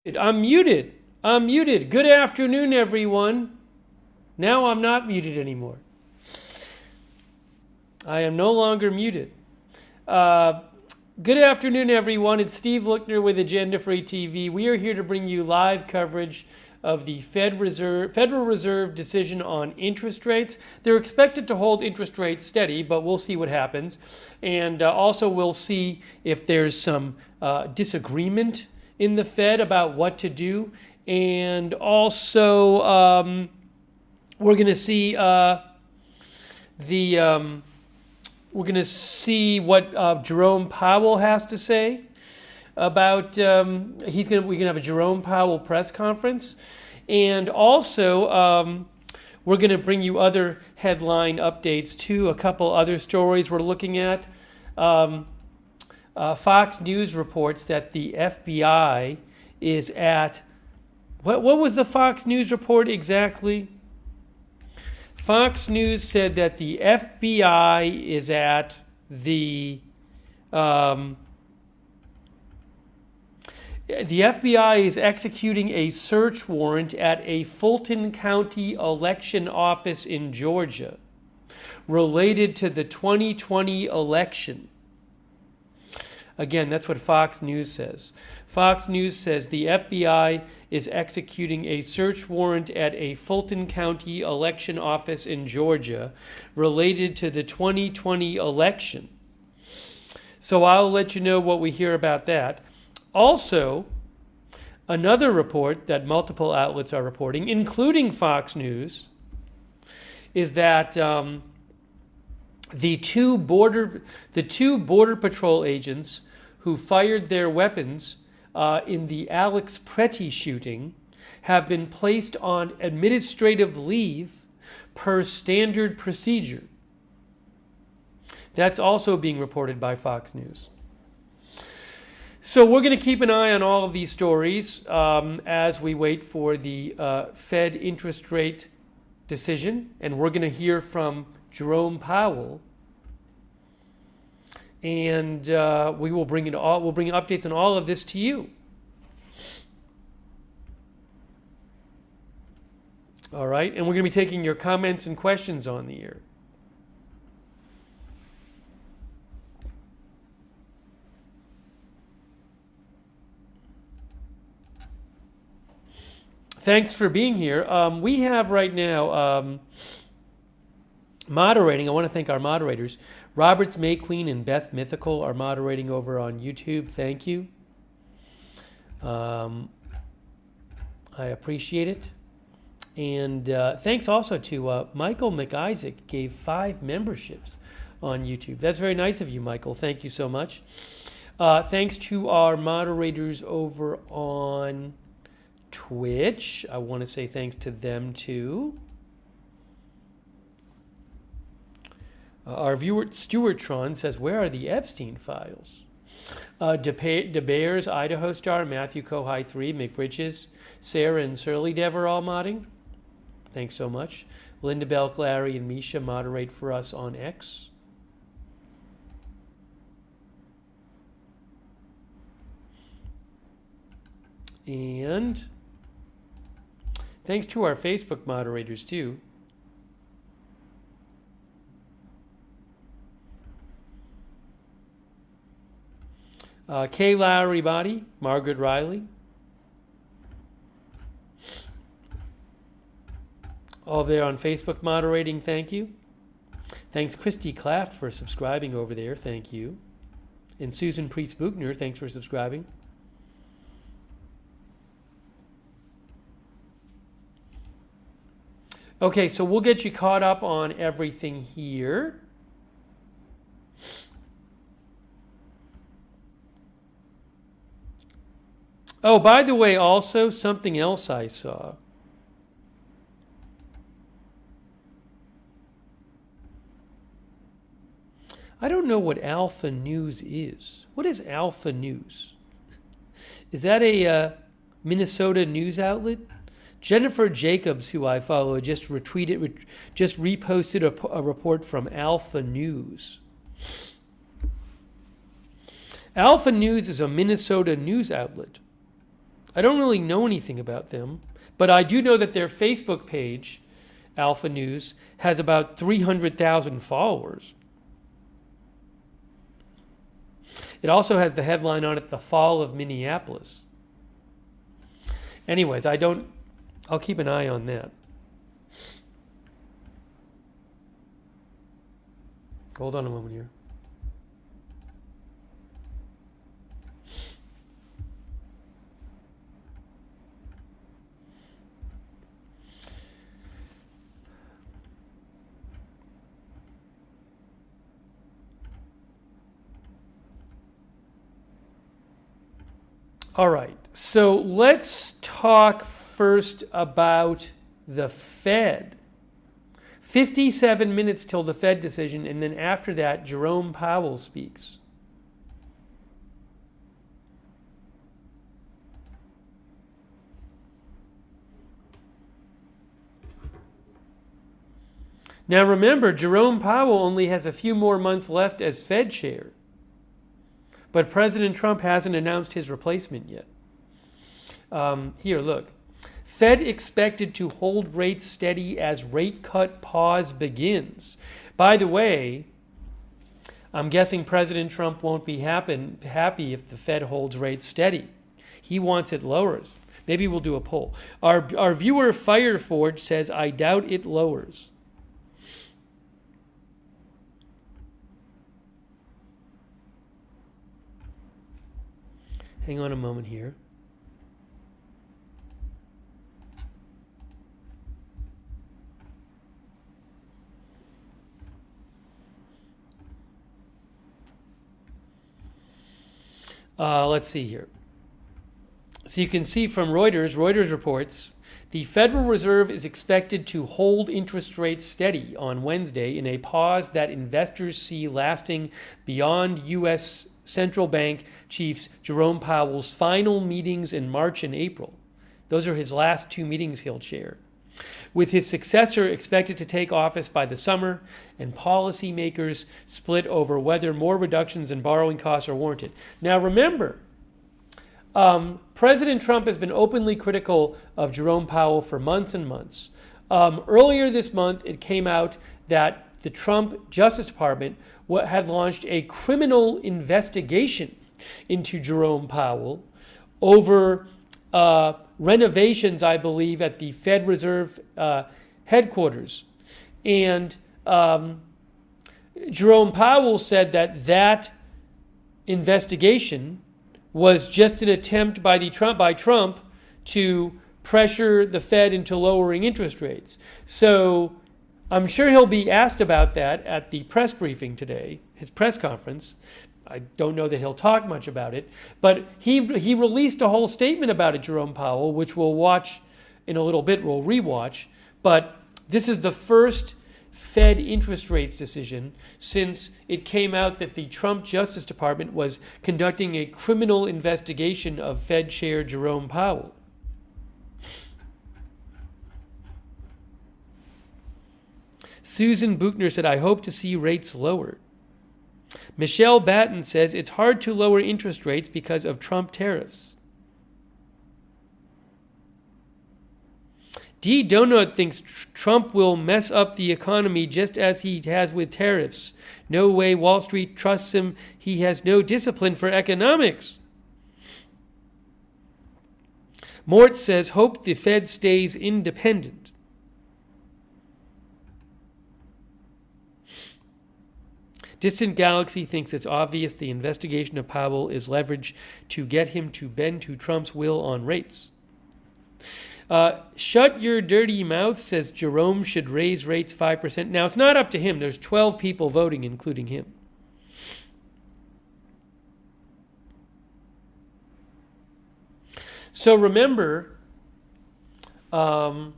I'm muted. I'm muted. Good afternoon, everyone. Now I'm not muted anymore. I am no longer muted. Good afternoon, everyone. It's Steve Lookner with Agenda Free TV. We are here to bring you live coverage of the Federal Reserve decision on interest rates. They're expected to hold interest rates steady, but we'll see what happens. And also we'll see if there's some disagreement in the Fed about what to do. And also we're going to see what Jerome Powell has to say about. We're gonna have a Jerome Powell press conference, and also we're gonna bring you other headline updates too. A couple other stories we're looking at. Fox News reports that the FBI is at. What was the Fox News report exactly? Fox News said that the FBI is at the FBI is executing a search warrant at a Fulton County election office in Georgia related to the 2020 election. Again, that's what Fox News says. Fox News says the FBI is executing a search warrant at a Fulton County election office in Georgia related to the 2020 election. So I'll let you know what we hear about that. Also, another report that multiple outlets are reporting, including Fox News, is that the two border patrol agents who fired their weapons in the Alex Pretty shooting have been placed on administrative leave per standard procedure. That's also being reported by Fox News. So we're going to keep an eye on all of these stories as we wait for the Fed interest rate decision, and we're going to hear from Jerome Powell, and we will bring it all. We'll bring updates on all of this to you. All right, and we're going to be taking your comments and questions on the air. Thanks for being here. We have right now moderating. I want to thank our moderators. Roberts May Queen and Beth Mythical are moderating over on YouTube. Thank you. I appreciate it. And thanks also to Michael McIsaac, gave 5 memberships on YouTube. That's very nice of you, Michael. Thank you so much. Thanks to our moderators over on Twitch. I want to say thanks to them too. Our viewer Stuartron says, where are the Epstein files? DeBears, Idaho Star, Matthew Kohai 3, McBridges, Sarah and Surly Dev are all modding. Thanks so much. Linda Belk, Larry, and Misha moderate for us on X. And thanks to our Facebook moderators too. Kay Lowry Body, Margaret Riley. All there on Facebook moderating, thank you. Thanks Christy Claft for subscribing over there, thank you. And Susan Priest-Buchner, thanks for subscribing. Okay, so we'll get you caught up on everything here. Oh, by the way, also something else I saw. I don't know what Alpha News is. What is Alpha News? Is that a Minnesota news outlet? Jennifer Jacobs, who I follow, just reposted a report from Alpha News. Alpha News is a Minnesota news outlet. I don't really know anything about them, but I do know that their Facebook page, Alpha News, has about 300,000 followers. It also has the headline on it, "The Fall of Minneapolis." Anyways, I'll keep an eye on that. Hold on a moment here. All right, so let's talk first about the Fed. 57 minutes till the Fed decision, and then after that, Jerome Powell speaks. Now remember, Jerome Powell only has a few more months left as Fed chair. But President Trump hasn't announced his replacement yet. Here, look. Fed expected to hold rates steady as rate cut pause begins. By the way, I'm guessing President Trump won't be happy if the Fed holds rates steady. He wants it lowers. Maybe we'll do a poll. Our viewer Fireforge says, "I doubt it lowers." Hang on a moment here. Let's see here. So you can see from Reuters reports, the Federal Reserve is expected to hold interest rates steady on Wednesday in a pause that investors see lasting beyond U.S. Central Bank Chiefs Jerome Powell's final meetings in March and April. Those are his last two meetings he'll chair. With his successor expected to take office by the summer and policymakers split over whether more reductions in borrowing costs are warranted. Now remember, President Trump has been openly critical of Jerome Powell for months and months. Earlier this month, it came out that the Trump Justice Department had launched a criminal investigation into Jerome Powell over renovations, I believe, at the Fed Reserve headquarters. And Jerome Powell said that investigation was just an attempt by Trump to pressure the Fed into lowering interest rates. So I'm sure he'll be asked about that at the press briefing today, his press conference. I don't know that he'll talk much about it, but he released a whole statement about it, Jerome Powell, which we'll watch in a little bit, we'll rewatch. But this is the first Fed interest rates decision since it came out that the Trump Justice Department was conducting a criminal investigation of Fed Chair Jerome Powell. Susan Buchner said, "I hope to see rates lowered." Michelle Batten says, "It's hard to lower interest rates because of Trump tariffs." D. Donut thinks Trump will mess up the economy just as he has with tariffs. No way Wall Street trusts him. He has no discipline for economics. Mort says, "Hope the Fed stays independent." Distant Galaxy thinks it's obvious the investigation of Powell is leverage to get him to bend to Trump's will on rates. Shut Your Dirty Mouth says Jerome should raise rates 5%. Now, it's not up to him. There's 12 people voting, including him. So remember, one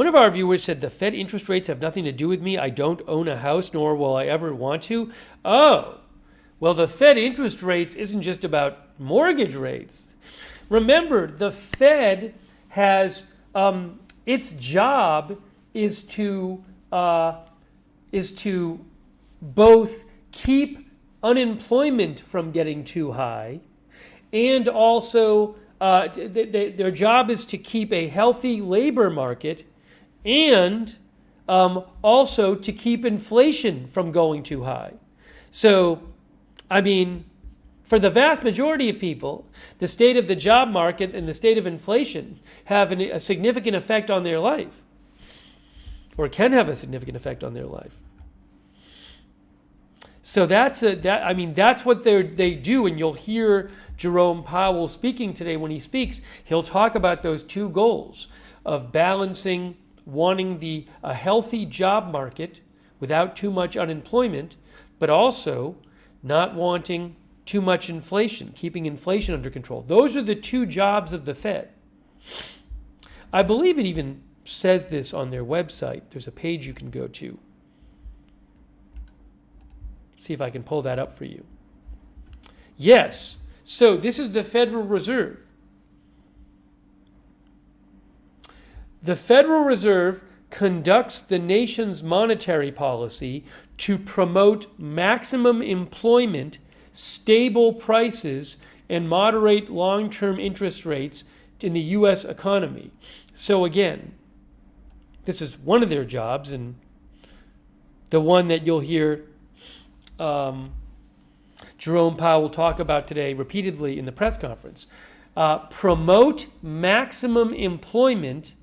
of our viewers said the Fed interest rates have nothing to do with me. I don't own a house, nor will I ever want to. Oh, well, the Fed interest rates isn't just about mortgage rates. Remember, the Fed has, its job is to both keep unemployment from getting too high and also their job is to keep a healthy labor market and also to keep inflation from going too high. So, I mean, for the vast majority of people, the state of the job market and the state of inflation have a significant effect on their life, or can have a significant effect on their life. So that's what they do, and you'll hear Jerome Powell speaking today. When he speaks, he'll talk about those two goals of balancing, wanting a healthy job market without too much unemployment, but also not wanting too much inflation, keeping inflation under control. Those are the two jobs of the Fed. I believe it even says this on their website. There's a page you can go to. See if I can pull that up for you. Yes, so this is the Federal Reserve. The Federal Reserve conducts the nation's monetary policy to promote maximum employment, stable prices, and moderate long-term interest rates in the U.S. economy. So again, this is one of their jobs, and the one that you'll hear Jerome Powell talk about today repeatedly in the press conference. Promote maximum employment,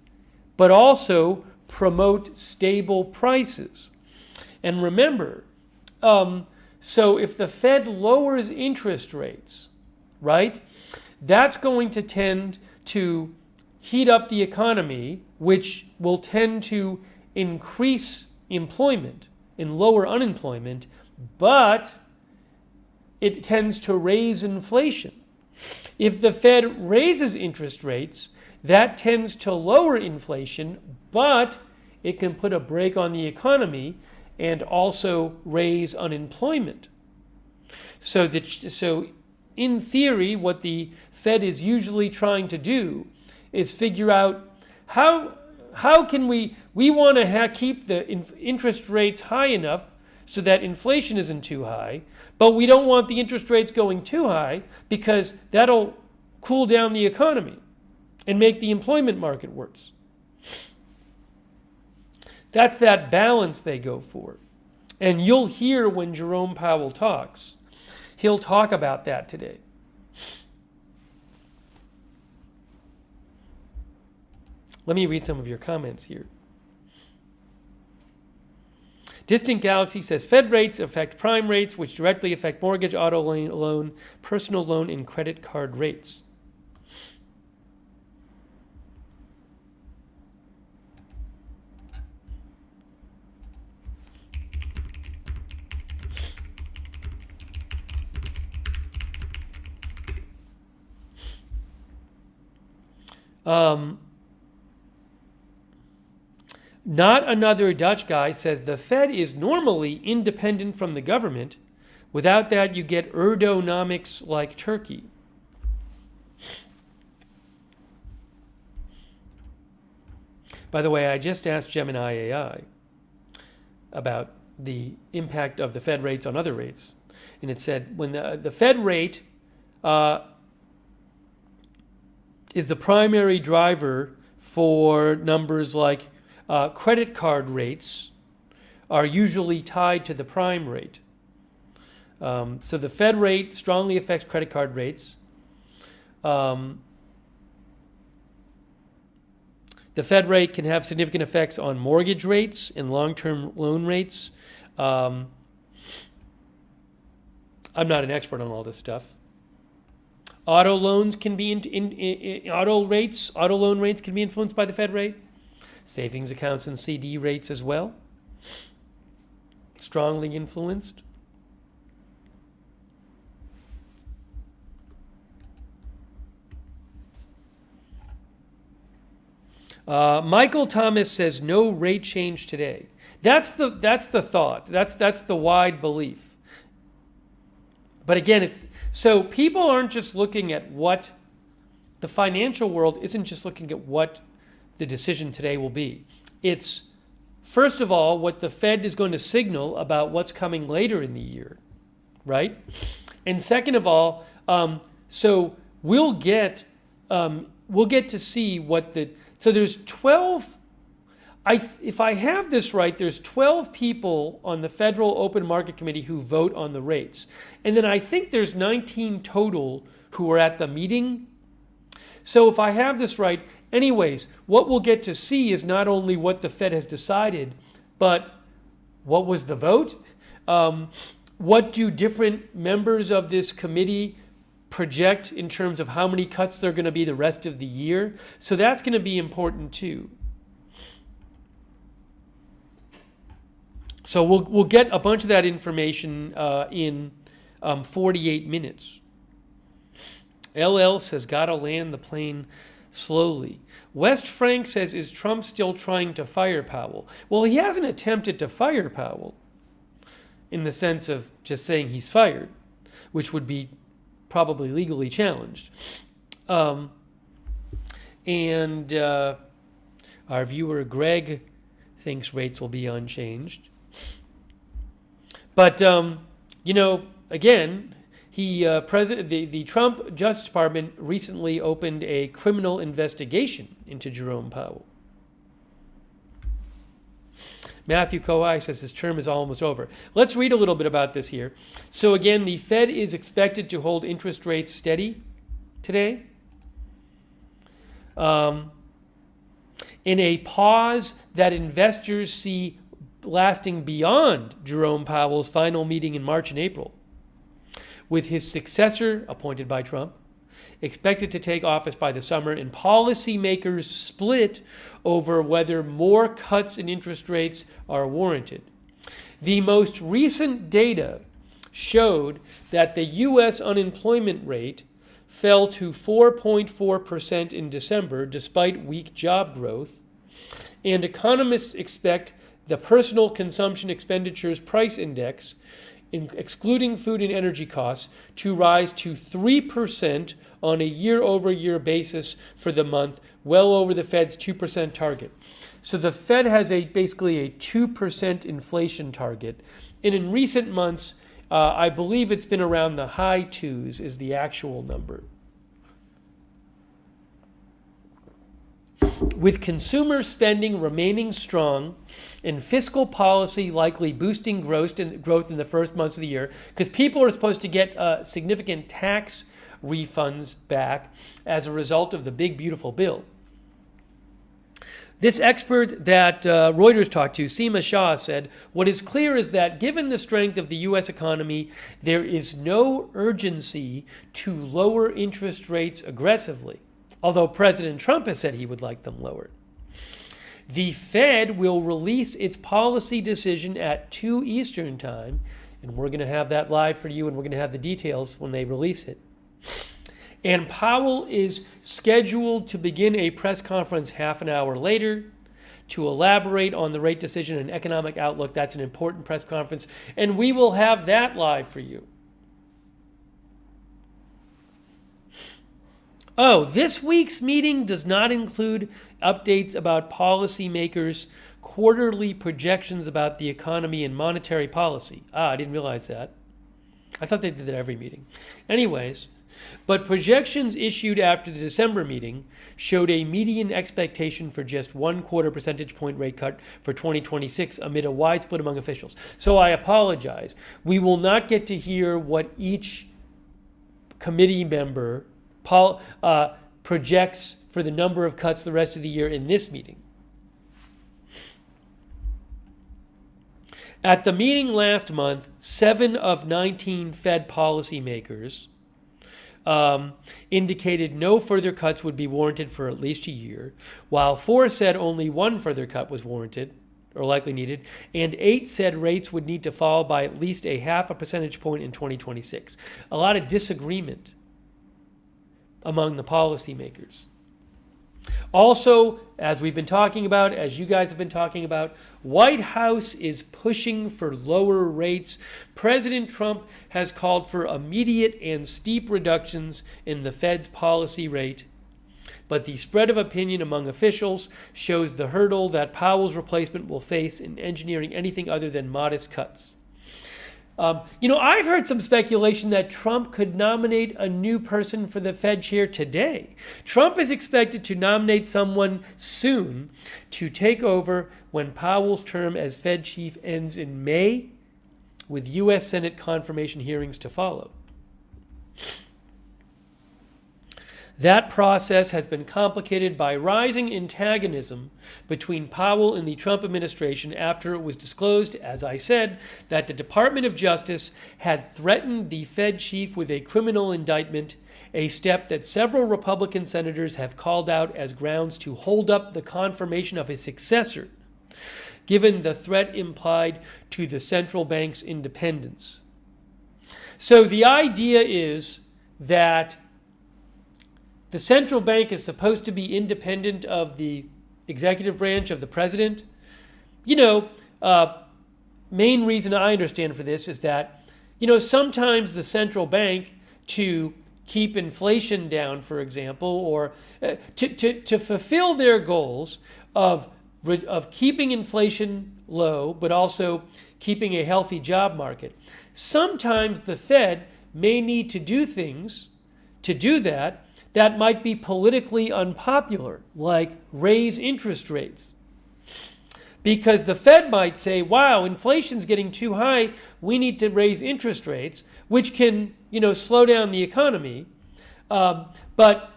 but also promote stable prices. And remember, so if the Fed lowers interest rates, right, that's going to tend to heat up the economy, which will tend to increase employment and lower unemployment, but it tends to raise inflation. If the Fed raises interest rates, that tends to lower inflation, but it can put a brake on the economy and also raise unemployment. So in theory, what the Fed is usually trying to do is figure out how can we want to keep the interest rates high enough so that inflation isn't too high, but we don't want the interest rates going too high because that'll cool down the economy and make the employment market worse. That's that balance they go for. And you'll hear when Jerome Powell talks, he'll talk about that today. Let me read some of your comments here. Distant Galaxy says Fed rates affect prime rates, which directly affect mortgage, auto loan, personal loan, and credit card rates. Not Another Dutch Guy says the Fed is normally independent from the government. Without that, you get ergonomics like Turkey. By the way, I just asked Gemini AI about the impact of the Fed rates on other rates. And it said when the Fed rate is the primary driver for numbers like credit card rates are usually tied to the prime rate. So the Fed rate strongly affects credit card rates. The Fed rate can have significant effects on mortgage rates and long-term loan rates. I'm not an expert on all this stuff. Auto loans can be auto loan rates can be influenced by the Fed rate. Savings accounts and CD rates as well. Strongly influenced. Michael Thomas says no rate change today. That's the thought. That's the wide belief. But again, so people aren't just looking at what the financial world isn't just looking at what the decision today will be. It's, first of all, what the Fed is going to signal about what's coming later in the year, right? And second of all, So we'll get to see what the, so there's 12, if I have this right, there's 12 people on the Federal Open Market Committee who vote on the rates. And then I think there's 19 total who are at the meeting. So if I have this right, anyways, what we'll get to see is not only what the Fed has decided, but what was the vote? What do different members of this committee project in terms of how many cuts there are going to be the rest of the year? So that's going to be important too. So we'll get a bunch of that information in 48 minutes. LL says, gotta land the plane slowly. West Frank says, is Trump still trying to fire Powell? Well, he hasn't attempted to fire Powell in the sense of just saying he's fired, which would be probably legally challenged. Our viewer Greg thinks rates will be unchanged. But, again, the Trump Justice Department recently opened a criminal investigation into Jerome Powell. Matthew Kohai says his term is almost over. Let's read a little bit about this here. So again, the Fed is expected to hold interest rates steady today. In a pause that investors see lasting beyond Jerome Powell's final meeting in March and April, with his successor, appointed by Trump, expected to take office by the summer, and policymakers split over whether more cuts in interest rates are warranted. The most recent data showed that the U.S. unemployment rate fell to 4.4% in December, despite weak job growth, and economists expect the Personal Consumption Expenditures Price Index, excluding food and energy costs, to rise to 3% on a year-over-year basis for the month, well over the Fed's 2% target. So the Fed has basically a 2% inflation target. And in recent months, I believe it's been around the high twos is the actual number. With consumer spending remaining strong and fiscal policy likely boosting growth in the first months of the year, because people are supposed to get significant tax refunds back as a result of the big, beautiful bill. This expert that Reuters talked to, Seema Shah, said, what is clear is that given the strength of the U.S. economy, there is no urgency to lower interest rates aggressively, although President Trump has said he would like them lowered. The Fed will release its policy decision at 2 Eastern time, and we're going to have that live for you, and we're going to have the details when they release it. And Powell is scheduled to begin a press conference half an hour later to elaborate on the rate decision and economic outlook. That's an important press conference, and we will have that live for you. Oh, this week's meeting does not include updates about policymakers' quarterly projections about the economy and monetary policy. I didn't realize that. I thought they did that every meeting. Anyways, but projections issued after the December meeting showed a median expectation for just 1/4 percentage point rate cut for 2026 amid a wide split among officials. So I apologize. We will not get to hear what each committee member projects for the number of cuts the rest of the year in this meeting. At the meeting last month, 7 of 19 Fed policymakers indicated no further cuts would be warranted for at least a year, while 4 said only 1 further cut was warranted or likely needed, and 8 said rates would need to fall by at least 0.5 percentage point in 2026. A lot of disagreement among the policymakers. Also, as we've been talking about, as you guys have been talking about, White House is pushing for lower rates. President Trump has called for immediate and steep reductions in the Fed's policy rate, but the spread of opinion among officials shows the hurdle that Powell's replacement will face in engineering anything other than modest cuts. I've heard some speculation that Trump could nominate a new person for the Fed chair today. Trump is expected to nominate someone soon to take over when Powell's term as Fed chief ends in May, with U.S. Senate confirmation hearings to follow. That process has been complicated by rising antagonism between Powell and the Trump administration after it was disclosed, as I said, that the Department of Justice had threatened the Fed chief with a criminal indictment, a step that several Republican senators have called out as grounds to hold up the confirmation of his successor, given the threat implied to the central bank's independence. So the idea is that the central bank is supposed to be independent of the executive branch of the president. Main reason I understand for this is that, sometimes the central bank, to keep inflation down, for example, or to fulfill their goals of keeping inflation low, but also keeping a healthy job market, sometimes the Fed may need to do things to do that might be politically unpopular, like raise interest rates. Because the Fed might say, wow, inflation's getting too high, we need to raise interest rates, which can, slow down the economy. But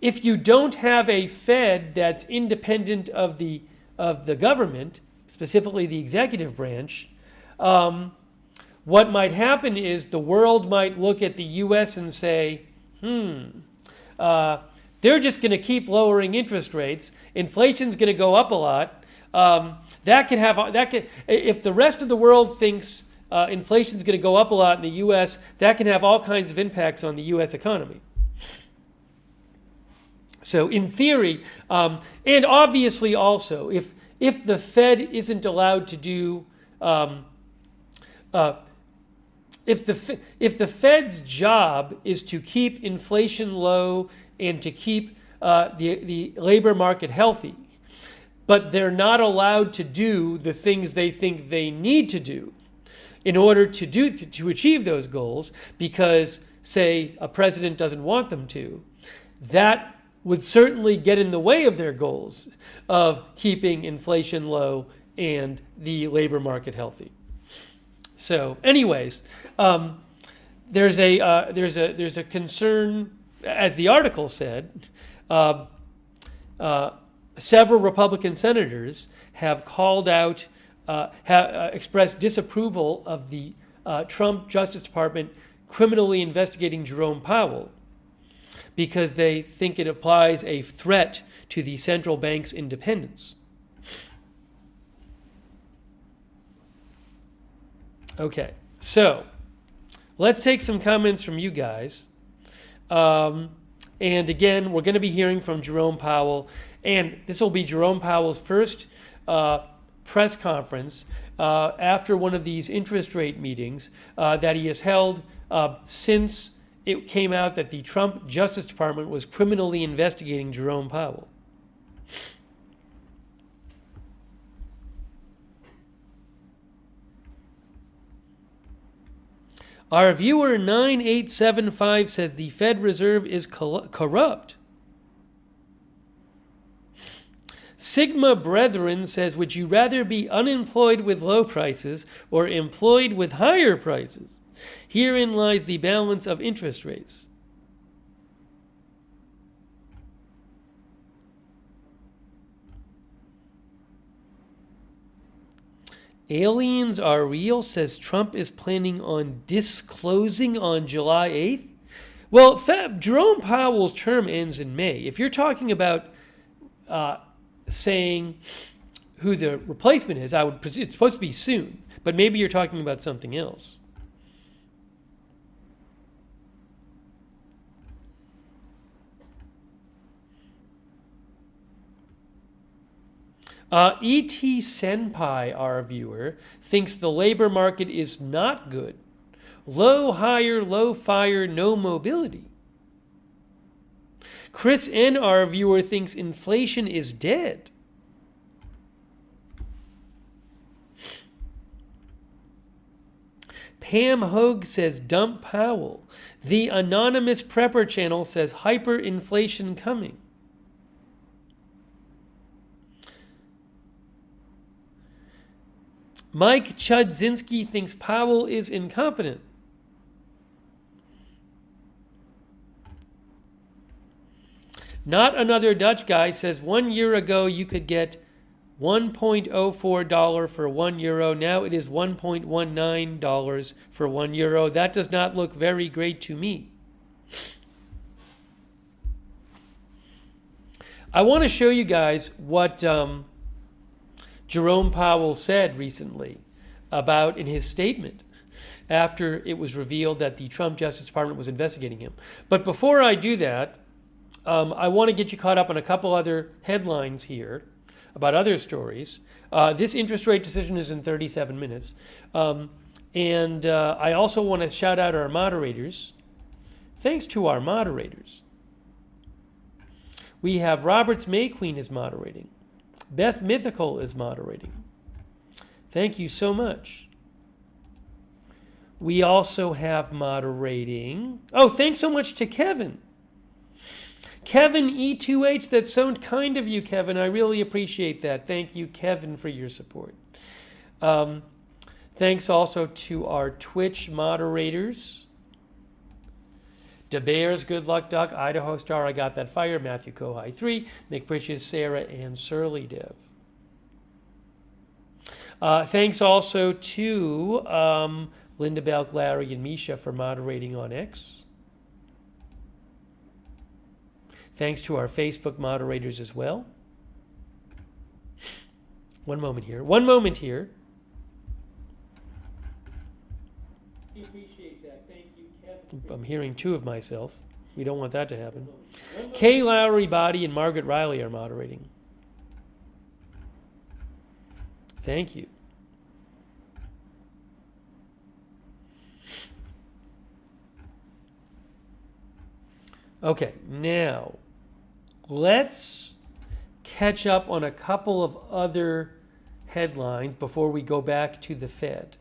if you don't have a Fed that's independent of the government, specifically the executive branch, what might happen is the world might look at the U.S. and say, they're just going to keep lowering interest rates. Inflation's going to go up a lot. If the rest of the world thinks inflation's going to go up a lot in the U.S., that can have all kinds of impacts on the U.S. economy. So in theory, and obviously also, if the Fed isn't allowed to do, if the Fed's job is to keep inflation low and to keep the labor market healthy, but they're not allowed to do the things they think they need to do in order to achieve those goals, because, say, a president doesn't want them to, that would certainly get in the way of their goals of keeping inflation low and the labor market healthy. So, anyways, there's a concern, as the article said. Several Republican senators have called out, expressed disapproval of the Trump Justice Department criminally investigating Jerome Powell, because they think it applies a threat to the central bank's independence. Okay, so let's take some comments from you guys. And again, we're going to be hearing from Jerome Powell, and this will be Jerome Powell's first press conference after one of these interest rate meetings that he has held since it came out that the Trump Justice Department was criminally investigating Jerome Powell. Our viewer 9875 says the Fed Reserve is corrupt. Sigma Brethren says, would you rather be unemployed with low prices or employed with higher prices? Herein lies the balance of interest rates. Aliens are real, says Trump is planning on disclosing on July 8th. Well, Jerome Powell's term ends in May. If you're talking about saying who the replacement is, it's supposed to be soon, but maybe you're talking about something else. E.T. Senpai, our viewer, thinks the labor market is not good. Low hire, low fire, no mobility. Chris N., our viewer, thinks inflation is dead. Pam Hogue says dump Powell. The Anonymous Prepper channel says hyperinflation coming. Mike Chudzinski thinks Powell is incompetent. Not Another Dutch Guy says 1 year ago you could get $1.04 for 1 euro. Now it is $1.19 for 1 euro. That does not look very great to me. I want to show you guys what Jerome Powell said recently in his statement after it was revealed that the Trump Justice Department was investigating him. But before I do that, I want to get you caught up on a couple other headlines here about other stories. This interest rate decision is in 37 minutes. And I also want to shout out our moderators. Thanks to our moderators. We have Roberts May Queen is moderating. Beth Mythical is moderating. Thank you so much. We also have moderating. Oh, thanks so much to Kevin. Kevin E2H, that's so kind of you, Kevin. I really appreciate that. Thank you, Kevin, for your support. Thanks also to our Twitch moderators. DeBears, Good Luck Duck, Idaho Star, I Got That Fire, Matthew Kohai 3, McBritches, Sarah, and Surly Dev. Thanks also to Linda Belk, Larry, and Misha for moderating on X. Thanks to our Facebook moderators as well. One moment here. Appreciate that. Thank you, Kevin. I'm hearing two of myself. We don't want that to happen. Kay Lowry Body and Margaret Riley are moderating. Thank you. Okay, now let's catch up on a couple of other headlines before we go back to the Fed.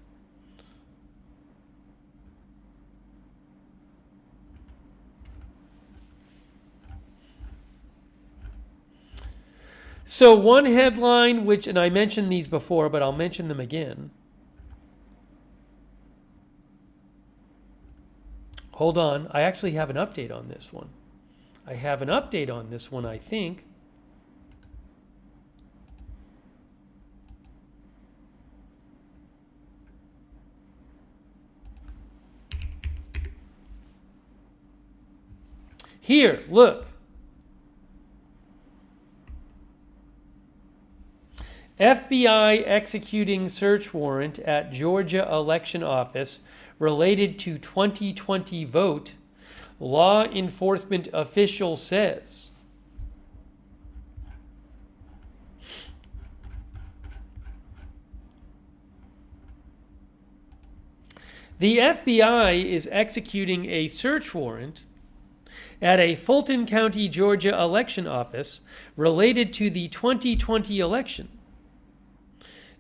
So one headline, and I mentioned these before, but I'll mention them again. Hold on, I actually have an update on this one. I think. Here, look. FBI executing search warrant at Georgia election office related to 2020 vote, law enforcement official says. The FBI is executing a search warrant at a Fulton County, Georgia election office related to the 2020 election.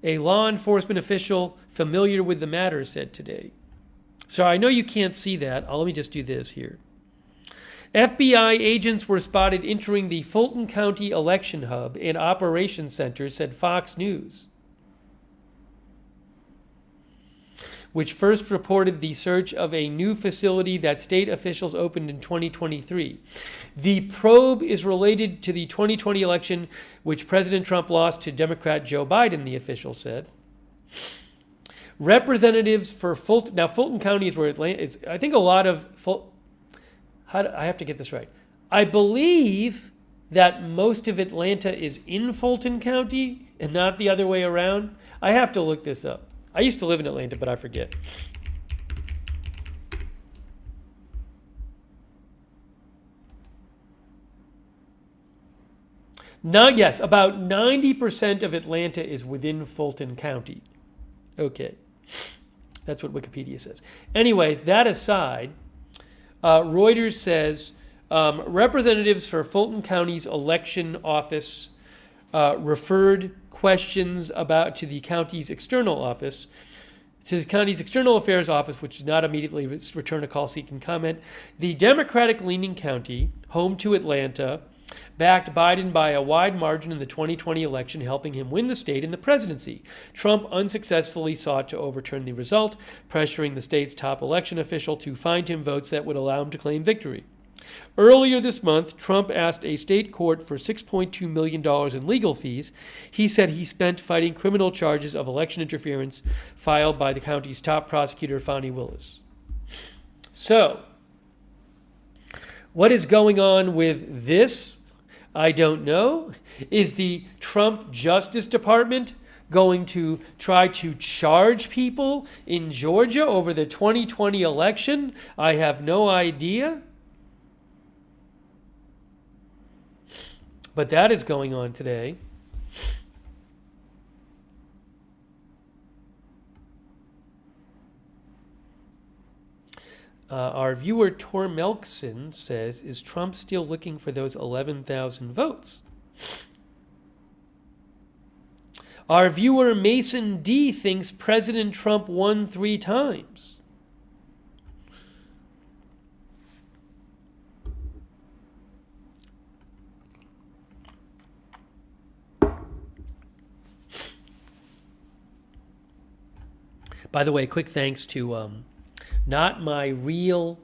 A law enforcement official familiar with the matter said today. So I know you can't see that. Let me just do this here. FBI agents were spotted entering the Fulton County Election Hub and Operations Center, said Fox News, which first reported the search of a new facility that state officials opened in 2023. The probe is related to the 2020 election, which President Trump lost to Democrat Joe Biden, the official said. Representatives for Fulton, now Fulton County is where Atlanta is. I think a lot of, I have to get this right. I believe that most of Atlanta is in Fulton County and not the other way around. I have to look this up. I used to live in Atlanta, but I forget. Yes, about 90% of Atlanta is within Fulton County. Okay, that's what Wikipedia says. Anyways, that aside, Reuters says representatives for Fulton County's election office referred questions to the county's external office to the county's External Affairs Office, which did not immediately return a call seeking comment. The Democratic-leaning county, home to Atlanta, backed Biden by a wide margin in the 2020 election, helping him win the state and the presidency. Trump unsuccessfully sought to overturn the result, pressuring the state's top election official to find him votes that would allow him to claim victory. Earlier this month, Trump asked a state court for $6.2 million in legal fees. He said he spent fighting criminal charges of election interference filed by the county's top prosecutor, Fani Willis. So, what is going on with this? I don't know. Is the Trump Justice Department going to try to charge people in Georgia over the 2020 election? I have no idea. But that is going on today. Our viewer Tor Melkson says, is Trump still looking for those 11,000 votes? Our viewer Mason D thinks President Trump won 3 times. By the way, quick thanks to Not My Real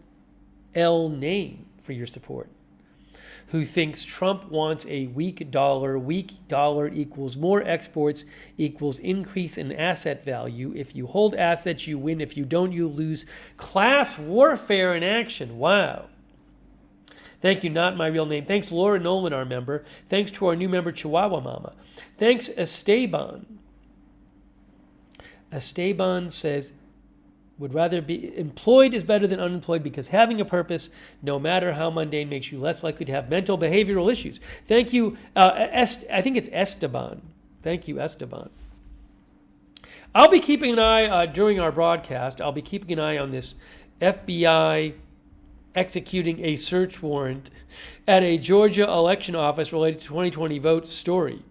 L Name for your support, who thinks Trump wants a weak dollar. Weak dollar equals more exports equals increase in asset value. If you hold assets, you win. If you don't, you lose. Class warfare in action. Wow. Thank you, Not My Real Name. Thanks, Laura Nolan, our member. Thanks to our new member, Chihuahua Mama. Thanks, Esteban. Esteban says, would rather be employed is better than unemployed because having a purpose, no matter how mundane, makes you less likely to have mental behavioral issues. Thank you. I think it's Esteban. Thank you, Esteban. I'll be keeping an eye during our broadcast. I'll be keeping an eye on this FBI executing a search warrant at a Georgia election office related to 2020 vote story.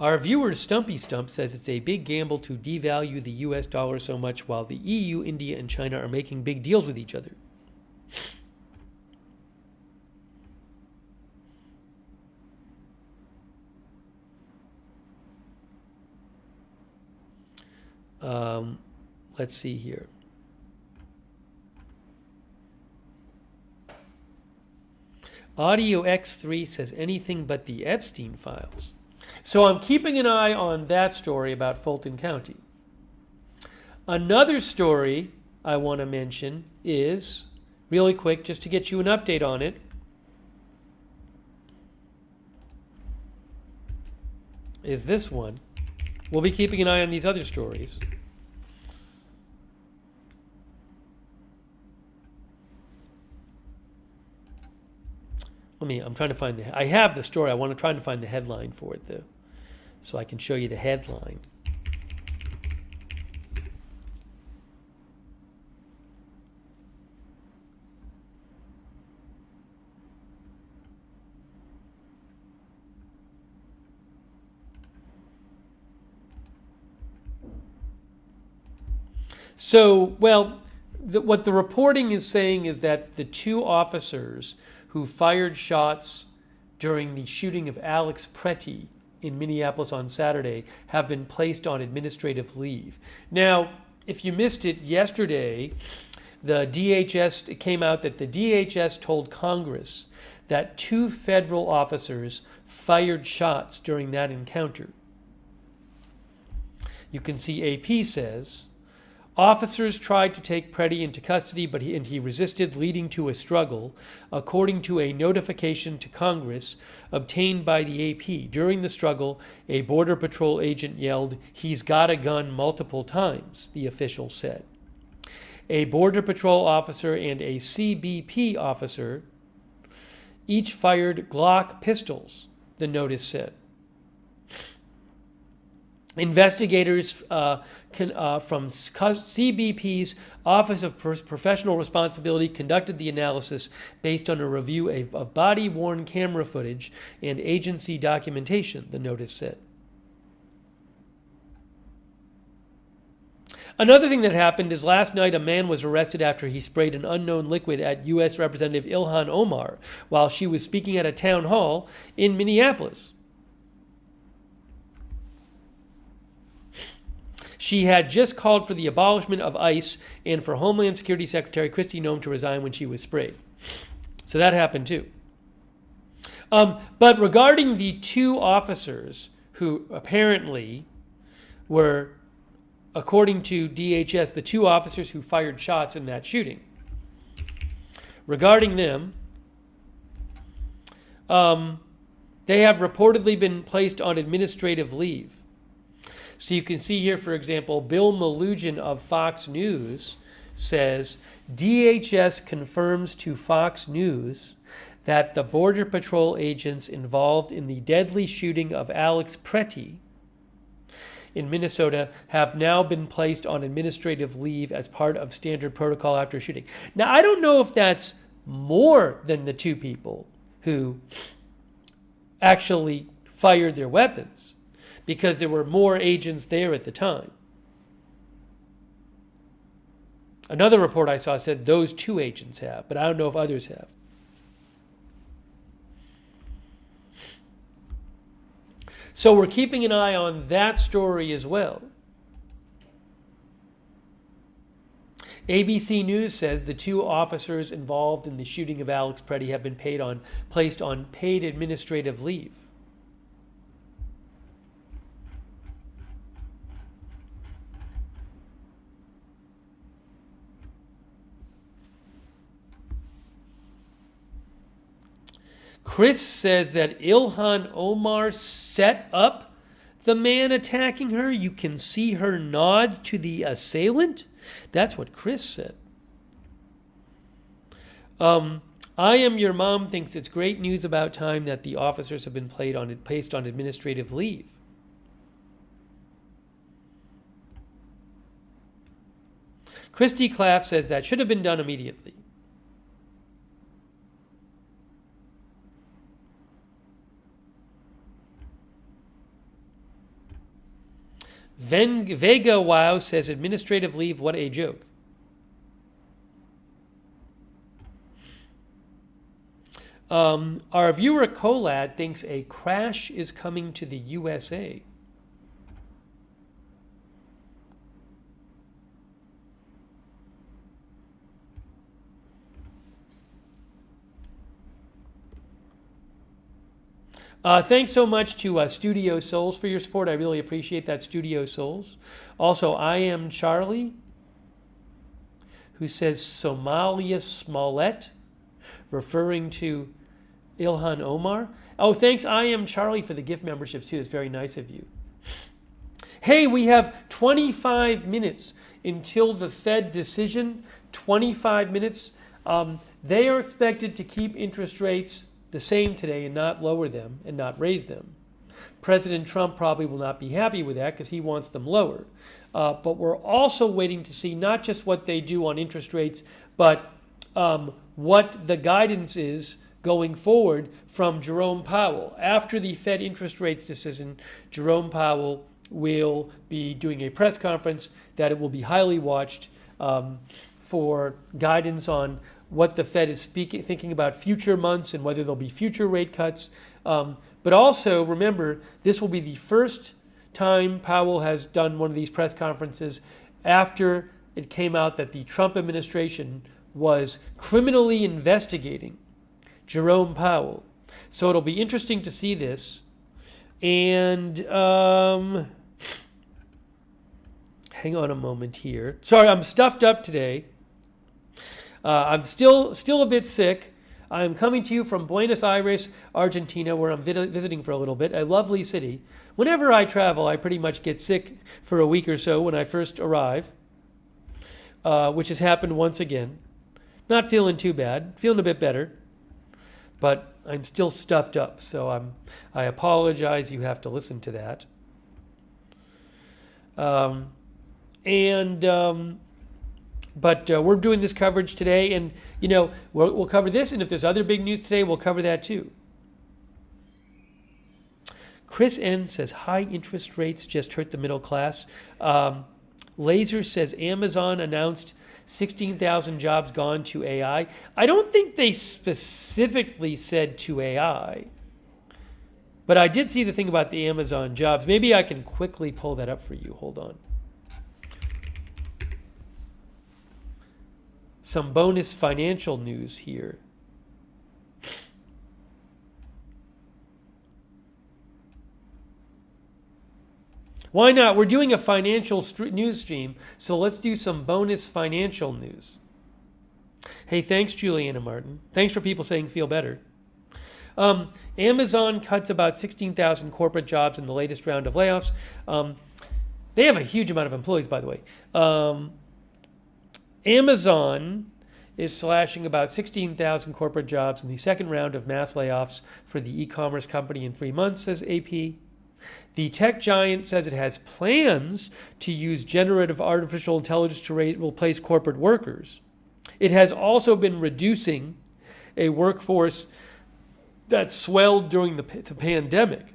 Our viewer Stumpy Stump says it's a big gamble to devalue the U.S. dollar so much while the EU, India, and China are making big deals with each other. Let's see here. Audio X3 says anything but the Epstein files. So I'm keeping an eye on that story about Fulton County. Another story I want to mention is, really quick, just to get you an update on it, is this one. We'll be keeping an eye on these other stories. I'm trying to find I have the story. I want to try to find the headline for it, though, so I can show you the headline. So, well, what the reporting is saying is that the 2 officers who fired shots during the shooting of Alex Pretty in Minneapolis on Saturday have been placed on administrative leave. Now, if you missed it yesterday, it came out that the DHS told Congress that 2 federal officers fired shots during that encounter. You can see AP says, officers tried to take Pretty into custody, but he resisted, leading to a struggle, according to a notification to Congress obtained by the AP. During the struggle, a Border Patrol agent yelled, "He's got a gun," multiple times, the official said. A Border Patrol officer and a CBP officer each fired Glock pistols, the notice said. Investigators from CBP's Office of Professional Responsibility conducted the analysis based on a review of body-worn camera footage and agency documentation, the notice said. Another thing that happened is last night a man was arrested after he sprayed an unknown liquid at U.S. Representative Ilhan Omar while she was speaking at a town hall in Minneapolis. She had just called for the abolishment of ICE and for Homeland Security Secretary Kristi Noem to resign when she was sprayed. So that happened too. But regarding the two officers who apparently were, according to DHS, the two officers who fired shots in that shooting, regarding them, they have reportedly been placed on administrative leave. So you can see here, for example, Bill Malugin of Fox News says, DHS confirms to Fox News that the Border Patrol agents involved in the deadly shooting of Alex Pretty in Minnesota have now been placed on administrative leave as part of standard protocol after shooting. Now, I don't know if that's more than the two people who actually fired their weapons, because there were more agents there at the time. Another report I saw said those two agents have, but I don't know if others have. So we're keeping an eye on that story as well. ABC News says the two officers involved in the shooting of Alex Pretty have been placed on paid administrative leave. Chris says that Ilhan Omar set up the man attacking her. You can see her nod to the assailant. That's what Chris said. I Am Your Mom thinks it's great news about time that the officers have been placed on administrative leave. Christy Claff says that should have been done immediately. Vega Wow says administrative leave, what a joke. Our viewer Colad thinks a crash is coming to the USA. Thanks so much to Studio Souls for your support. I really appreciate that, Studio Souls. Also, I Am Charlie, who says Somalia Smollett, referring to Ilhan Omar. Oh, thanks, I Am Charlie, for the gift memberships, too. It's very nice of you. Hey, we have 25 minutes until the Fed decision. 25 minutes. They are expected to keep interest rates the same today and not lower them and not raise them. President Trump probably will not be happy with that because he wants them lowered. But we're also waiting to see not just what they do on interest rates, but what the guidance is going forward from Jerome Powell. After the Fed interest rates decision, Jerome Powell will be doing a press conference that it will be highly watched for guidance on what the Fed is thinking about future months and whether there'll be future rate cuts. But also, remember, this will be the first time Powell has done one of these press conferences after it came out that the Trump administration was criminally investigating Jerome Powell. So it'll be interesting to see this. And hang on a moment here. Sorry, I'm stuffed up today. I'm still a bit sick. I'm coming to you from Buenos Aires, Argentina, where I'm visiting for a little bit, a lovely city. Whenever I travel, I pretty much get sick for a week or so when I first arrive, which has happened once again. Not feeling too bad, feeling a bit better, but I'm still stuffed up, so I apologize. You have to listen to that. Um, and But we're doing this coverage today, and we'll cover this, and if there's other big news today, we'll cover that too. Chris N says high interest rates just hurt the middle class. Laser says Amazon announced 16,000 jobs gone to AI. I don't think they specifically said to AI, but I did see the thing about the Amazon jobs. Maybe I can quickly pull that up for you. Hold on. Some bonus financial news here. Why not? We're doing a financial news stream, so let's do some bonus financial news. Hey, thanks, Juliana Martin. Thanks for people saying feel better. Amazon cuts about 16,000 corporate jobs in the latest round of layoffs. They have a huge amount of employees, by the way. Amazon is slashing about 16,000 corporate jobs in the second round of mass layoffs for the e-commerce company in 3 months, says AP. The tech giant says it has plans to use generative artificial intelligence to replace corporate workers. It has also been reducing a workforce that swelled during the pandemic.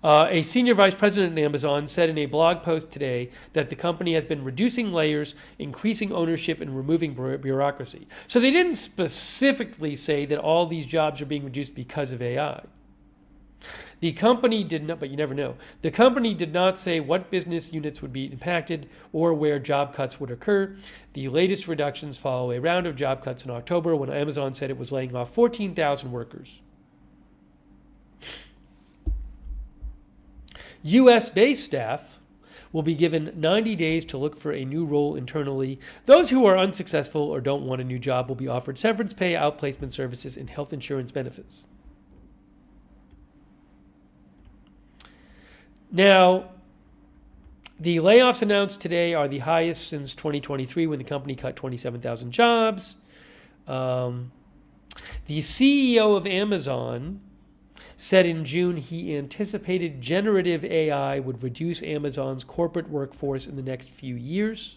A senior vice president at Amazon said in a blog post today that the company has been reducing layers, increasing ownership, and removing bureaucracy. So they didn't specifically say that all these jobs are being reduced because of AI. The company did not, but you never know. The company did not say what business units would be impacted or where job cuts would occur. The latest reductions follow a round of job cuts in October when Amazon said it was laying off 14,000 workers. U.S.-based staff will be given 90 days to look for a new role internally. Those who are unsuccessful or don't want a new job will be offered severance pay, outplacement services, and health insurance benefits. Now, the layoffs announced today are the highest since 2023 when the company cut 27,000 jobs. The CEO of Amazon said in June he anticipated generative AI would reduce Amazon's corporate workforce in the next few years.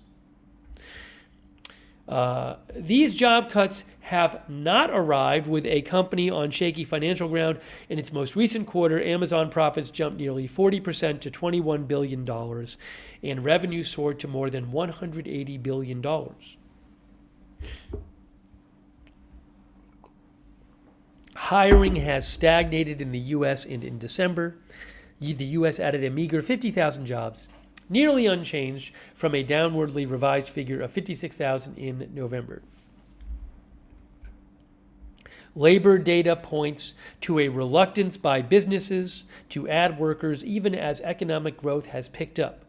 These job cuts have not arrived with a company on shaky financial ground. In its most recent quarter, Amazon profits jumped nearly 40% to $21 billion, and revenue soared to more than $180 billion. Hiring has stagnated in the U.S., and in December, the U.S. added a meager 50,000 jobs, nearly unchanged from a downwardly revised figure of 56,000 in November. Labor data points to a reluctance by businesses to add workers even as economic growth has picked up.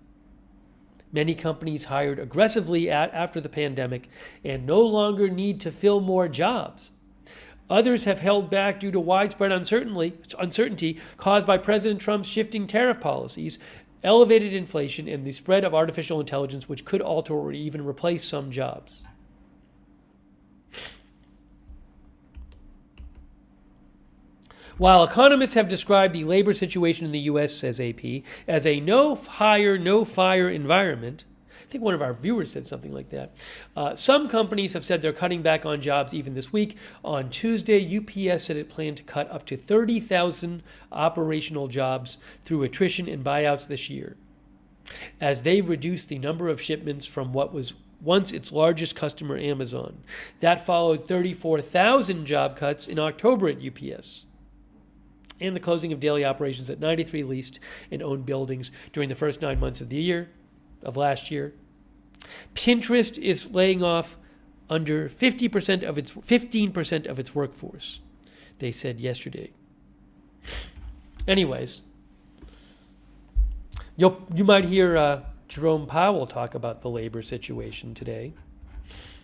Many companies hired aggressively after the pandemic and no longer need to fill more jobs. Others have held back due to widespread uncertainty caused by President Trump's shifting tariff policies, elevated inflation, and the spread of artificial intelligence, which could alter or even replace some jobs. While economists have described the labor situation in the U.S., says AP, as a no hire, no fire environment, I think one of our viewers said something like that. Some companies have said they're cutting back on jobs even this week. On Tuesday, UPS said it planned to cut up to 30,000 operational jobs through attrition and buyouts this year, as they reduced the number of shipments from what was once its largest customer, Amazon. That followed 34,000 job cuts in October at UPS, and the closing of daily operations at 93 leased and owned buildings during the first 9 months of last year. Pinterest is laying off under 15% of its workforce, they said yesterday. Anyways, you might hear Jerome Powell talk about the labor situation today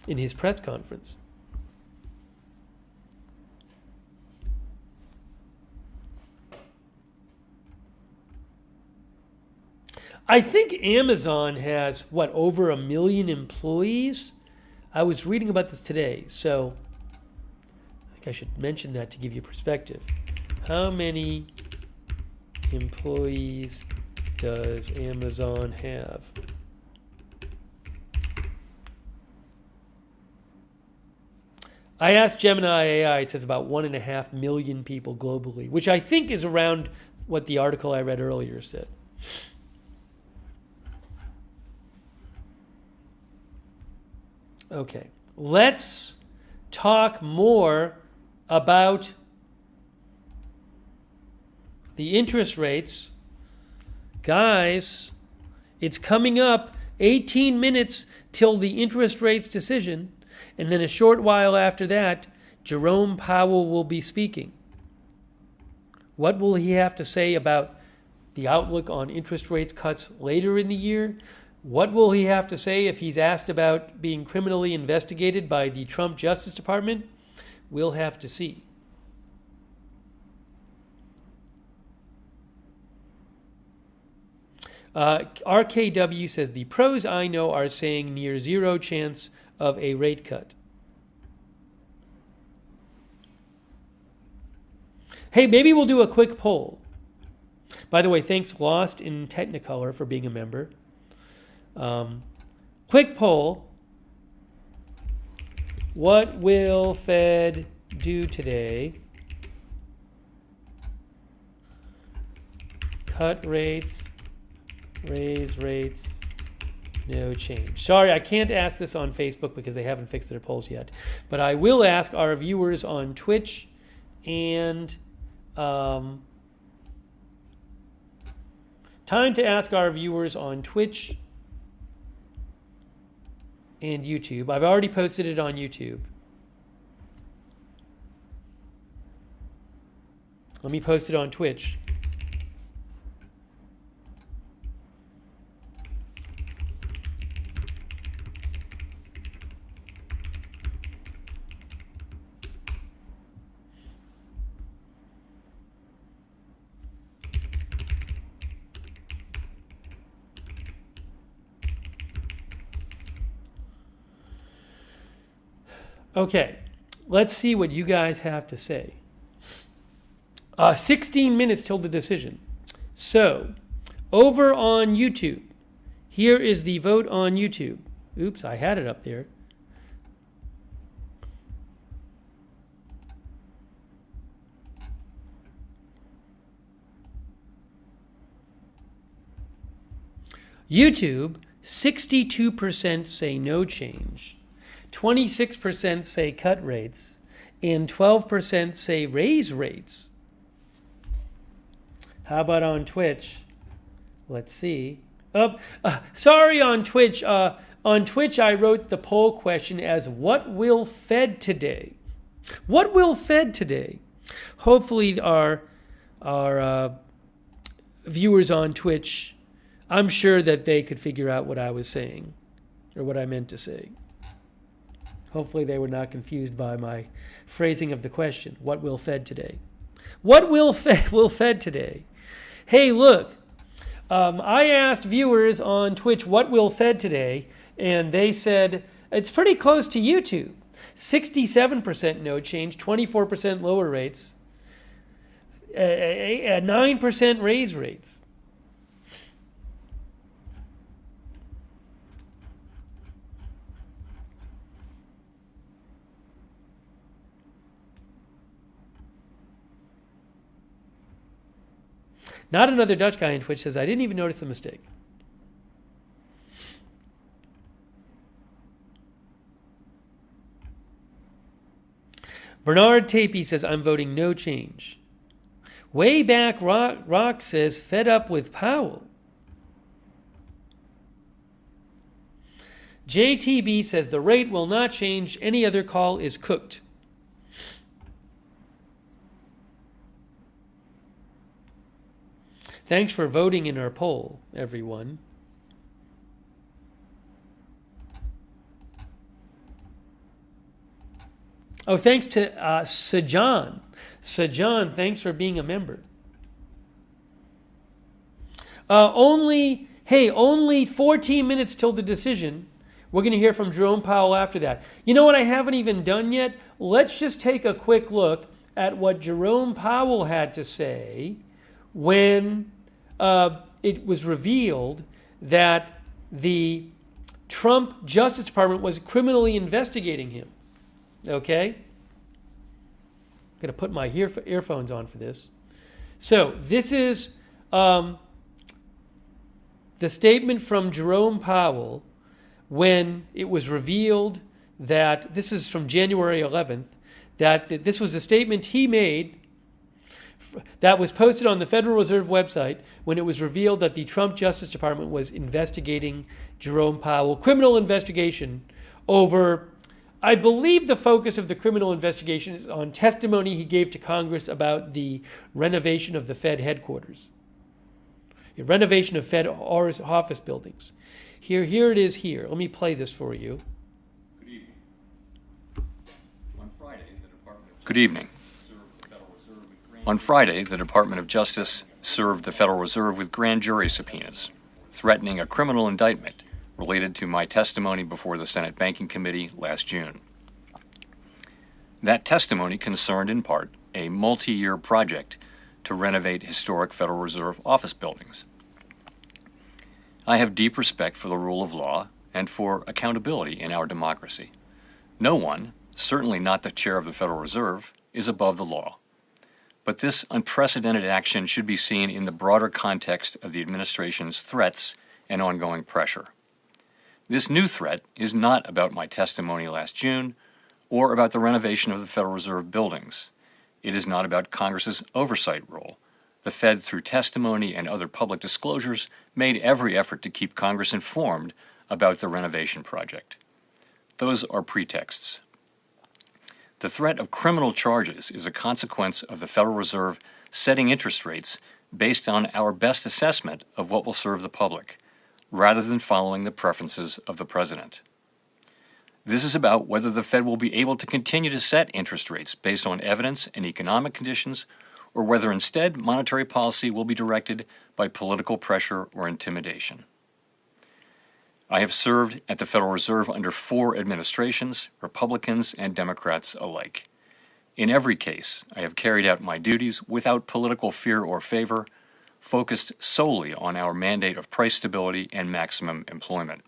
in his press conference. I think Amazon has, over 1 million employees? I was reading about this today, so I think I should mention that to give you perspective. How many employees does Amazon have? I asked Gemini AI, it says about 1.5 million people globally, which I think is around what the article I read earlier said. Okay, let's talk more about the interest rates. Guys, it's coming up 18 minutes till the interest rates decision, and then a short while after that, Jerome Powell will be speaking. What will he have to say about the outlook on interest rates cuts later in the year? What will he have to say if he's asked about being criminally investigated by the Trump Justice Department? We'll have to see. RKW says, the pros I know are saying near zero chance of a rate cut. Hey, maybe we'll do a quick poll. By the way, thanks Lost in Technicolor for being a member. Quick poll. What will Fed do today? Cut rates, raise rates, no change. Sorry, I can't ask this on Facebook because they haven't fixed their polls yet. But I will ask our viewers on Twitch and time to ask our viewers on Twitch and YouTube. I've already posted it on YouTube. Let me post it on Twitch. Okay, let's see what you guys have to say. 16 minutes till the decision. So, over on YouTube, here is the vote on YouTube. Oops, I had it up there. YouTube, 62% say no change. 26% say cut rates, and 12% say raise rates. How about on Twitch? Let's see. Sorry on Twitch. On Twitch, I wrote the poll question as, what will Fed today? What will Fed today? Hopefully our viewers on Twitch, I'm sure that they could figure out what I was saying or what I meant to say. Hopefully they were not confused by my phrasing of the question. What will Fed today? What will Fed today? Hey, look, I asked viewers on Twitch, what will Fed today? And they said, it's pretty close to YouTube. 67% no change, 24% lower rates, 9% raise rates. Not another Dutch guy on Twitch says, I didn't even notice the mistake. Bernard Tapey says, I'm voting no change. Way back Rock says, fed up with Powell. JTB says, the rate will not change. Any other call is cooked. Thanks for voting in our poll, everyone. Oh, thanks to Sajan. Sajan, thanks for being a member. Only 14 minutes till the decision. We're going to hear from Jerome Powell after that. You know what I haven't even done yet? Let's just take a quick look at what Jerome Powell had to say when it was revealed that the Trump Justice Department was criminally investigating him. Okay? I'm going to put my earphones on for this. So this is the statement from Jerome Powell when it was revealed that, this is from January 11th, that this was a statement he made that was posted on the Federal Reserve website when it was revealed that the Trump Justice Department was investigating Jerome Powell, criminal investigation over, I believe the focus of the criminal investigation is on testimony he gave to Congress about the renovation of the Fed headquarters, the renovation of Fed office buildings. Here it is here. Let me play this for you. Good evening. On Friday, the Department of Justice served the Federal Reserve with grand jury subpoenas, threatening a criminal indictment related to my testimony before the Senate Banking Committee last June. That testimony concerned, in part, a multi-year project to renovate historic Federal Reserve office buildings. I have deep respect for the rule of law and for accountability in our democracy. No one, certainly not the chair of the Federal Reserve, is above the law. But this unprecedented action should be seen in the broader context of the administration's threats and ongoing pressure. This new threat is not about my testimony last June or about the renovation of the Federal Reserve buildings. It is not about Congress's oversight role. The Fed, through testimony and other public disclosures, made every effort to keep Congress informed about the renovation project. Those are pretexts. The threat of criminal charges is a consequence of the Federal Reserve setting interest rates based on our best assessment of what will serve the public, rather than following the preferences of the president. This is about whether the Fed will be able to continue to set interest rates based on evidence and economic conditions, or whether instead monetary policy will be directed by political pressure or intimidation. I have served at the Federal Reserve under 4 administrations, Republicans and Democrats alike. In every case, I have carried out my duties without political fear or favor, focused solely on our mandate of price stability and maximum employment.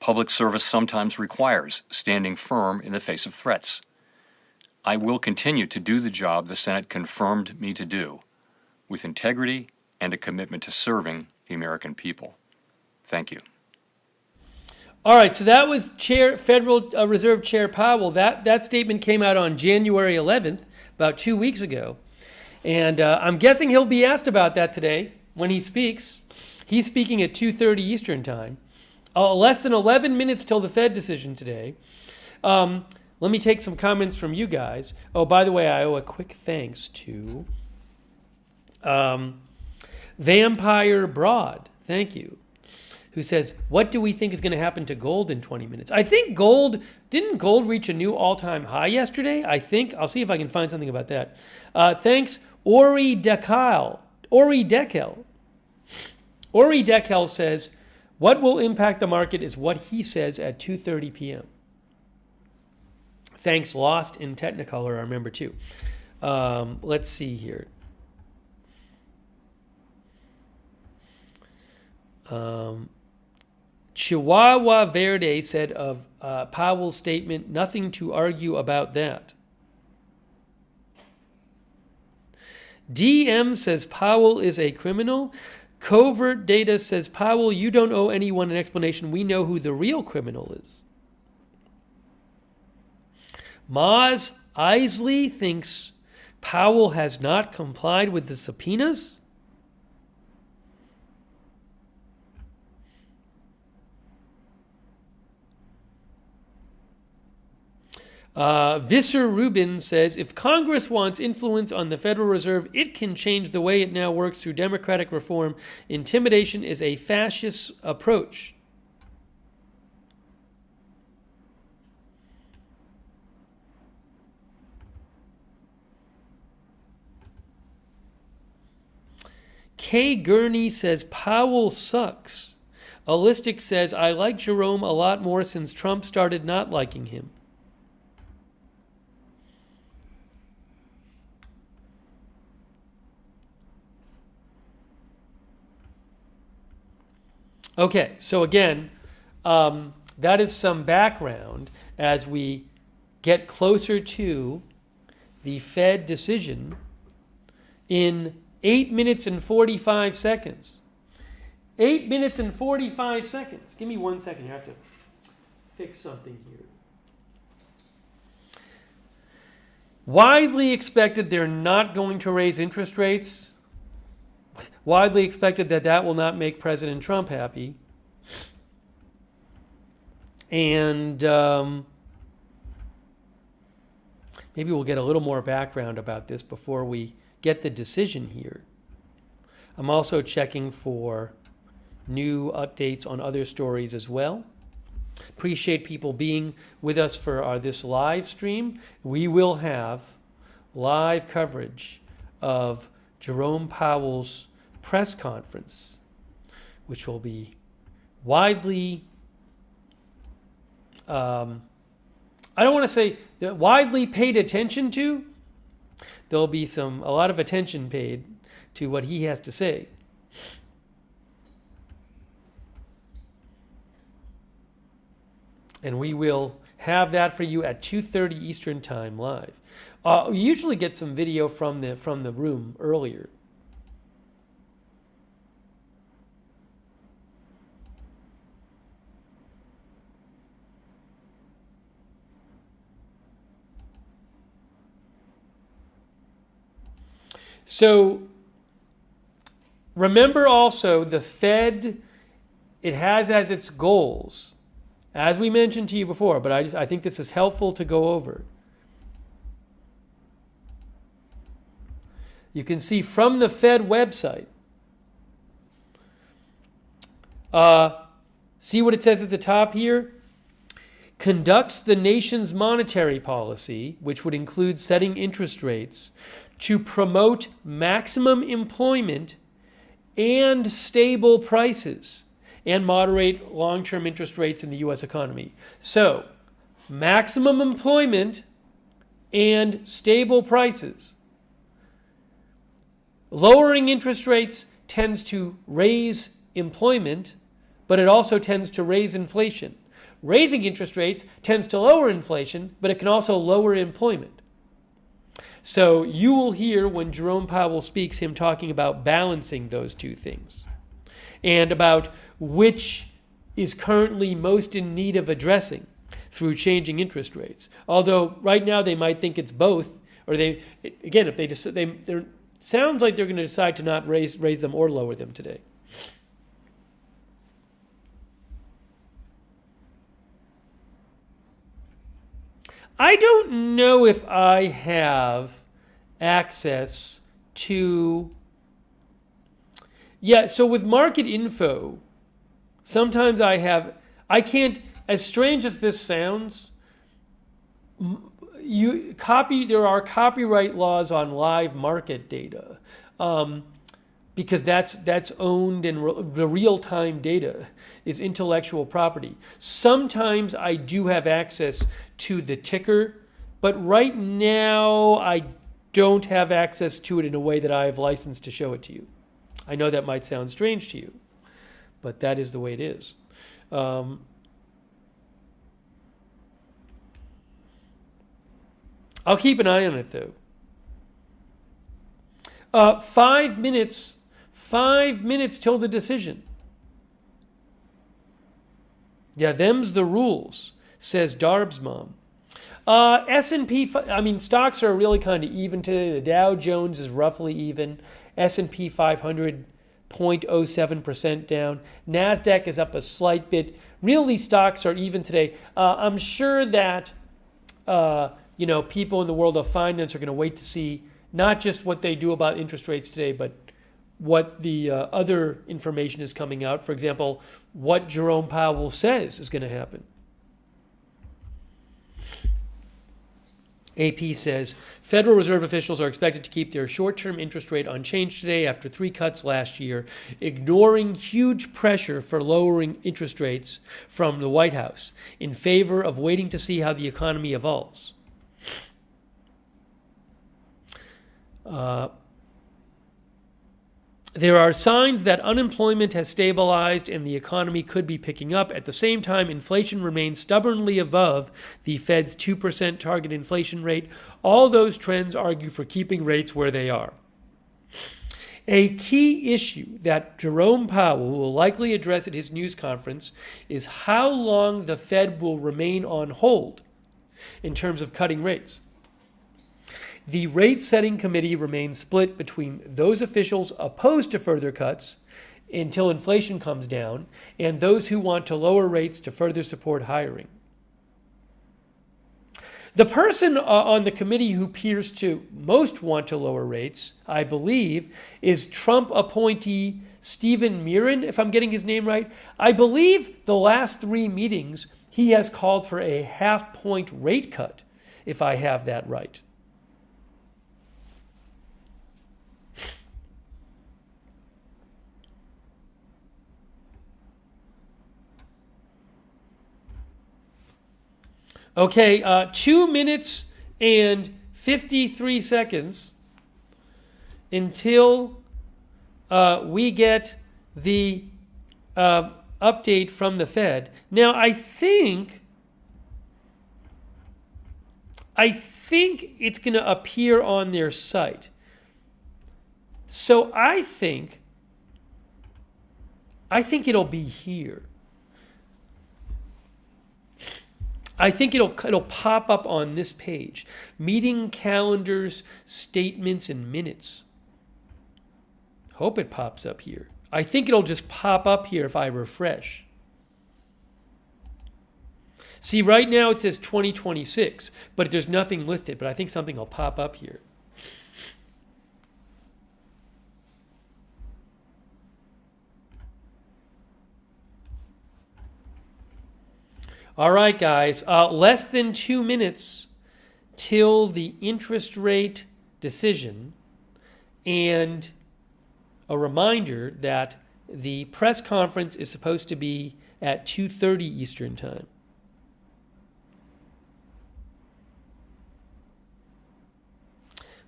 Public service sometimes requires standing firm in the face of threats. I will continue to do the job the Senate confirmed me to do, with integrity and a commitment to serving the American people. Thank you. All right, so that was Federal Reserve Chair Powell. That statement came out on January 11th, about 2 weeks ago. And I'm guessing he'll be asked about that today when he speaks. He's speaking at 2:30 Eastern Time. Less than 11 minutes till the Fed decision today. Let me take some comments from you guys. Oh, by the way, I owe a quick thanks to Vampire Broad. Thank you. Who says, what do we think is going to happen to gold in 20 minutes? I think didn't gold reach a new all-time high yesterday? I think. I'll see if I can find something about that. Thanks, Ori Dekel. Ori Dekel says, what will impact the market is what he says at 2:30 p.m. Thanks, Lost in Technicolor, I remember too. Let's see here. Chihuahua Verde said of Powell's statement, nothing to argue about that. DM says Powell is a criminal. Covert Data says, Powell, you don't owe anyone an explanation. We know who the real criminal is. Maz Isley thinks Powell has not complied with the subpoenas. Visser Rubin says, if Congress wants influence on the Federal Reserve, it can change the way it now works through democratic reform. Intimidation is a fascist approach. Kay Gurney says, Powell sucks. Allistic says, I like Jerome a lot more since Trump started not liking him. Okay, so again, that is some background as we get closer to the Fed decision in 8 minutes and 45 seconds. 8 minutes and 45 seconds. Give me 1 second. I have to fix something here. Widely expected they're not going to raise interest rates. Widely expected that will not make President Trump happy. And maybe we'll get a little more background about this before we get the decision here. I'm also checking for new updates on other stories as well. Appreciate people being with us for this live stream. We will have live coverage of Jerome Powell's press conference, which will be widely, I don't want to say widely paid attention to. There'll be a lot of attention paid to what he has to say. And we will have that for you at 2:30 Eastern Time live. We usually get some video from the room earlier. So remember also the Fed, it has as its goals, as we mentioned to you before, but I think this is helpful to go over. You can see from the Fed website, see what it says at the top here? Conducts the nation's monetary policy, which would include setting interest rates, to promote maximum employment and stable prices and moderate long-term interest rates in the U.S. economy. So, maximum employment and stable prices. Lowering interest rates tends to raise employment, but it also tends to raise inflation. Raising interest rates tends to lower inflation, but it can also lower employment. So you will hear when Jerome Powell speaks him talking about balancing those two things and about which is currently most in need of addressing through changing interest rates. Although right now they might think it's both, or sounds like they're going to decide to not raise them or lower them today. I don't know if I have access to... Yeah, so with market info, sometimes I can't, as strange as this sounds, there are copyright laws on live market data. Because that's owned, and the real-time data is intellectual property. Sometimes I do have access to the ticker, but right now I don't have access to it in a way that I have license to show it to you. I know that might sound strange to you, but that is the way it is. I'll keep an eye on it, though. 5 minutes till the decision. Yeah, them's the rules, says Darb's mom. S&P, stocks are really kind of even today. The Dow Jones is roughly even. S&P 500, 0.07% down. NASDAQ is up a slight bit. Really, stocks are even today. I'm sure that, people in the world of finance are going to wait to see not just what they do about interest rates today, but what the other information is coming out. For example, what Jerome Powell says is going to happen. AP says, Federal Reserve officials are expected to keep their short-term interest rate unchanged today after 3 cuts last year, ignoring huge pressure for lowering interest rates from the White House in favor of waiting to see how the economy evolves. There are signs that unemployment has stabilized and the economy could be picking up. At the same time, inflation remains stubbornly above the Fed's 2% target inflation rate. All those trends argue for keeping rates where they are. A key issue that Jerome Powell will likely address at his news conference is how long the Fed will remain on hold in terms of cutting rates. The rate-setting committee remains split between those officials opposed to further cuts until inflation comes down and those who want to lower rates to further support hiring. The person on the committee who appears to most want to lower rates, I believe, is Trump appointee Stephen Mirren, if I'm getting his name right. I believe the last 3 meetings he has called for a half-point rate cut, if I have that right. Okay, 2 minutes and 53 seconds until we get the update from the Fed. Now, I think it's going to appear on their site. So I think it'll be here. I think it'll pop up on this page. Meeting calendars, statements, and minutes. Hope it pops up here. I think it'll just pop up here if I refresh. See, right now it says 2026, but there's nothing listed, but I think something will pop up here. All right, guys, less than 2 minutes till the interest rate decision, and a reminder that the press conference is supposed to be at 2:30 Eastern Time.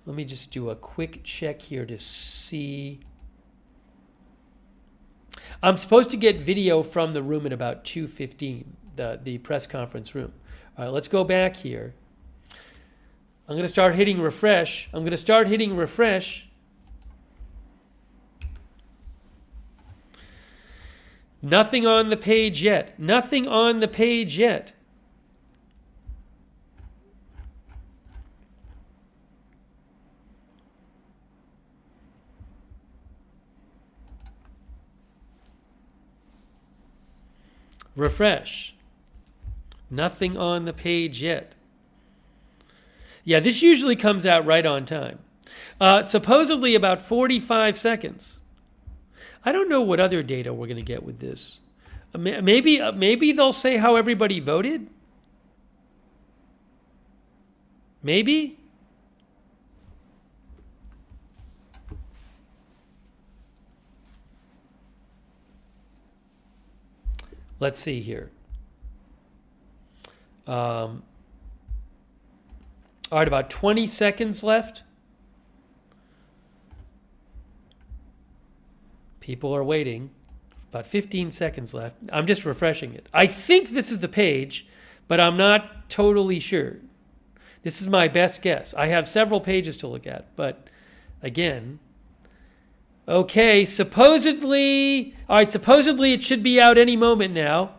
Let me just do a quick check here to see. I'm supposed to get video from the room at about 2:15. The press conference room. All right, let's go back here. I'm going to start hitting refresh. Nothing on the page yet. Refresh. Nothing on the page yet. Yeah, this usually comes out right on time. Supposedly about 45 seconds. I don't know what other data we're going to get with this. Maybe they'll say how everybody voted. Maybe. Let's see here. All right, about 20 seconds left. People are waiting. About 15 seconds left. I'm just refreshing it. I think this is the page, but I'm not totally sure. This is my best guess. I have several pages to look at, but again, okay, supposedly it should be out any moment now.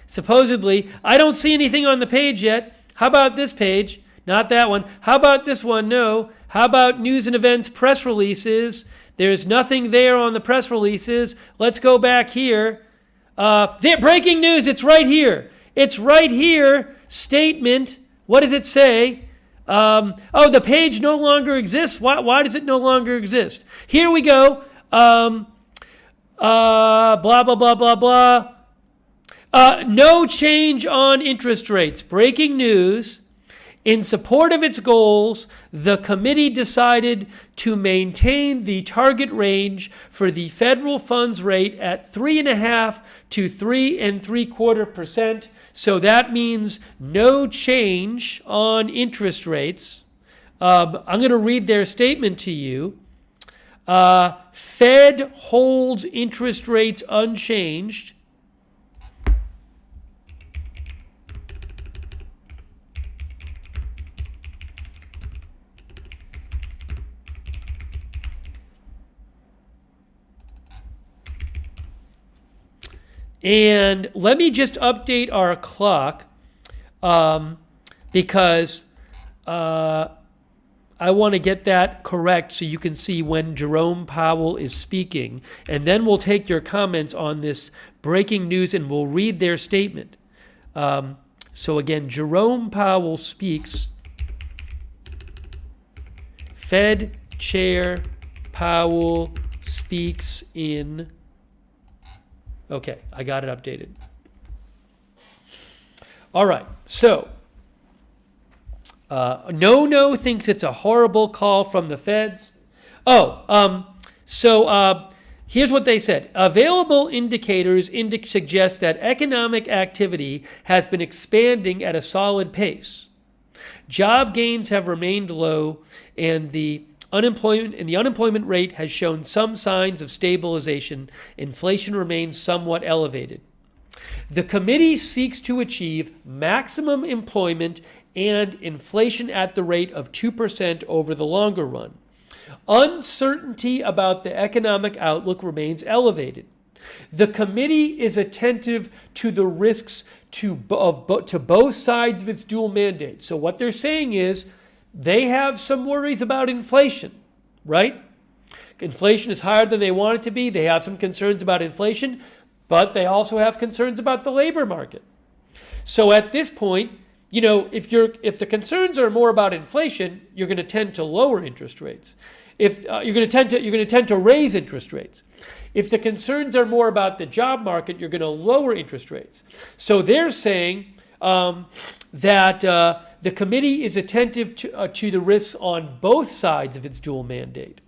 Supposedly. I don't see anything on the page yet. How about this page? Not that one. How about this one? No. How about news and events press releases? There's nothing there on the press releases. Let's go back here. Breaking news, it's right here. It's right here. Statement. What does it say? The page no longer exists. Why does it no longer exist? Here we go. Blah, blah, blah, blah, blah. No change on interest rates. Breaking news. In support of its goals, the committee decided to maintain the target range for the federal funds rate at 3.5% to 3.75%. So that means no change on interest rates. I'm going to read their statement to you. Fed holds interest rates unchanged. And let me just update our clock because I want to get that correct so you can see when Jerome Powell is speaking. And then we'll take your comments on this breaking news and we'll read their statement. So again, Jerome Powell speaks. Fed Chair Powell speaks in... Okay, I got it updated. All right, so No thinks it's a horrible call from the feds. Here's what they said. Available indicators suggest that economic activity has been expanding at a solid pace. Job gains have remained low, and the unemployment rate has shown some signs of stabilization. Inflation remains somewhat elevated. The committee seeks to achieve maximum employment and inflation at the rate of 2% over the longer run. Uncertainty about the economic outlook remains elevated. The committee is attentive to the risks to both sides of its dual mandate. So what they're saying is they have some worries about inflation, right? Inflation is higher than they want it to be. They have some concerns about inflation, but they also have concerns about the labor market. So at this point, if the concerns are more about inflation, you're going to tend to lower interest rates. If you're going to tend to raise interest rates. If the concerns are more about the job market, you're going to lower interest rates. So they're saying that the committee is attentive to the risks on both sides of its dual mandate.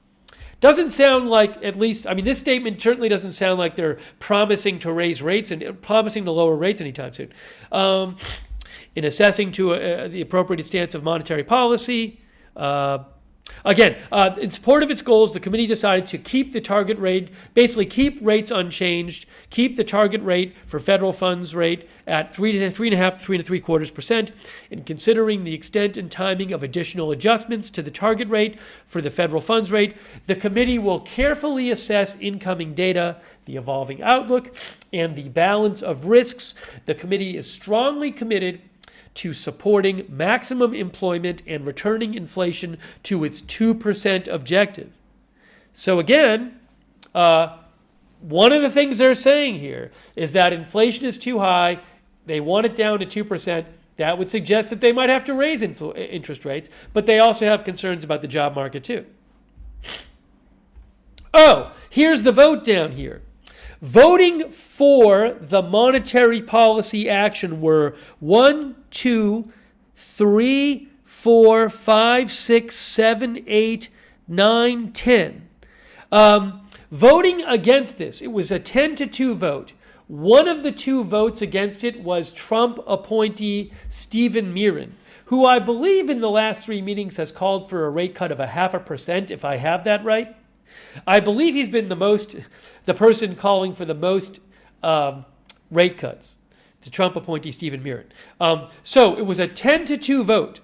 Doesn't sound like, this statement certainly doesn't sound like they're promising to raise rates and promising to lower rates anytime soon. In assessing the appropriate stance of monetary policy, in support of its goals, the committee decided to keep the target rate, basically keep rates unchanged, keep the target rate for federal funds rate at 3.5% to 3.75%, and considering the extent and timing of additional adjustments to the target rate for the federal funds rate, the committee will carefully assess incoming data, the evolving outlook, and the balance of risks. The committee is strongly committed to supporting maximum employment and returning inflation to its 2% objective. So again, one of the things they're saying here is that inflation is too high. They want it down to 2%. That would suggest that they might have to raise interest rates, but they also have concerns about the job market too. Oh, here's the vote down here. Voting for the monetary policy action were 1, 2, 3, 4, 5, 6, 7, 8, 9, 10. Voting against this, it was a 10-2 vote. One of the two votes against it was Trump appointee Stephen Miran, who I believe in the last 3 meetings has called for a rate cut of 0.5%, if I have that right. I believe he's been the person calling for the most rate cuts, to Trump appointee Stephen Miran. So it was a 10-2 vote.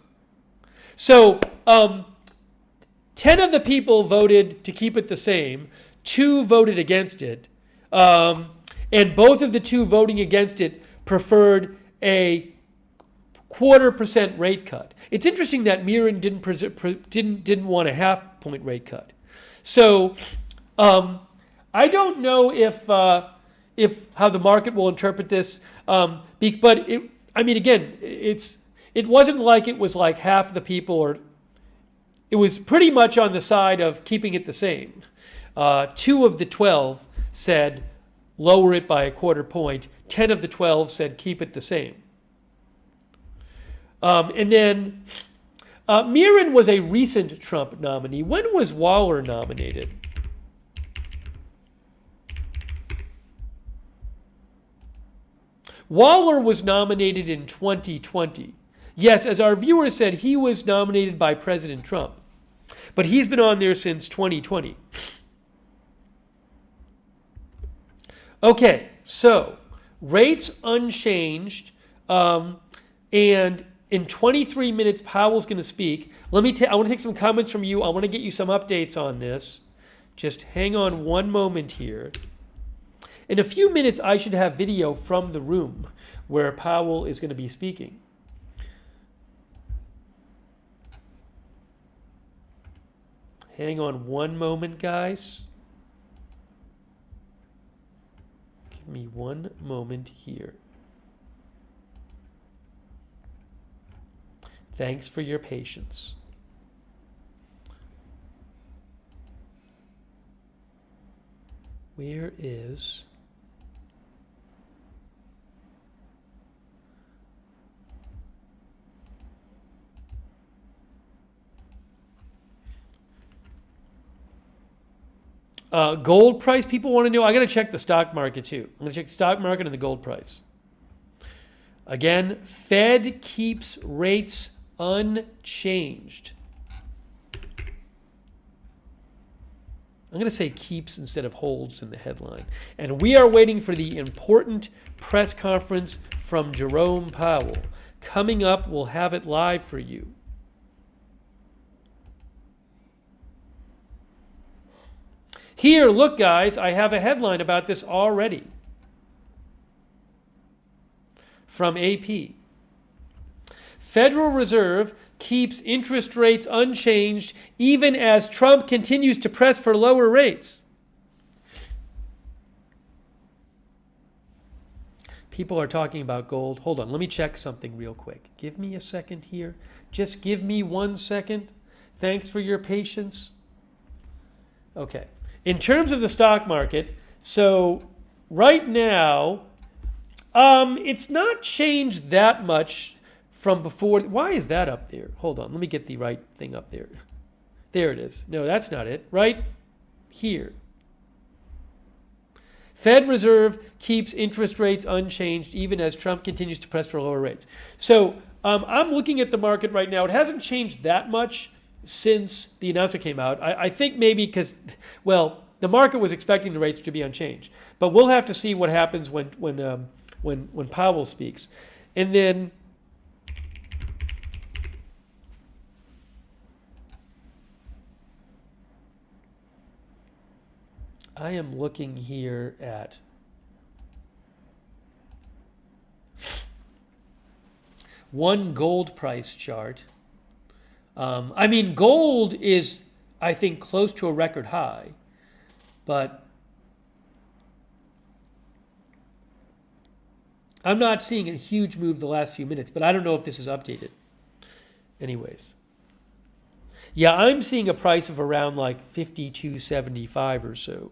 So 10 of the people voted to keep it the same, 2 voted against it, and both of the 2 voting against it preferred a 0.25% rate cut. It's interesting that Miran didn't want a 0.5-point rate cut. So I don't know if how the market will interpret this, but it wasn't like it was like half the people, or it was pretty much on the side of keeping it the same. 2 of the 12 said lower it by 0.25 point. 10 of the 12 said keep it the same. And then Miran was a recent Trump nominee. When was Waller nominated? Waller was nominated in 2020. Yes, as our viewer said, he was nominated by President Trump. But he's been on there since 2020. Okay, so rates unchanged, and in 23 minutes, Powell's going to speak. I want to take some comments from you. I want to get you some updates on this. Just hang on one moment here. In a few minutes, I should have video from the room where Powell is going to be speaking. Hang on one moment, guys. Give me one moment here. Thanks for your patience. Where is... gold price, people want to know. I got to check the stock market too. I'm going to check the stock market and the gold price. Again, Fed keeps rates unchanged. I'm going to say keeps instead of holds in the headline. And we are waiting for the important press conference from Jerome Powell. Coming up, we'll have it live for you. Here, look, guys, I have a headline about this already from AP. Federal Reserve keeps interest rates unchanged even as Trump continues to press for lower rates. People are talking about gold. Hold on, let me check something real quick. Give me a second here. Just give me 1 second. Thanks for your patience. Okay. In terms of the stock market, so right now, it's not changed that much from before. Why is that up there? Hold on, let me get the right thing up there. There it is. No, that's not it. Right here. Fed Reserve keeps interest rates unchanged even as Trump continues to press for lower rates. So I'm looking at the market right now. It hasn't changed that much since the announcement came out. I think maybe because, well, the market was expecting the rates to be unchanged. But we'll have to see what happens when Powell speaks. And then I am looking here at one gold price chart. I mean, gold is, I think, close to a record high, but I'm not seeing a huge move the last few minutes, but I don't know if this is updated. Anyways. Yeah, I'm seeing a price of around like 52.75 or so.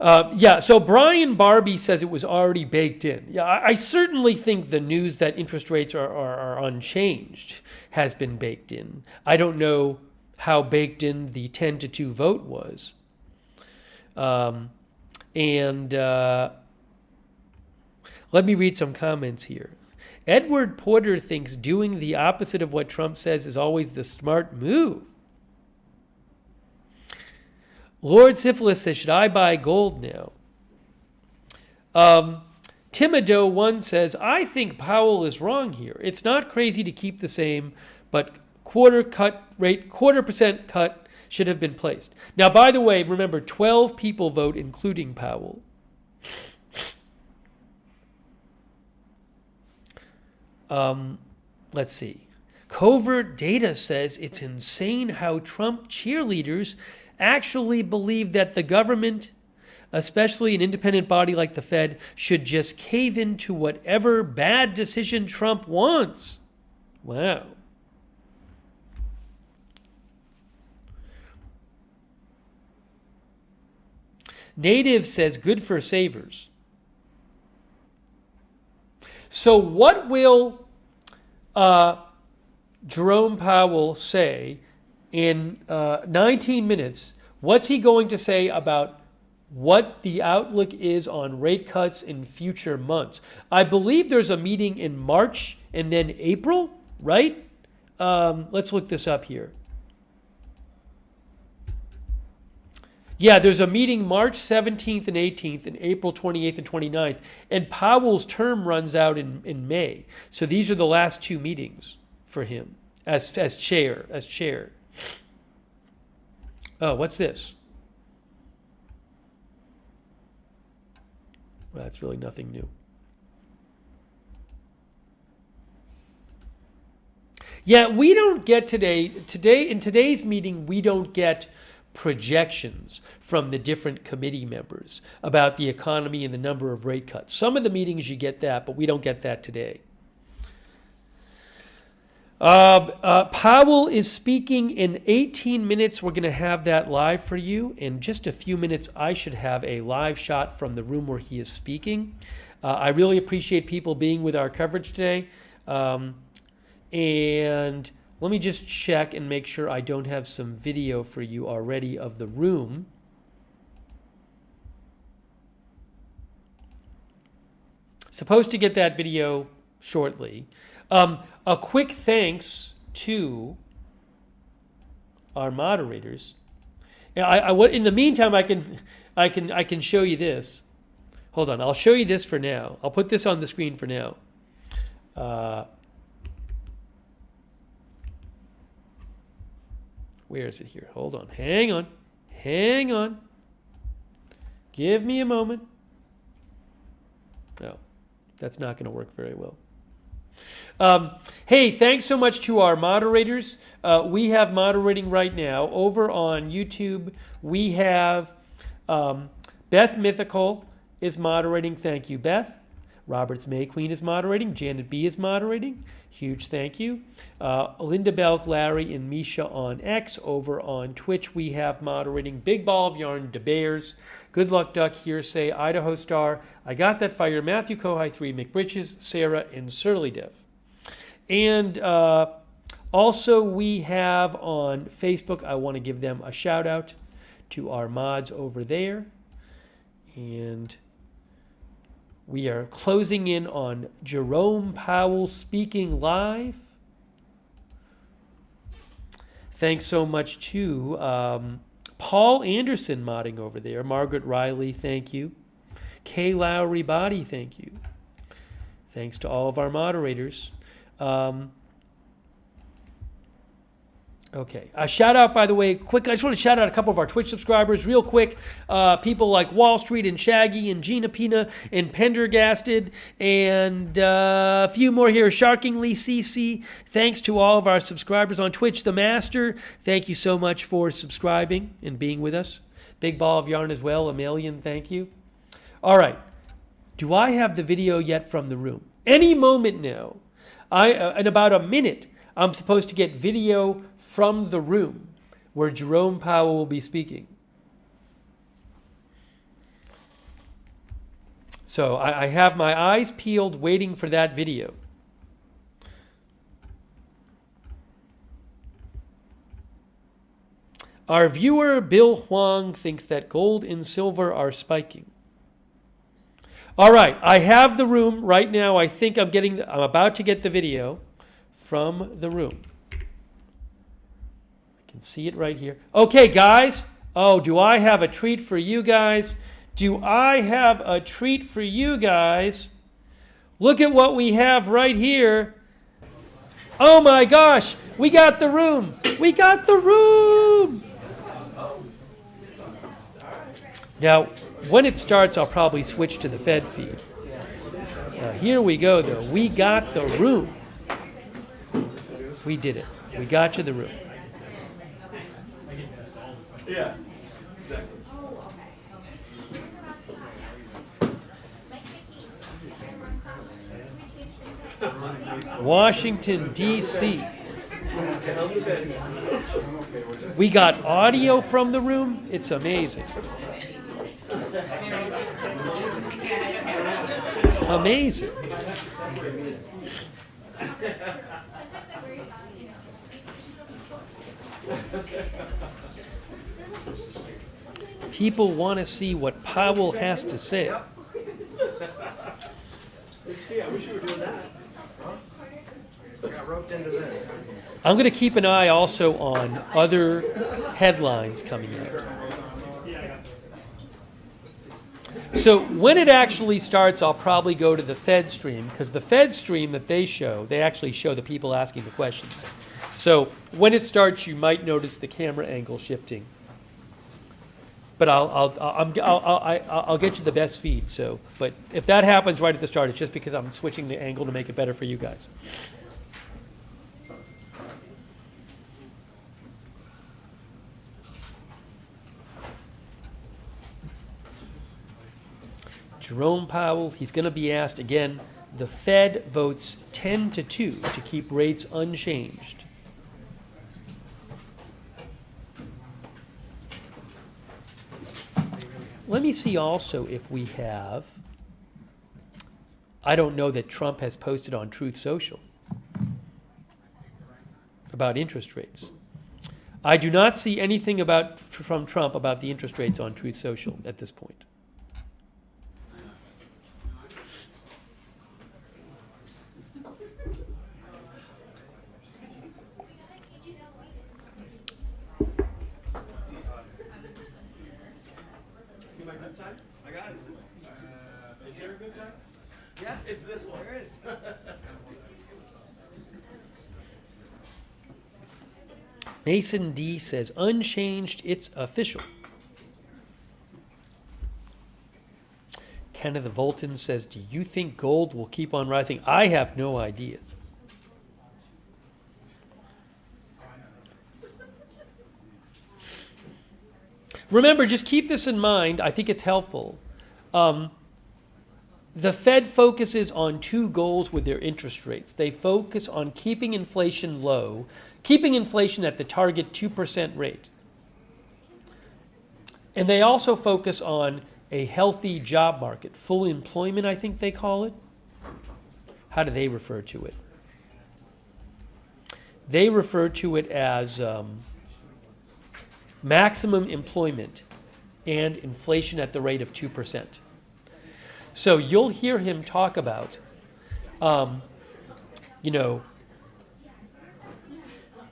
Yeah, so Brian Barbie says it was already baked in. Yeah, I certainly think the news that interest rates are unchanged has been baked in. I don't know how baked in the 10-2 vote was. Let me read some comments here. Edward Porter thinks doing the opposite of what Trump says is always the smart move. Lord Syphilis says, should I buy gold now? Timido1 says, I think Powell is wrong here. It's not crazy to keep the same, but quarter percent cut should have been placed. Now, by the way, remember, 12 people vote, including Powell. Let's see. Covert Data says it's insane how Trump cheerleaders actually believe that the government, especially an independent body like the Fed, should just cave into whatever bad decision Trump wants. Wow. Native says good for savers. So what will Jerome Powell say in 19 minutes? What's he going to say about what the outlook is on rate cuts in future months? I believe there's a meeting in March and then April, right? Let's look this up here. Yeah, there's a meeting March 17th and 18th and April 28th and 29th. And Powell's term runs out in May. So these are the last two meetings for him as chair. Oh, what's this? Well, that's really nothing new. Yeah, we don't get in today's meeting, we don't get projections from the different committee members about the economy and the number of rate cuts. Some of the meetings you get that, but we don't get that today. Powell is speaking in 18 minutes. We're going to have that live for you. In just a few minutes, I should have a live shot from the room where he is speaking. I really appreciate people being with our coverage today. And let me just check and make sure I don't have some video for you already of the room. Supposed to get that video shortly. A quick thanks to our moderators. In the meantime, I can show you this. Hold on, I'll show you this for now. I'll put this on the screen for now. Where is it here? Hold on. Hang on. Give me a moment. No, that's not going to work very well. Hey, thanks so much to our moderators. We have moderating right now over on YouTube. We have Beth Mythical is moderating. Thank you, Beth. Roberts May Queen is moderating. Janet B is moderating. Huge thank you. Linda Belk, Larry, and Misha on X. Over on Twitch, we have moderating Big Ball of Yarn, DeBears, Good Luck Duck, Hearsay, Idaho Star, I Got That Fire, Matthew Kohai 3, McBritches, Sarah, and Surly Dev. And also we have on Facebook, I want to give them a shout out to our mods over there. And we are closing in on Jerome Powell speaking live. Thanks so much to Paul Anderson modding over there. Margaret Riley, thank you. Kay Lowry Body, thank you. Thanks to all of our moderators. Okay. A shout out, by the way, quick. I just want to shout out a couple of our Twitch subscribers real quick. People like Wall Street and Shaggy and Gina Pina and Pendergasted and a few more here. Sharkingly CC. Thanks to all of our subscribers on Twitch. The Master, thank you so much for subscribing and being with us. Big Ball of Yarn as well. Amelian, thank you. All right. Do I have the video yet from the room? Any moment now. In about a minute, I'm supposed to get video from the room where Jerome Powell will be speaking. So I have my eyes peeled waiting for that video. Our viewer, Bill Huang, thinks that gold and silver are spiking. All right, I have the room right now. I think I'm about to get the video from the room. I can see it right here. Okay, guys. Oh, do I have a treat for you guys? Do I have a treat for you guys? Look at what we have right here. Oh my gosh, we got the room. We got the room. Now, when it starts, I'll probably switch to the Fed feed. Now, here we go, though. We got the room. We did it. We got you the room. Yeah. Washington, D.C. We got audio from the room. It's amazing. Amazing. People want to see what Powell has to say. I wish you were doing that. Got roped into this. I'm going to keep an eye also on other headlines coming out. So when it actually starts, I'll probably go to the Fed stream, because the Fed stream that they show, they actually show the people asking the questions. So when it starts, you might notice the camera angle shifting. But I'll get you the best feed. So, but if that happens right at the start, it's just because I'm switching the angle to make it better for you guys. Jerome Powell, he's going to be asked again. The Fed votes 10-2 to keep rates unchanged. Let me see also if we have, I don't know that Trump has posted on Truth Social about interest rates. I do not see anything from Trump about the interest rates on Truth Social at this point. I got it. Is there a good side? Yeah, it's this one. There is. Mason D says, unchanged, it's official. Kenneth Volton says, do you think gold will keep on rising? I have no idea. Remember, just keep this in mind. I think it's helpful. The Fed focuses on two goals with their interest rates. They focus on keeping inflation low, keeping inflation at the target 2% rate. And they also focus on a healthy job market, full employment, I think they call it. How do they refer to it? They refer to it as maximum employment and inflation at the rate of 2%. So you'll hear him talk about,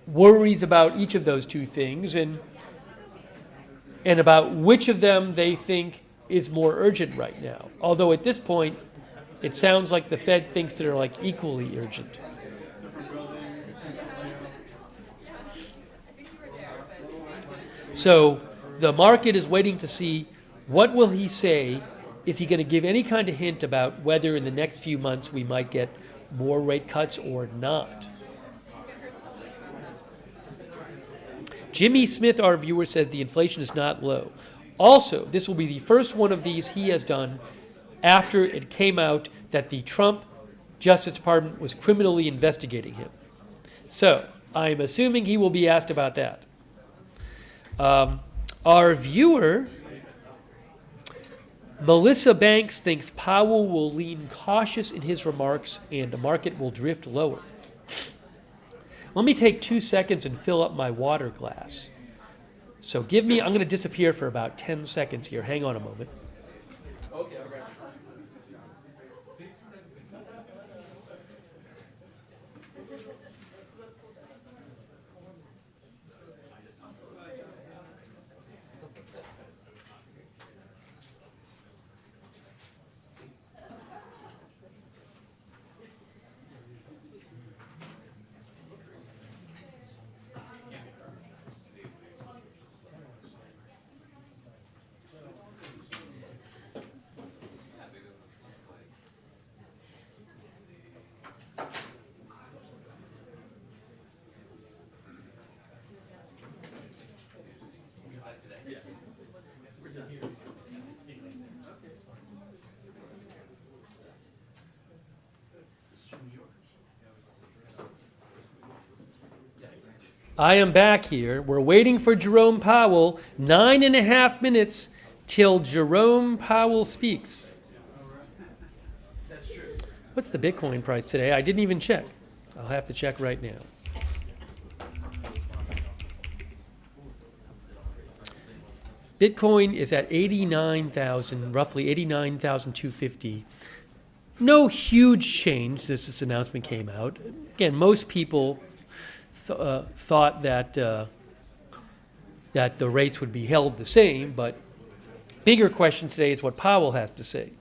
worries about each of those two things and about which of them they think is more urgent right now. Although at this point, it sounds like the Fed thinks they're like equally urgent. So the market is waiting to see what will he say. Is he going to give any kind of hint about whether in the next few months we might get more rate cuts or not? Jimmy Smith, our viewer, says the inflation is not low. Also, this will be the first one of these he has done after it came out that the Trump Justice Department was criminally investigating him. So I'm assuming he will be asked about that. Our viewer, Melissa Banks, thinks Powell will lean cautious in his remarks and the market will drift lower. Let me take 2 seconds and fill up my water glass. So I'm going to disappear for about 10 seconds here. Hang on a moment. Okay. I am back here. We're waiting for Jerome Powell. 9.5 minutes till Jerome Powell speaks. That's true. What's the Bitcoin price today? I didn't even check. I'll have to check right now. Bitcoin is at 89,000, roughly 89,250. No huge change since this announcement came out. Again, most people thought that that the rates would be held the same, but bigger question today is what Powell has to say.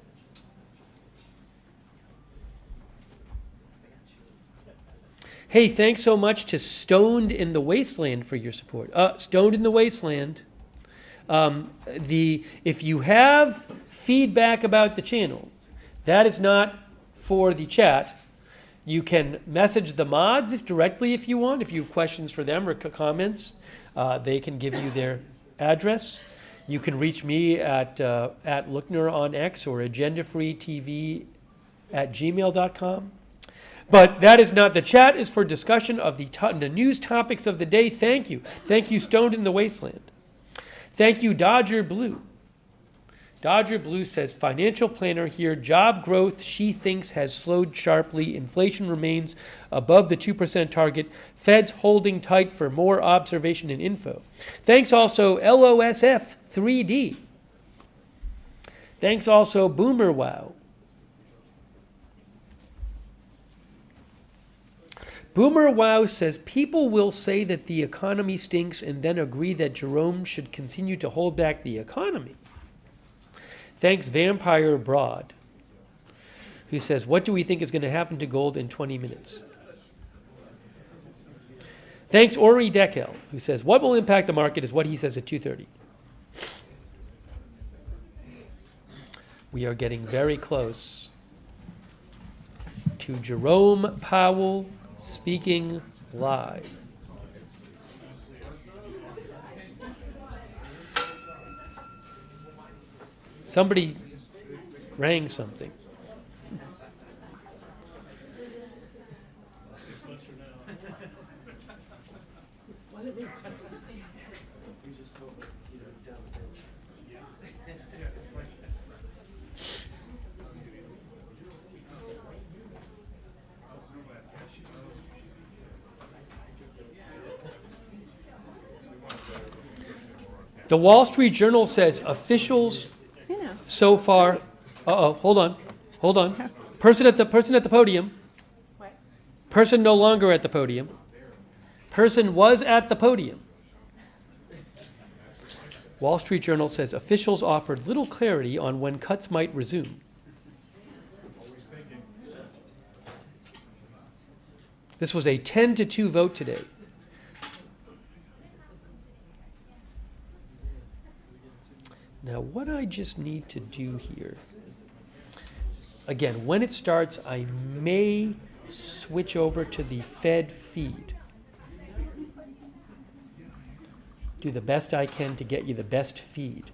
Hey, thanks so much to Stoned in the Wasteland for your support. Stoned in the Wasteland. If you have feedback about the channel, that is not for the chat. You can message the mods directly if you want. If you have questions for them or comments, they can give you their address. You can reach me at Lookner on X or agendafreetv@gmail.com. But that is not, the chat is for discussion of the news topics of the day. Thank you. Thank you, Stoned in the Wasteland. Thank you, Dodger Blue. Dodger Blue says, financial planner here, job growth she thinks has slowed sharply. Inflation remains above the 2% target. Fed's holding tight for more observation and info. Thanks also, LOSF 3D. Thanks also, Boomer Wow. Boomer Wow says, people will say that the economy stinks and then agree that Jerome should continue to hold back the economy. Thanks, Vampire Broad, who says, what do we think is going to happen to gold in 20 minutes? Thanks, Ori Deckel, who says, what will impact the market is what he says at 2:30. We are getting very close to Jerome Powell speaking live. Somebody rang something. The Wall Street Journal says officials so far. Hold on. Person at the podium. What? Person no longer at the podium. Person was at the podium. Wall Street Journal says officials offered little clarity on when cuts might resume. This was a 10-2 vote today. Now, what I just need to do here, again, when it starts, I may switch over to the Fed feed. Do the best I can to get you the best feed.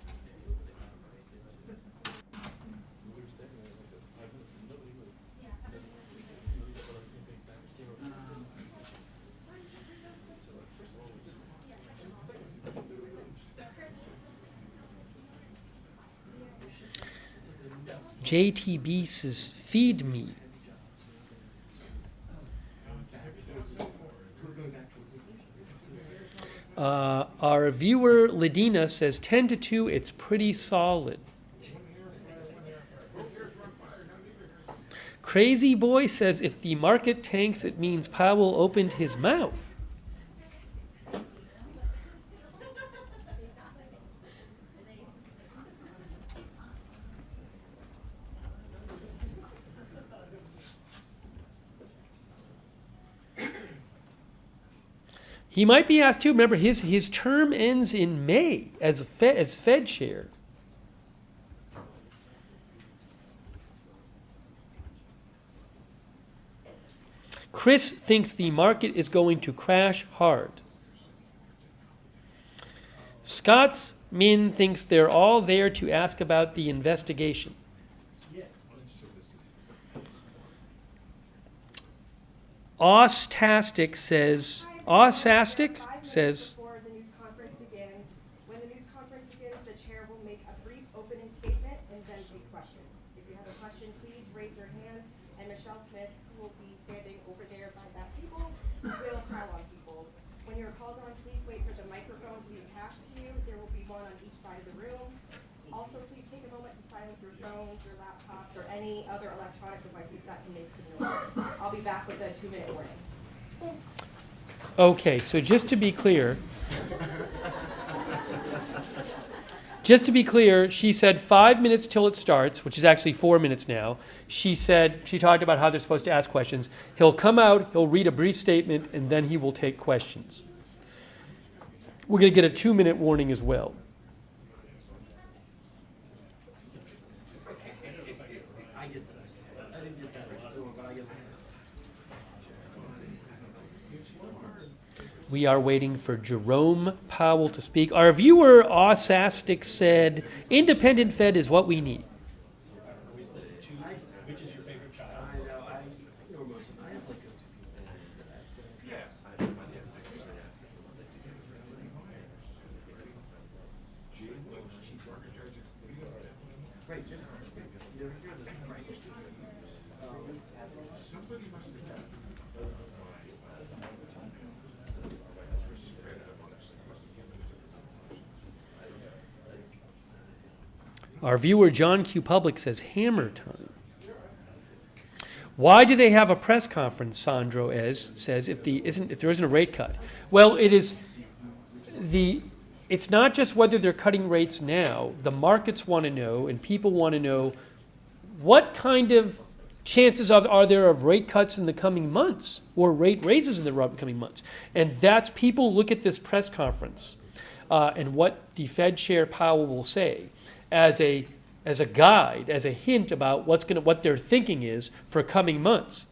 JTB says, feed me. Our viewer, Ladina, says 10-2, it's pretty solid. Crazy Boy says, if the market tanks, it means Powell opened his mouth. He might be asked too. Remember, his term ends in May as Fed chair. Chris thinks the market is going to crash hard. Scott's Min thinks they're all there to ask about the investigation. Ostastic says, Before the news conference begins, when the news conference begins, the chair will make a brief opening statement and then take questions. If you have a question, please raise your hand, and Michelle Smith, who will be standing over there by that table, will call on people. When you're called on, please wait for the microphone to be passed to you. There will be one on each side of the room. Also, please take a moment to silence your phones, your laptops, or any other electronic devices that can make some noise. I'll be back with a 2-minute warning. Thanks. Okay, so just to be clear, Just to be clear, she said 5 minutes till it starts, which is actually 4 minutes now. She talked about how they're supposed to ask questions. He'll come out, he'll read a brief statement, and then he will take questions. We're going to get a 2-minute warning as well. We are waiting for Jerome Powell to speak. Our viewer, Osastic, said, independent Fed is what we need. Which is your favorite child? Our viewer, John Q. Public, says hammer time. Why do they have a press conference, Sandro says, if there isn't a rate cut? Well, it's not just whether they're cutting rates now. The markets want to know, and people want to know, what kind of chances are there of rate cuts in the coming months or rate raises in the coming months? And that's, people look at this press conference and what the Fed Chair Powell will say as a guide, as a hint about what their thinking is for coming months.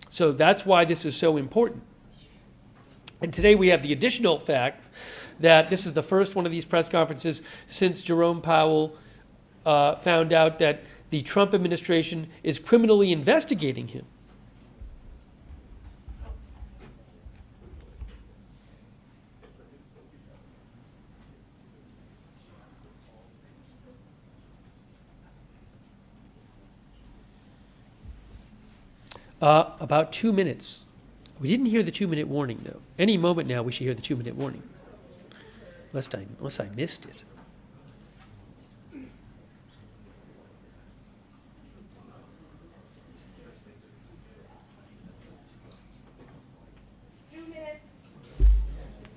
So that's why this is so important. And today we have the additional fact that this is the first one of these press conferences since Jerome Powell found out that the Trump administration is criminally investigating him. About 2 minutes. We didn't hear the 2-minute warning, though. Any moment now, we should hear the 2-minute warning. Unless I missed it.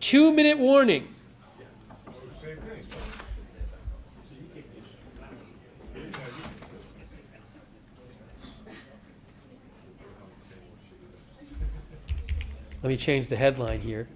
Two-minute warning. Let me change the headline here.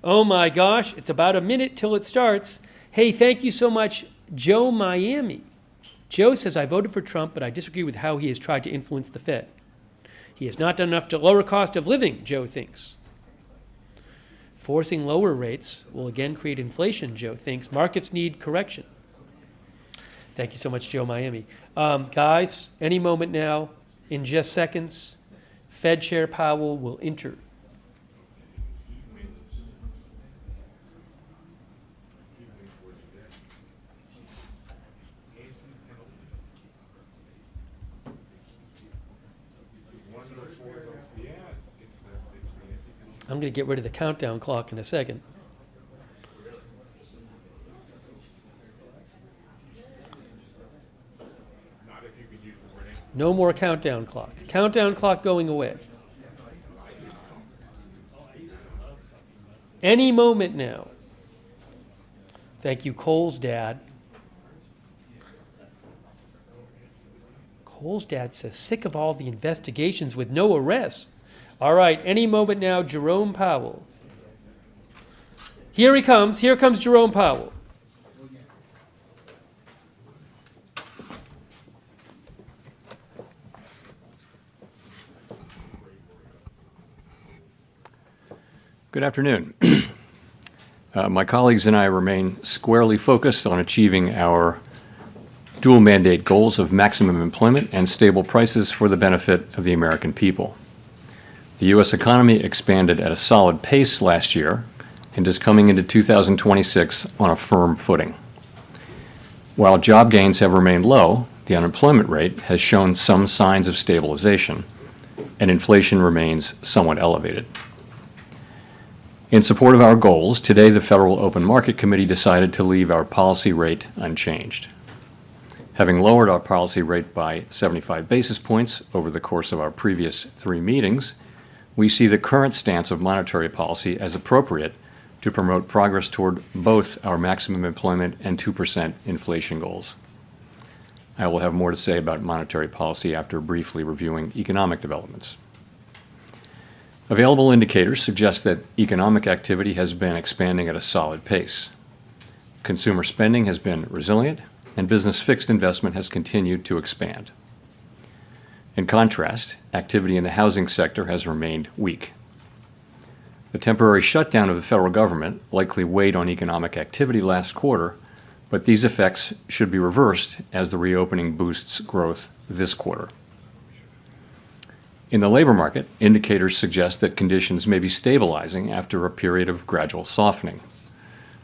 Oh my gosh, it's about a minute till it starts. Hey, thank you so much, Joe Miami. Joe says, I voted for Trump, but I disagree with how he has tried to influence the Fed. He has not done enough to lower cost of living, Joe thinks. Forcing lower rates will again create inflation, Joe thinks. Markets need correction. Thank you so much, Joe Miami. Guys, any moment now, in just seconds, Fed Chair Powell will enter. I'm going to get rid of the countdown clock in a second. No more countdown clock. Countdown clock going away. Any moment now. Thank you, Cole's dad. Cole's dad says, sick of all the investigations with no arrests. All right, any moment now, Jerome Powell. Here he comes. Here comes Jerome Powell. Good afternoon. My colleagues and I remain squarely focused on achieving our dual mandate goals of maximum employment and stable prices for the benefit of the American people. The U.S. economy expanded at a solid pace last year and is coming into 2026 on a firm footing. While job gains have remained low, the the unemployment rate has shown some signs of stabilization, and inflation remains somewhat elevated. In support of our goals, today the Federal Open Market Committee decided to leave our policy rate unchanged. Having lowered our policy rate by 75 basis points over the course of our previous 3 meetings, we see the current stance of monetary policy as appropriate to promote progress toward both our maximum employment and 2% inflation goals. I will have more to say about monetary policy after briefly reviewing economic developments. Available indicators suggest that economic activity has been expanding at a solid pace. Consumer spending has been resilient, and business fixed investment has continued to expand. In contrast, activity in the housing sector has remained weak. The temporary shutdown of the federal government likely weighed on economic activity last quarter, but these effects should be reversed as the reopening boosts growth this quarter. In the labor market, indicators suggest that conditions may be stabilizing after a period of gradual softening.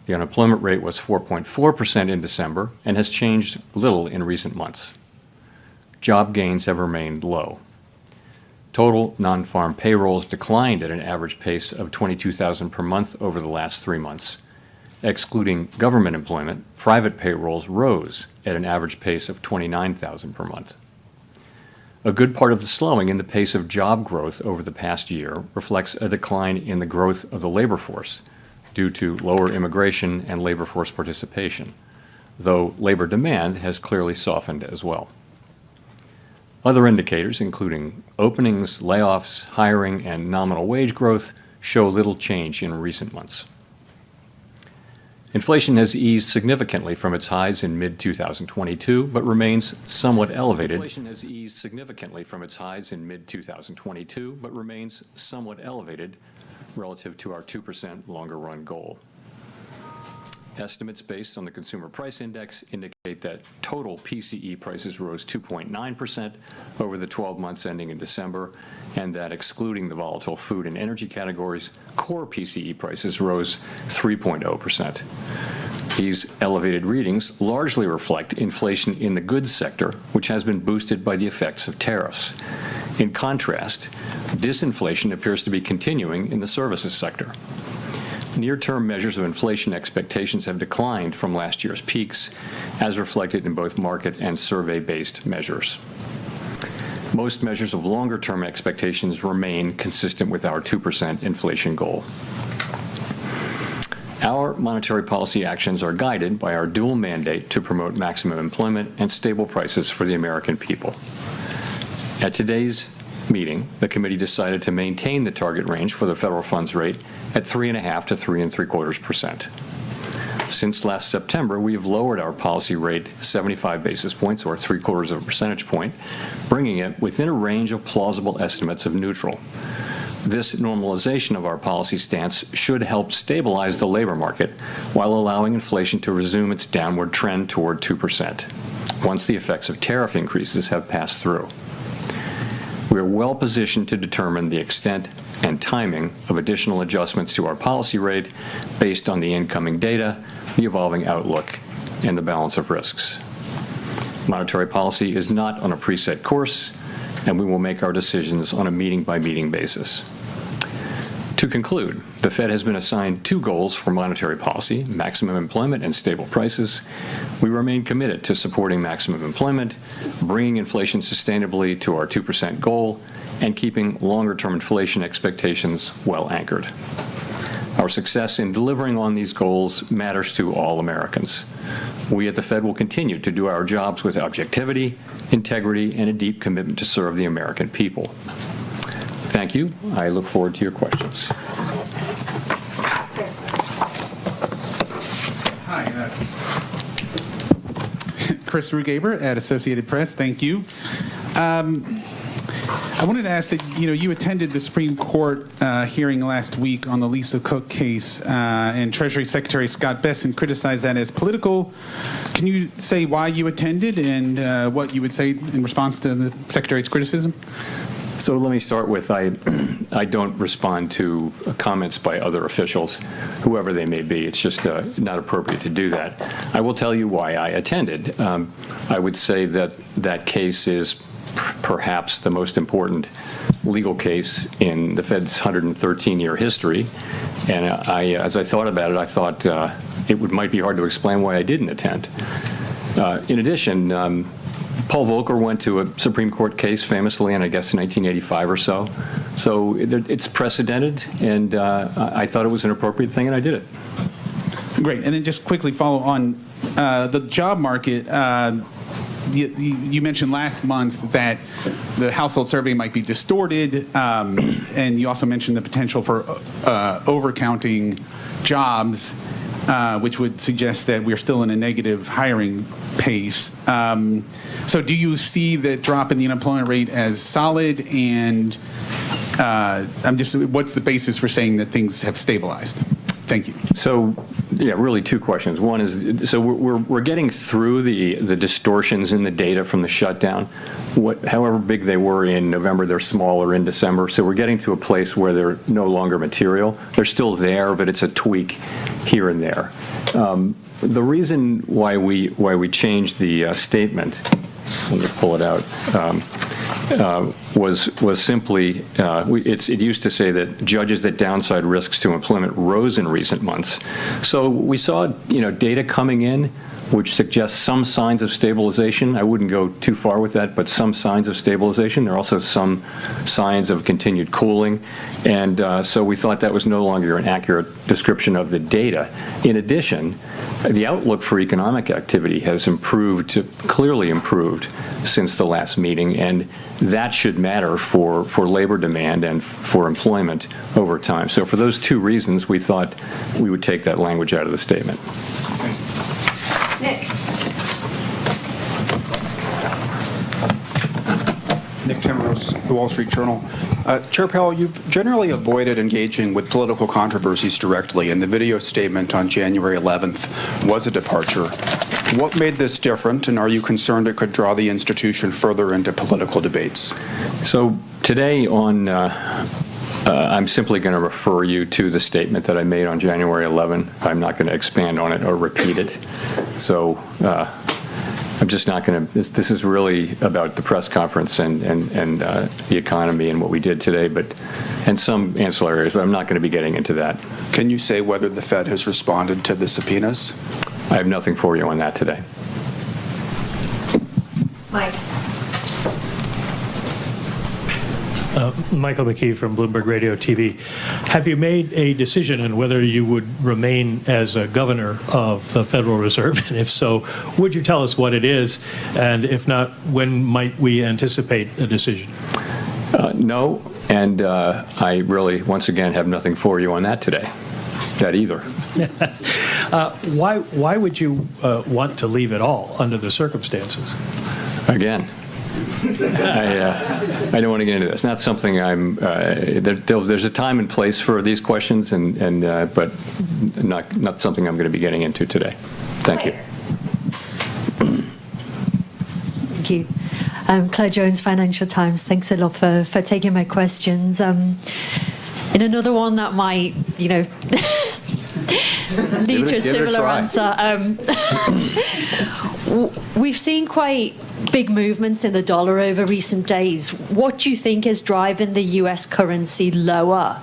The unemployment rate was 4.4% in December and has changed little in recent months. Job gains have remained low. Total non-farm payrolls declined at an average pace of 22,000 per month over the last 3 months. Excluding government employment, private payrolls rose at an average pace of 29,000 per month. A good part of the slowing in the pace of job growth over the past year reflects a decline in the growth of the labor force due to lower immigration and labor force participation, though labor demand has clearly softened as well. Other indicators, including openings, layoffs, hiring, and nominal wage growth, show little change in recent months. Inflation has eased significantly from its highs in mid-2022, but remains somewhat elevated. Inflation has eased significantly from its highs in mid-2022, but remains somewhat elevated relative to our 2% longer-run goal. Estimates based on the Consumer Price Index indicate that total PCE prices rose 2.9% over the 12 months ending in December, and that excluding the volatile food and energy categories, core PCE prices rose 3.0%. These elevated readings largely reflect inflation in the goods sector, which has been boosted by the effects of tariffs. In contrast, disinflation appears to be continuing in the services sector. Near-term measures of inflation expectations have declined from last year's peaks, as reflected in both market and survey-based measures. Most measures of longer-term expectations remain consistent with our 2% inflation goal. Our monetary policy actions are guided by our dual mandate to promote maximum employment and stable prices for the American people. At today's meeting, the committee decided to maintain the target range for the federal funds rate at 3.5% to 3.75%. Since last September, we have lowered our policy rate 75 basis points, or 0.75 of a percentage point, bringing it within a range of plausible estimates of neutral. This normalization of our policy stance should help stabilize the labor market while allowing inflation to resume its downward trend toward 2%, once the effects of tariff increases have passed through. We are well positioned to determine the extent and timing of additional adjustments to our policy rate based on the incoming data, the evolving outlook, and the balance of risks. Monetary policy is not on a preset course, and we will make our decisions on a meeting-by-meeting basis. To conclude, the Fed has been assigned 2 goals for monetary policy: maximum employment and stable prices. We remain committed to supporting maximum employment, bringing inflation sustainably to our 2% goal, and keeping longer-term inflation expectations well anchored. Our success in delivering on these goals matters to all Americans. We at the Fed will continue to do our jobs with objectivity, integrity, and a deep commitment to serve the American people. Thank you. I look forward to your questions. Hi, Chris Rugaber at Associated Press. Thank you. I wanted to ask that, you attended the Supreme Court hearing last week on the Lisa Cook case, and Treasury Secretary Scott Bessent criticized that as political. Can you say why you attended and what you would say in response to the Secretary's criticism? So let me start with, I don't respond to comments by other officials, whoever they may be. It's just not appropriate to do that. I will tell you why I attended. I would say that that case is perhaps the most important legal case in the Fed's 113-year history. And as I thought about it, I thought it might be hard to explain why I didn't attend. In addition, Paul Volcker went to a Supreme Court case famously in, I guess, 1985 or so. So it's precedented, and I thought it was an appropriate thing, and I did it. Great. And then just quickly follow on the job market. You mentioned last month that the household survey might be distorted, and you also mentioned the potential for overcounting jobs, which would suggest that we're still in a negative hiring pace. So do you see the drop in the unemployment rate as solid? And what's the basis for saying that things have stabilized? Thank you. So, yeah, really two questions. One is, so we're getting through the distortions in the data from the shutdown. However big they were in November, they're smaller in December. So we're getting to a place where they're no longer material. They're still there, but it's a tweak here and there. The reason why we changed the statement, let me pull it out, was simply, it used to say that judges that downside risks to employment rose in recent months. So we saw, data coming in which suggests some signs of stabilization. I wouldn't go too far with that, but some signs of stabilization. There are also some signs of continued cooling. And so we thought that was no longer an accurate description of the data. In addition, the outlook for economic activity has clearly improved since the last meeting, and that should matter for labor demand and for employment over time. So for those two reasons, we thought we would take that language out of the statement. Nick Timros, The Wall Street Journal. Chair Powell, you've generally avoided engaging with political controversies directly, and the video statement on January 11th was a departure. What made this different, and are you concerned it could draw the institution further into political debates? So today I'm simply going to refer you to the statement that I made on January 11. I'm not going to expand on it or repeat it. So I'm just not going to. This is really about the press conference and the economy and what we did today, and some ancillary areas, but I'm not going to be getting into that. Can you say whether the Fed has responded to the subpoenas? I have nothing for you on that today. Mike. Michael McKee from Bloomberg Radio TV. Have you made a decision on whether you would remain as a governor of the Federal Reserve? And if so, would you tell us what it is? And if not, when might we anticipate a decision? No, and I really, once again, have nothing for you on that today. That either. Why would you want to leave it all under the circumstances? Again, I don't want to get into this. It's not something I'm. There's a time and place for these questions, but not something I'm going to be getting into today. Thank you. Thank you. Claire Jones, Financial Times. Thanks a lot for taking my questions. In another one that might, lead to a similar answer. We've seen quite big movements in the dollar over recent days. What do you think is driving the US currency lower?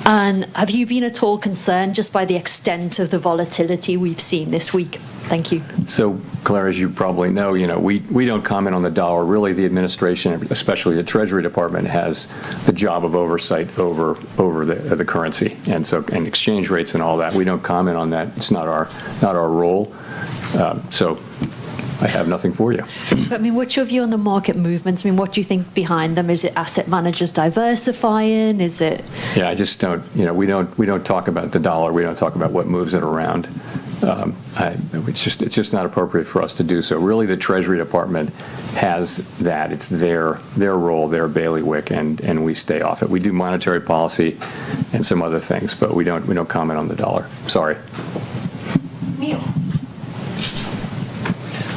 And have you been at all concerned just by the extent of the volatility we've seen this week? Thank you. So, Claire, as you probably know, we don't comment on the dollar. Really, the administration, especially the Treasury Department, has the job of oversight over the currency and exchange rates and all that. We don't comment on that. It's not our role. So I have nothing for you. But, what's your view on the market movements? What do you think behind them? Is it asset managers diversifying? Is it? Yeah, I just don't. We don't talk about the dollar. We don't talk about what moves it around. It's just not appropriate for us to do so. Really, the Treasury Department has that. It's their role, their bailiwick, and we stay off it. We do monetary policy and some other things, but we don't comment on the dollar. Sorry. Neil.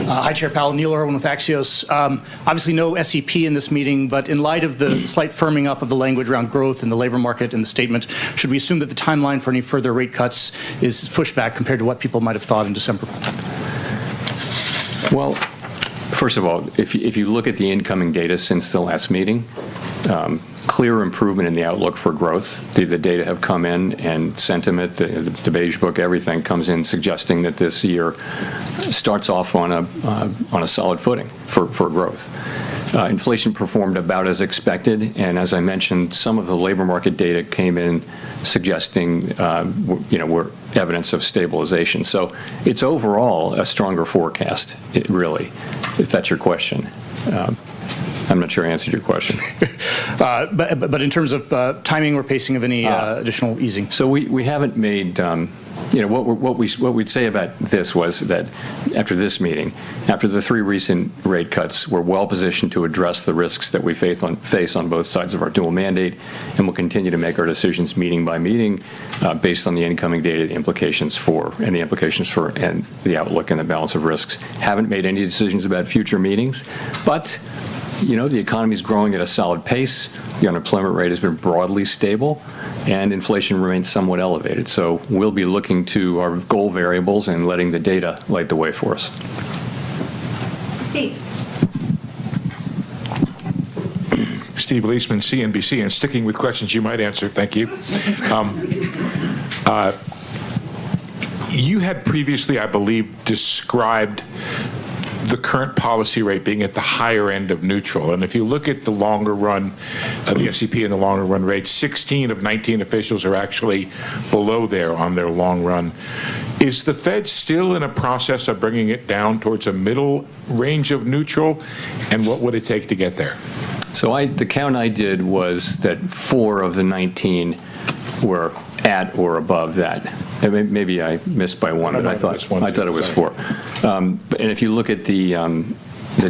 Hi, Chair Powell. Neil Irwin with Axios. Obviously, no SEP in this meeting, but in light of the slight firming up of the language around growth in the labor market in the statement, should we assume that the timeline for any further rate cuts is pushed back compared to what people might have thought in December? Well, first of all, if you look at the incoming data since the last meeting, clear improvement in the outlook for growth. The data have come in, and sentiment, the Beige Book, everything comes in suggesting that this year starts off on a solid footing for growth. Inflation performed about as expected, and as I mentioned, some of the labor market data came in suggesting, we're evidence of stabilization. So it's overall a stronger forecast, really, if that's your question. I'm not sure I answered your question. But in terms of timing or pacing of any additional easing? So we haven't made, what we'd say about this was that after this meeting, after the 3 recent rate cuts, we're well positioned to address the risks that we face on both sides of our dual mandate, and we'll continue to make our decisions meeting by meeting based on the incoming data, the implications for and the outlook and the balance of risks. Haven't made any decisions about future meetings, but the economy is growing at a solid pace. The unemployment rate has been broadly stable, and inflation remains somewhat elevated. So we'll be looking to our goal variables and letting the data light the way for us. Steve. Steve Leisman, CNBC, and sticking with questions you might answer. Thank you. You had previously, I believe, described the current policy rate being at the higher end of neutral. And if you look at the longer run, the SEP and the longer run rate, 16 of 19 officials are actually below there on their long run. Is the Fed still in a process of bringing it down towards a middle range of neutral? And what would it take to get there? So the count I did was that 4 of the 19 were at or above that. Maybe I missed by 1, but I thought it was 4. And if you look at the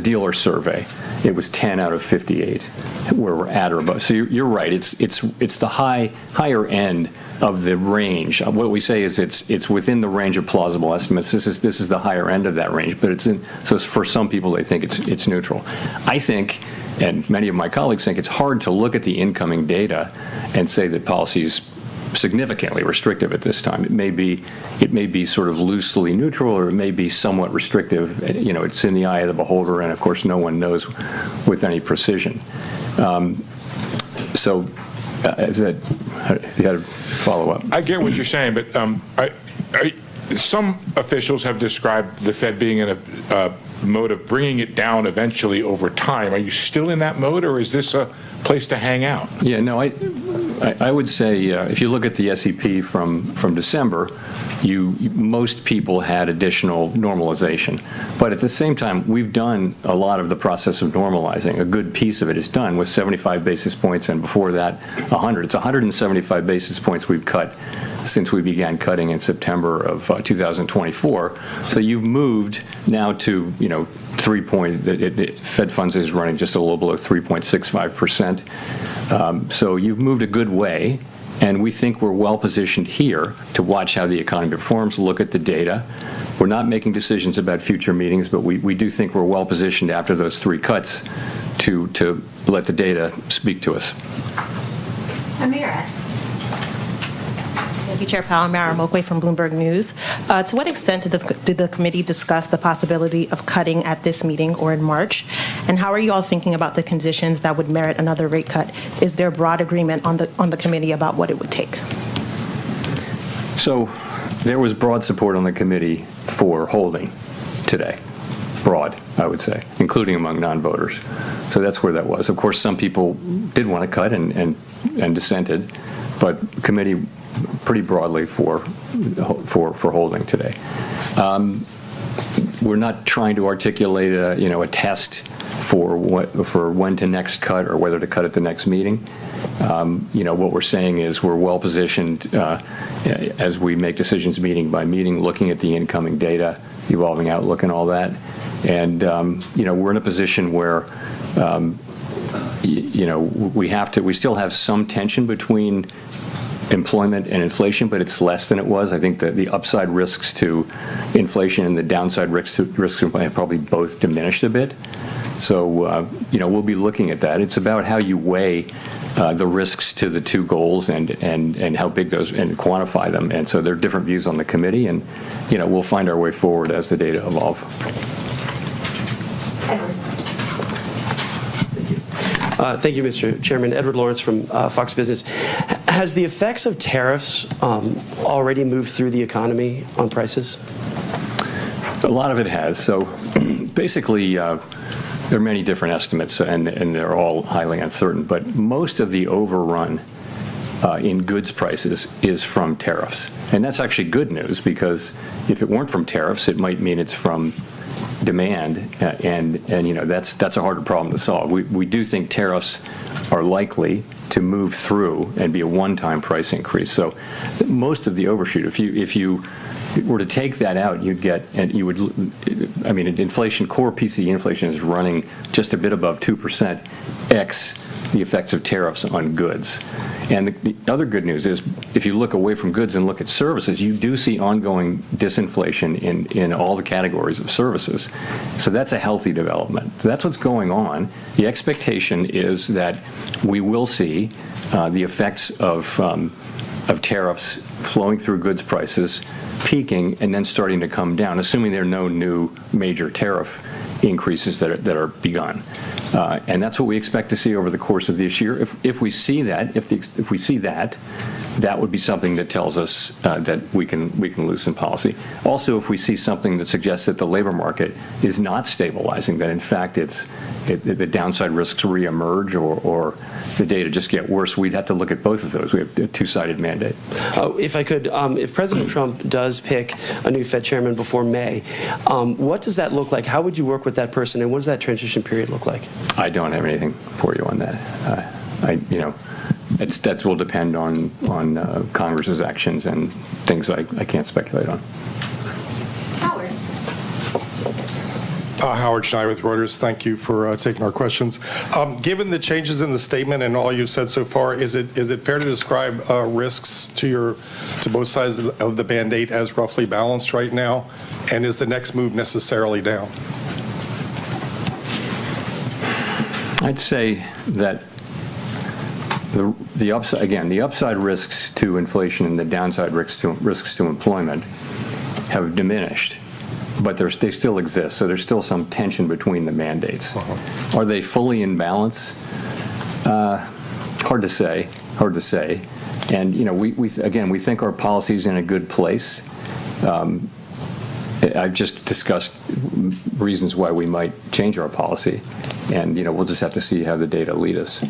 dealer survey, it was 10 out of 58 where we're at or above. So you're right. It's the higher end of the range. What we say is it's within the range of plausible estimates. This is the higher end of that range. But so for some people they think it's neutral. I think, and many of my colleagues think, it's hard to look at the incoming data and say that policy's significantly restrictive at this time. It may be sort of loosely neutral, or it may be somewhat restrictive. It's in the eye of the beholder, and of course no one knows with any precision. So is that, you had a follow-up? I get what you're saying, but some officials have described the Fed being in a mode of bringing it down eventually over time. Are you still in that mode, or is this a place to hang out? Yeah, no, I would say if you look at the SEP from December, most people had additional normalization. But at the same time, we've done a lot of the process of normalizing. A good piece of it is done with 75 basis points, and before that, 100. It's 175 basis points we've cut since we began cutting in September of 2024. So you've moved now to, Fed funds is running just a little below 3.65%. So you've moved a good way, and we think we're well positioned here to watch how the economy performs, look at the data. We're not making decisions about future meetings, but we do think we're well positioned after those 3 cuts to let the data speak to us. Amira. Thank you, Chair Powell. Mara Mokway from Bloomberg News. To what extent did the committee discuss the possibility of cutting at this meeting or in March? And how are you all thinking about the conditions that would merit another rate cut? Is there broad agreement on the committee about what it would take? So there was broad support on the committee for holding today. Broad, I would say, including among non-voters. So that's where that was. Of course, some people did want to cut and dissented, but committee pretty broadly for holding today. We're not trying to articulate a test for when to next cut or whether to cut at the next meeting. What we're saying is we're well positioned as we make decisions meeting by meeting, looking at the incoming data, evolving outlook, and all that. And we're in a position where we still have some tension between employment and inflation, but it's less than it was. I think that the upside risks to inflation and the downside risks to employment have probably both diminished a bit. So, we'll be looking at that. It's about how you weigh the risks to the two goals and how big those, and quantify them. And so there are different views on the committee, and, we'll find our way forward as the data evolve. Thank you, Mr. Chairman. Edward Lawrence from Fox Business. Has the effects of tariffs already moved through the economy on prices? A lot of it has. So basically, there are many different estimates, and they're all highly uncertain. But most of the overrun in goods prices is from tariffs. And that's actually good news, because if it weren't from tariffs, it might mean it's from demand, and that's a harder problem to solve. We do think tariffs are likely to move through and be a one-time price increase. So most of the overshoot, if you were to take that out, inflation, core PCE inflation is running just a bit above 2%, ex the effects of tariffs on goods. And the other good news is, if you look away from goods and look at services, you do see ongoing disinflation in all the categories of services. So that's a healthy development. So that's what's going on. The expectation is that we will see the effects of tariffs flowing through goods prices, peaking, and then starting to come down, assuming there are no new major tariff increases that are begun. And that's what we expect to see over the course of this year. If we see that, if we see that, that would be something that tells us that we can loosen policy. Also, if we see something that suggests that the labor market is not stabilizing, that in fact the downside risks reemerge, or the data just get worse, we'd have to look at both of those. We have a two-sided mandate. If I could, if President Trump does pick a new Fed chairman before May, what does that look like? How would you work with that person, and what does that transition period look like? I don't have anything for you on that. That will depend on Congress's actions and things I can't speculate on. Howard Schneider with Reuters. Thank you for taking our questions. Given the changes in the statement and all you've said so far, is it fair to describe risks to both sides of the Band-Aid as roughly balanced right now? And is the next move necessarily down? I'd say that the upside risks to inflation and the downside risks to employment have diminished, but they still exist. So there's still some tension between the mandates. Are they fully in balance? Hard to say. And we think our policy's in a good place. I've just discussed reasons why we might change our policy, and we'll just have to see how the data lead us.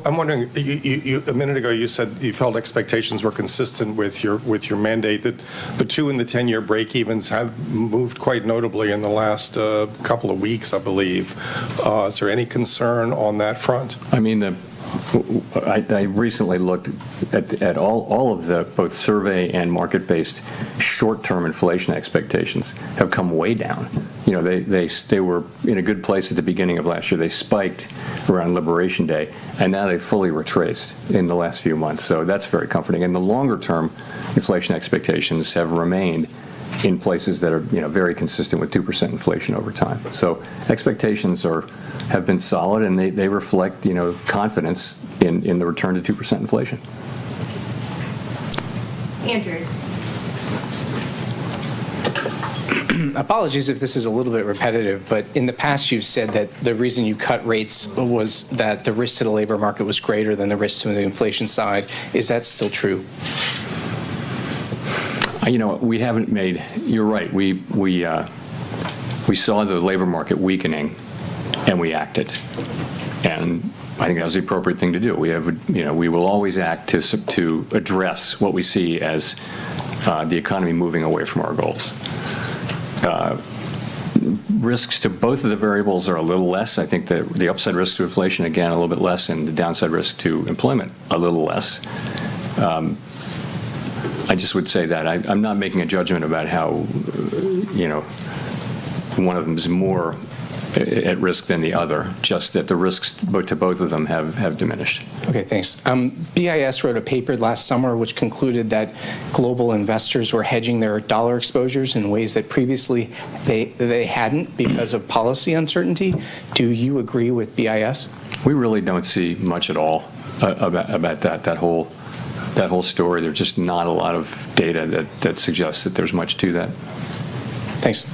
I'm wondering, you a minute ago you said you felt expectations were consistent with your mandate, that the 2 and the 10-year break-evens have moved quite notably in the last couple of weeks, I believe. Is there any concern on that front? I mean, I recently looked at all of the both survey and market-based short-term inflation expectations have come way down. They were in a good place at the beginning of last year. They spiked around Liberation Day, and now they've fully retraced in the last few months. So that's very comforting. And the longer-term inflation expectations have remained in places that are very consistent with 2% inflation over time. So expectations have been solid, and they reflect confidence in the return to 2% inflation. Andrew. Apologies if this is a little bit repetitive, but in the past you've said that the reason you cut rates was that the risk to the labor market was greater than the risk to the inflation side. Is that still true? We haven't made. You're right. We saw the labor market weakening, and we acted, and I think that was the appropriate thing to do. We will always act to address what we see as the economy moving away from our goals. Risks to both of the variables are a little less. I think the upside risk to inflation, again, a little bit less, and the downside risk to employment, a little less. I just would say that I'm not making a judgment about how, one of them is more at risk than the other, just that the risks to both of them have diminished. Okay, thanks. BIS wrote a paper last summer which concluded that global investors were hedging their dollar exposures in ways that previously they hadn't because of policy uncertainty. Do you agree with BIS? We really don't see much at all about that whole story. There's just not a lot of data that suggests that there's much to that. Thanks.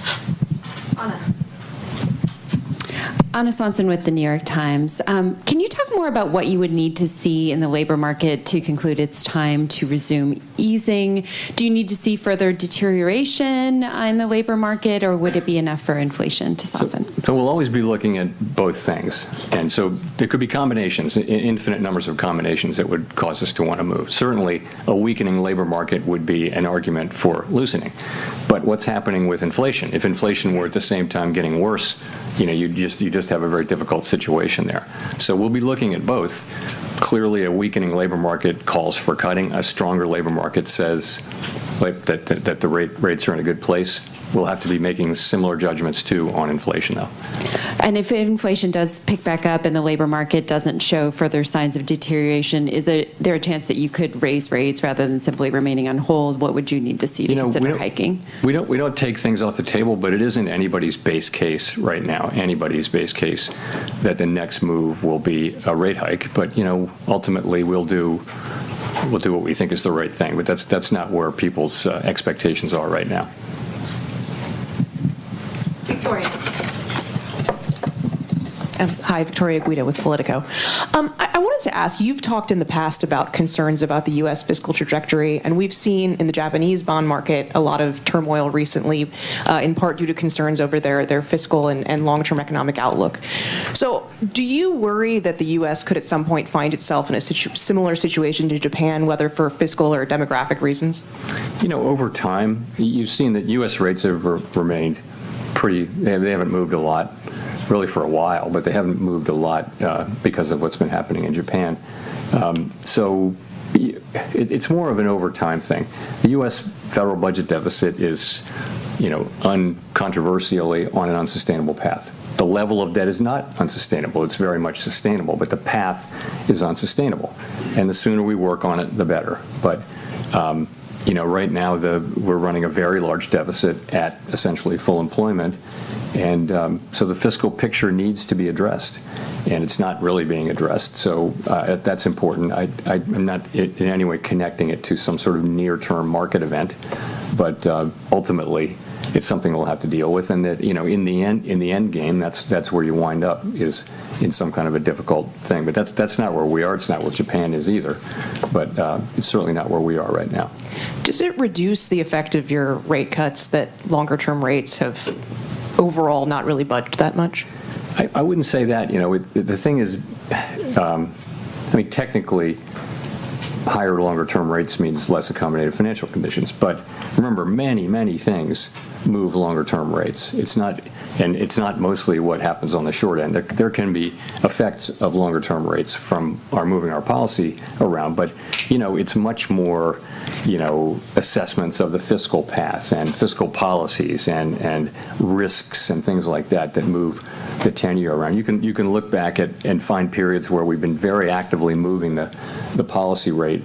Anna Swanson with the New York Times. Can you talk more about what you would need to see in the labor market to conclude it's time to resume easing? Do you need to see further deterioration in the labor market, or would it be enough for inflation to soften? So we'll always be looking at both things. And so there could be combinations, infinite numbers of combinations that would cause us to want to move. Certainly, a weakening labor market would be an argument for loosening. But what's happening with inflation? If inflation were at the same time getting worse, you just have a very difficult situation there. So we'll be looking at both. Clearly, a weakening labor market calls for cutting. A stronger labor market says that the rates are in a good place. We'll have to be making similar judgments, too, on inflation, though. And if inflation does pick back up and the labor market doesn't show further signs of deterioration, is there a chance that you could raise rates rather than simply remaining on hold? What would you need to see to consider hiking? We don't take things off the table, but it isn't anybody's base case right now, anybody's base case, that the next move will be a rate hike. But, ultimately we'll do what we think is the right thing. But that's not where people's expectations are right now. Victoria. Hi, Victoria Guida with Politico. I wanted to ask, you've talked in the past about concerns about the U.S. fiscal trajectory, and we've seen in the Japanese bond market a lot of turmoil recently, in part due to concerns over their fiscal and long-term economic outlook. So do you worry that the U.S. could at some point find itself in a similar situation to Japan, whether for fiscal or demographic reasons? Over time, you've seen that U.S. rates have remained they haven't moved a lot really for a while, but they haven't moved a lot because of what's been happening in Japan. So it's more of an over time thing. The U.S. federal budget deficit is, uncontroversially on an unsustainable path. The level of debt is not unsustainable. It's very much sustainable, but the path is unsustainable. And the sooner we work on it, the better. But right now we're running a very large deficit at essentially full employment, and so the fiscal picture needs to be addressed, and it's not really being addressed. So that's important. I'm not in any way connecting it to some sort of near-term market event, but ultimately it's something we'll have to deal with, and that in the end game, that's where you wind up, is in some kind of a difficult thing. But that's not where we are. It's not where Japan is either. But it's certainly not where we are right now. Does it reduce the effect of your rate cuts that longer-term rates have overall not really budged that much? I wouldn't say that. The thing is, technically, higher longer-term rates means less accommodative financial conditions. But remember, many things move longer-term rates. It's not mostly what happens on the short end. There can be effects of longer-term rates from our moving our policy around, but it's much more assessments of the fiscal path and fiscal policies and risks and things like that move the 10-year around. You can look back at and find periods where we've been very actively moving the policy rate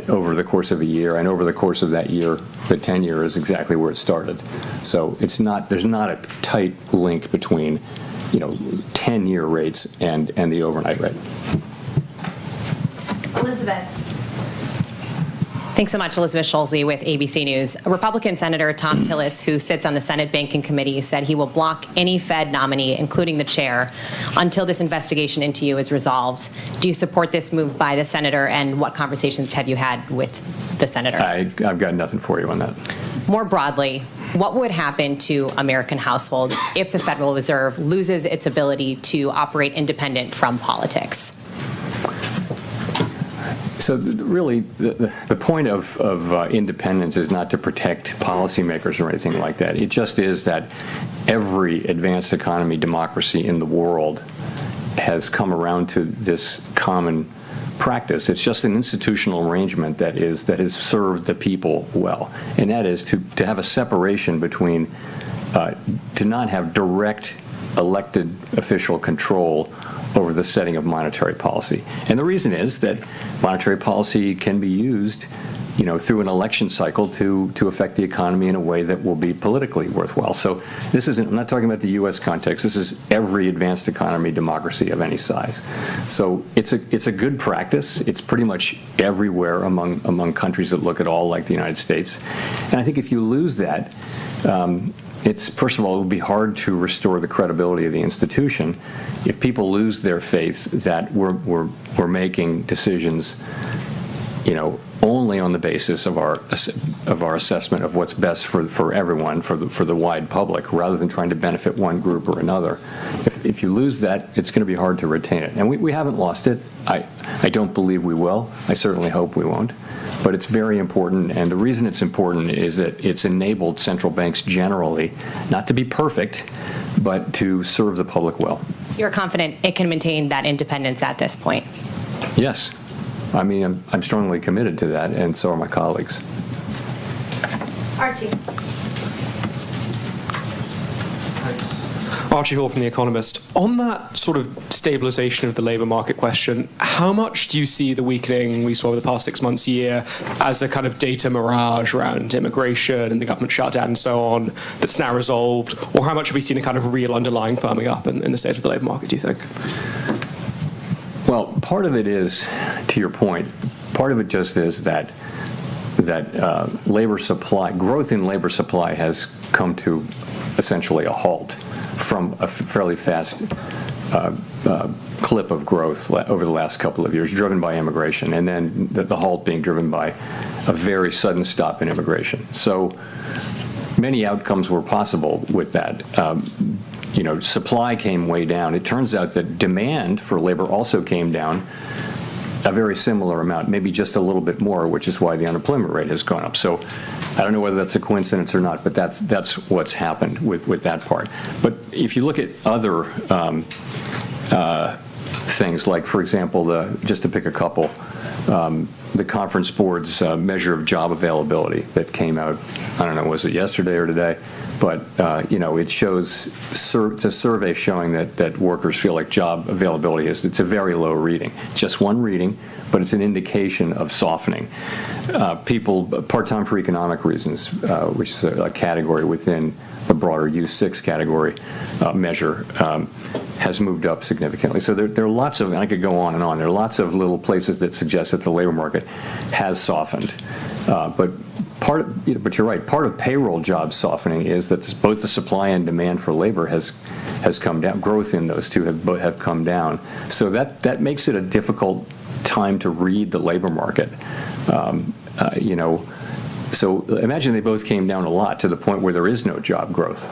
over the course of a year, and over the course of that year, the 10-year is exactly where it started. So there's not a tight link between 10-year rates and the overnight rate. Elizabeth. Thanks so much, Elizabeth Schulze with ABC News. Republican Senator Tom Tillis, who sits on the Senate Banking Committee, said he will block any Fed nominee, including the chair, until this investigation into you is resolved. Do you support this move by the senator, and what conversations have you had with the senator? I've got nothing for you on that. More broadly, what would happen to American households if the Federal Reserve loses its ability to operate independent from politics? So really, the point of independence is not to protect policymakers or anything like that. It just is that every advanced economy democracy in the world has come around to this common practice. It's just an institutional arrangement that has served the people well, and that is to have a separation between to not have direct elected official control over the setting of monetary policy. And the reason is that monetary policy can be used, through an election cycle to affect the economy in a way that will be politically worthwhile. So this isn't, I'm not talking about the U.S. context, this is every advanced economy democracy of any size. So it's a good practice. It's pretty much everywhere among countries that look at all like the United States. And I think if you lose that, it's, first of all, it would be hard to restore the credibility of the institution if people lose their faith that we're making decisions, only on the basis of our assessment of what's best for everyone, for the wide public, rather than trying to benefit one group or another. If you lose that, it's going to be hard to retain it. And we haven't lost it. I don't believe we will. I certainly hope we won't. But it's very important, and the reason it's important is that it's enabled central banks generally not to be perfect, but to serve the public well. You're confident it can maintain that independence at this point? Yes. I mean, I'm strongly committed to that, and so are my colleagues. Archie. Thanks. Archie Hall from The Economist. On that sort of stabilization of the labor market question, how much do you see the weakening we saw over the past 6 months, year, as a kind of data mirage around immigration and the government shutdown and so on that's now resolved? Or how much have we seen a kind of real underlying firming up in the state of the labor market, do you think? Well, part of it is, to your point, part of it just is that labor supply, growth in labor supply has come to essentially a halt from a fairly fast clip of growth over the last couple of years, driven by immigration, and then the halt being driven by a very sudden stop in immigration. So many outcomes were possible with that. Supply came way down. It turns out that demand for labor also came down a very similar amount, maybe just a little bit more, which is why the unemployment rate has gone up. So I don't know whether that's a coincidence or not, but that's what's happened with that part. But if you look at other things, like, for example, just to pick a couple, the Conference Board's measure of job availability that came out, I don't know, was it yesterday or today? But, it shows, it's a survey showing that workers feel like job availability it's a very low reading. It's just one reading, but it's an indication of softening. People, part-time for economic reasons, which is a category within the broader U6 category measure, has moved up significantly. So there are lots of, and I could go on and on, there are lots of little places that suggest that the labor market has softened. But you're right, part of payroll job softening is that both the supply and demand for labor has come down. Growth in those two have come down. So that makes it a difficult time to read the labor market. So imagine they both came down a lot to the point where there is no job growth.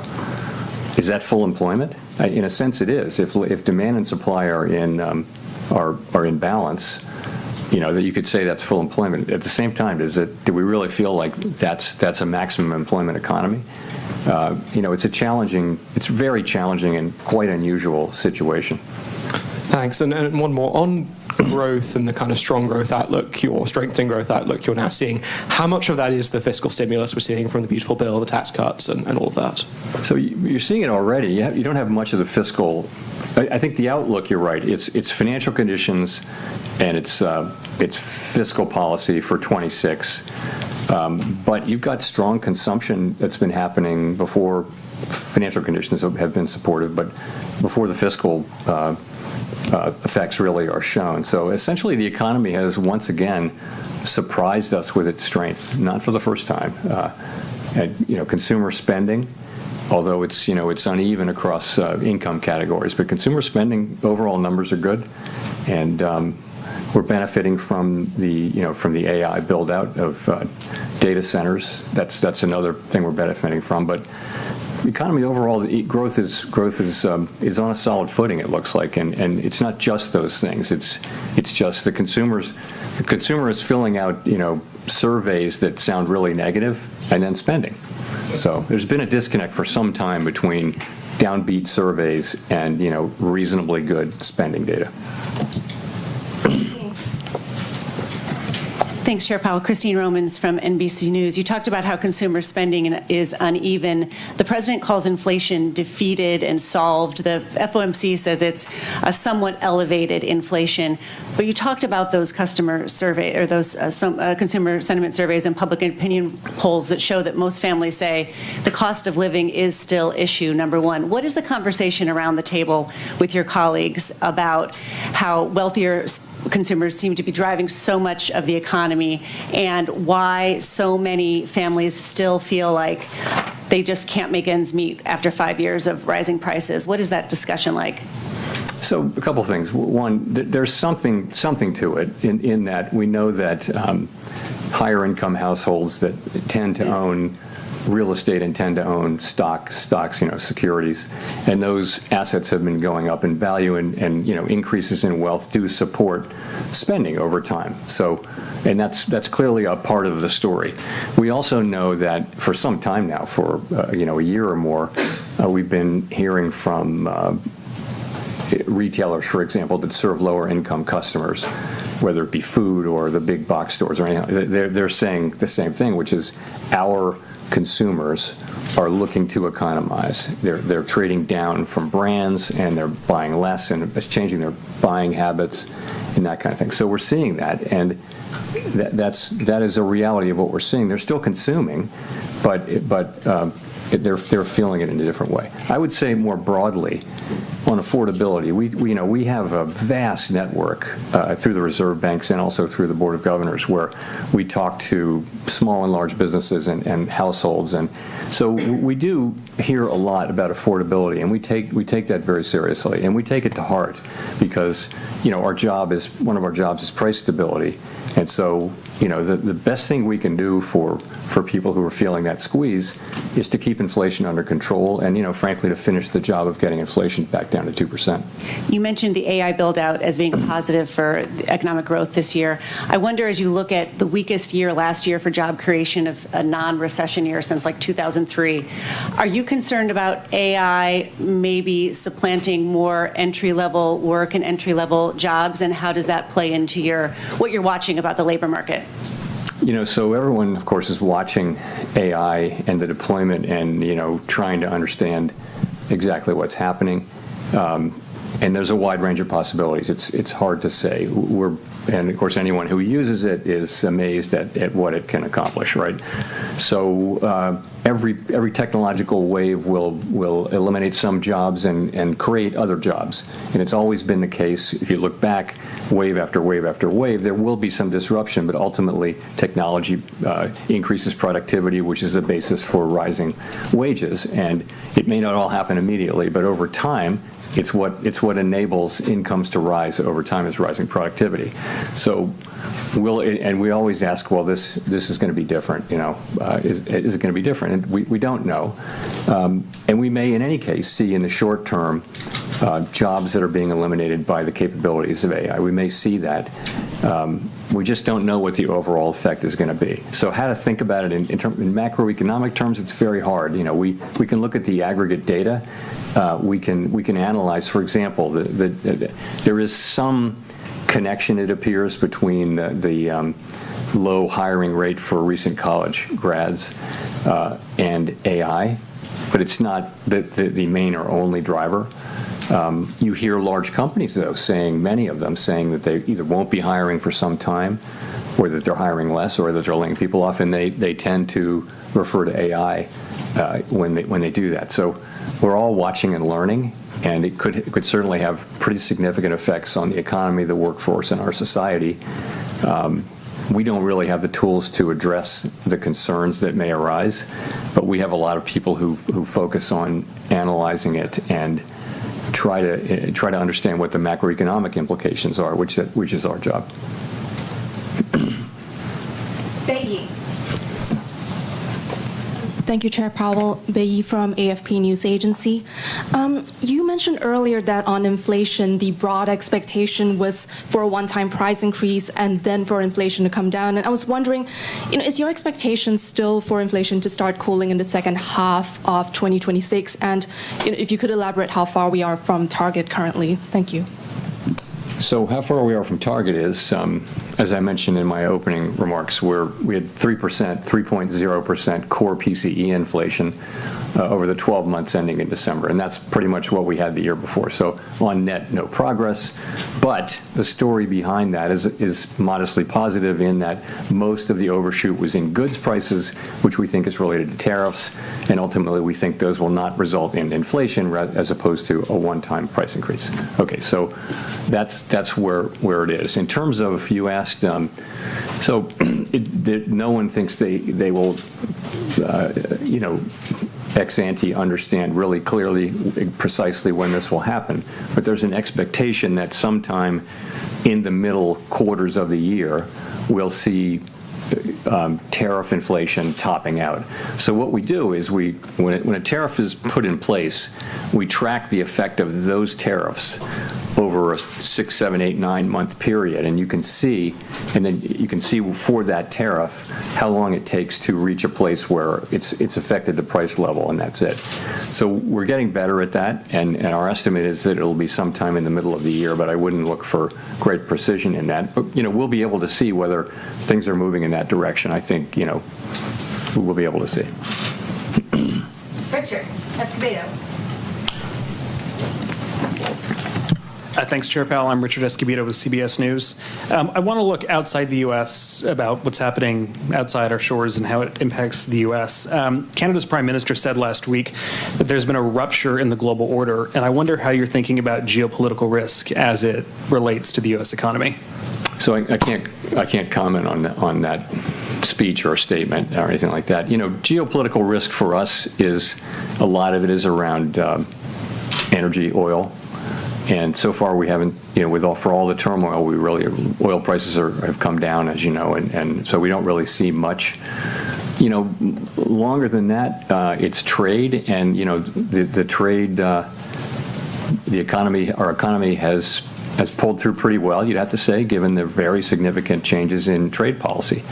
Is that full employment? In a sense, it is. If demand and supply are in balance, that you could say that's full employment. At the same time, do we really feel like that's a maximum employment economy? It's very challenging and quite unusual situation. Thanks. And one more on growth and the kind of strong growth outlook, your strengthening growth outlook you're now seeing. How much of that is the fiscal stimulus we're seeing from the beautiful bill, the tax cuts, and all of that? So you're seeing it already. You don't have much of the fiscal. I think the outlook, you're right. It's financial conditions and it's fiscal policy for 26. But you've got strong consumption that's been happening before financial conditions have been supportive, but before the fiscal effects really are shown. So essentially the economy has once again surprised us with its strength, not for the first time. Consumer spending, although it's uneven across income categories, but consumer spending overall numbers are good, and we're benefiting from the AI build out of data centers. That's another thing we're benefiting from. But the economy overall, the growth is on a solid footing. It looks like, and it's not just those things. It's just the consumer is filling out surveys that sound really negative and then spending. So there's been a disconnect for some time between downbeat surveys and reasonably good spending data. Thanks, Chair Powell. Christine Romans from NBC News. You talked about how consumer spending is uneven. The president calls inflation defeated and solved. The FOMC says it's a somewhat elevated inflation. But you talked about those customer survey or those consumer sentiment surveys and public opinion polls that show that most families say the cost of living is still issue number one. What is the conversation around the table with your colleagues about how wealthier consumers seem to be driving so much of the economy and why so many families still feel like they just can't make ends meet after 5 years of rising prices? What is that discussion like? So a couple things. One, there's something to it in that we know that higher income households that tend to own real estate and tend to own stocks, securities, and those assets have been going up in value, and increases in wealth do support spending over time. So, and that's clearly a part of the story. We also know that for some time now, for a year or more, we've been hearing from retailers, for example, that serve lower income customers, whether it be food or the big box stores or anything. They're saying the same thing, which is our consumers are looking to economize. They're trading down from brands, and they're buying less, and it's changing their buying habits and that kind of thing. So we're seeing that, and that is a reality of what we're seeing. They're still consuming, but they're feeling it in a different way. I would say more broadly on affordability, we have a vast network through the reserve banks and also through the Board of Governors where we talk to small and large businesses and households, and so we do hear a lot about affordability, and we take that very seriously, and we take it to heart because one of our jobs is price stability, and so the best thing we can do for people who are feeling that squeeze is to keep inflation under control and, frankly, to finish the job of getting inflation back down to 2%. You mentioned the AI build-out as being a positive for economic growth this year. I wonder, as you look at the weakest year last year for job creation of a non-recession year since like 2003, are you concerned about AI maybe supplanting more entry-level work and entry-level jobs, and how does that play into what you're watching about the labor market? So everyone, of course, is watching AI and the deployment and, trying to understand exactly what's happening. And there's a wide range of possibilities. It's hard to say. And of course, anyone who uses it is amazed at what it can accomplish, right? So every technological wave will eliminate some jobs and create other jobs. And it's always been the case. If you look back, wave after wave after wave, there will be some disruption, but ultimately technology increases productivity, which is the basis for rising wages. And it may not all happen immediately, but over time, it's what enables incomes to rise over time is rising productivity. So and we always ask, well, this is going to be different, is it going to be different? And we don't know. And we may, in any case, see in the short term jobs that are being eliminated by the capabilities of AI. We may see that. We just don't know what the overall effect is going to be. So how to think about it in macroeconomic terms, it's very hard. We can look at the aggregate data. We can analyze, for example, there is some connection, it appears, between the low hiring rate for recent college grads and AI, but it's not the main or only driver. You hear large companies, though, many of them saying that they either won't be hiring for some time, or that they're hiring less, or that they're laying people off, and they tend to refer to AI when they do that. So we're all watching and learning, and it could certainly have pretty significant effects on the economy, the workforce, and our society. We don't really have the tools to address the concerns that may arise, but we have a lot of people who focus on analyzing it and try to understand what the macroeconomic implications are, which is our job. Becky. Thank you, Chair Powell. Beyi from AFP News Agency. You mentioned earlier that on inflation, the broad expectation was for a one-time price increase and then for inflation to come down. And I was wondering, is your expectation still for inflation to start cooling in the second half of 2026? And if you could elaborate how far we are from target currently. Thank you. So how far we are from target is as I mentioned in my opening remarks, we had 3.0% core PCE inflation over the 12 months ending in December, and that's pretty much what we had the year before. So on net, no progress, but the story behind that is modestly positive in that most of the overshoot was in goods prices, which we think is related to tariffs, and ultimately we think those will not result in inflation as opposed to a one-time price increase. Okay, so that's where it is. In terms of, you asked, no one thinks they will, ex ante understand really clearly precisely when this will happen, but there's an expectation that sometime in the middle quarters of the year we'll see tariff inflation topping out. So what we do is when a tariff is put in place, we track the effect of those tariffs over a 6, 7, 8, 9 month period, and you can see for that tariff how long it takes to reach a place where it's affected the price level, and that's it. So we're getting better at that, and our estimate is that it'll be sometime in the middle of the year, but I wouldn't look for great precision in that. But we'll be able to see whether things are moving in that direction. I think we will be able to see. Richard Escobedo. Thanks, Chair Powell. I'm Richard Escobedo with CBS News. I want to look outside the U.S. about what's happening outside our shores and how it impacts the U.S. Canada's Prime Minister said last week that there's been a rupture in the global order, and I wonder how you're thinking about geopolitical risk as it relates to the U.S. economy. So I can't comment on that speech or statement or anything like that. Geopolitical risk for us is, a lot of it is around energy, oil. And so far we haven't, for all the turmoil, oil prices have come down, as you know, and so we don't really see much. Longer than that, it's trade, and the trade, our economy has pulled through pretty well, you'd have to say, given the very significant changes in trade policy.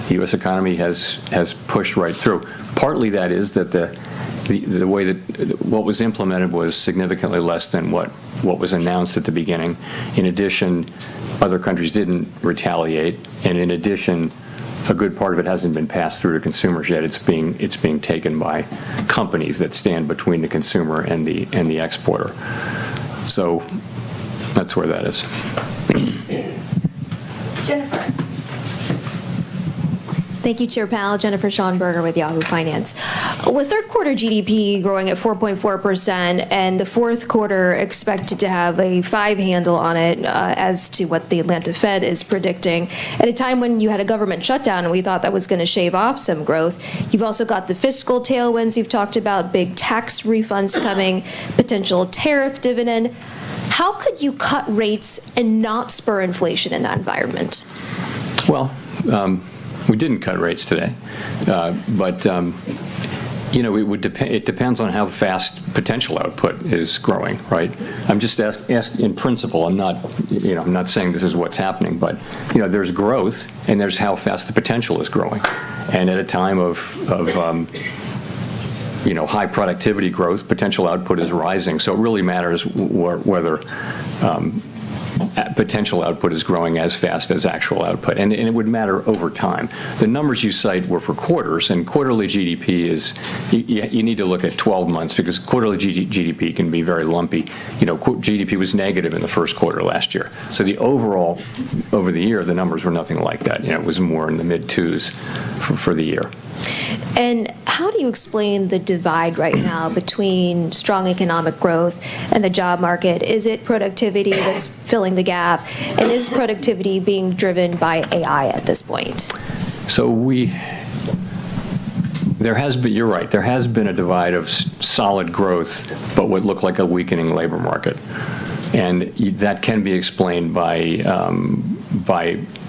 The U.S. economy has pushed right through. Partly that is that the way that what was implemented was significantly less than what was announced at the beginning. In addition, other countries didn't retaliate, and in addition, a good part of it hasn't been passed through to consumers yet. It's being taken by companies that stand between the consumer and the exporter. So that's where that is. Jennifer. Thank you, Chair Powell. Jennifer Schonberger with Yahoo Finance. With third quarter GDP growing at 4.4% and the fourth quarter expected to have a 5 handle on it as to what the Atlanta Fed is predicting, at a time when you had a government shutdown and we thought that was going to shave off some growth, you've also got the fiscal tailwinds you've talked about, big tax refunds coming, potential tariff dividend. How could you cut rates and not spur inflation in that environment? Well, we didn't cut rates today, but it depends on how fast potential output is growing, right? I'm just asking in principle. I'm not saying this is what's happening, but there's growth and there's how fast the potential is growing, and at a time of high productivity growth, potential output is rising. So it really matters whether potential output is growing as fast as actual output, and it would matter over time. The numbers you cite were for quarters, and quarterly GDP is, you need to look at 12 months because quarterly GDP can be very lumpy. GDP was negative in the first quarter last year. So the overall, over the year, the numbers were nothing like that. It was more in the mid-2s for the year. And how do you explain the divide right now between strong economic growth and the job market? Is it productivity that's filling the gap? And is productivity being driven by AI at this point? So there has been, you're right, there has been a divide of solid growth, but what looked like a weakening labor market. And that can be explained by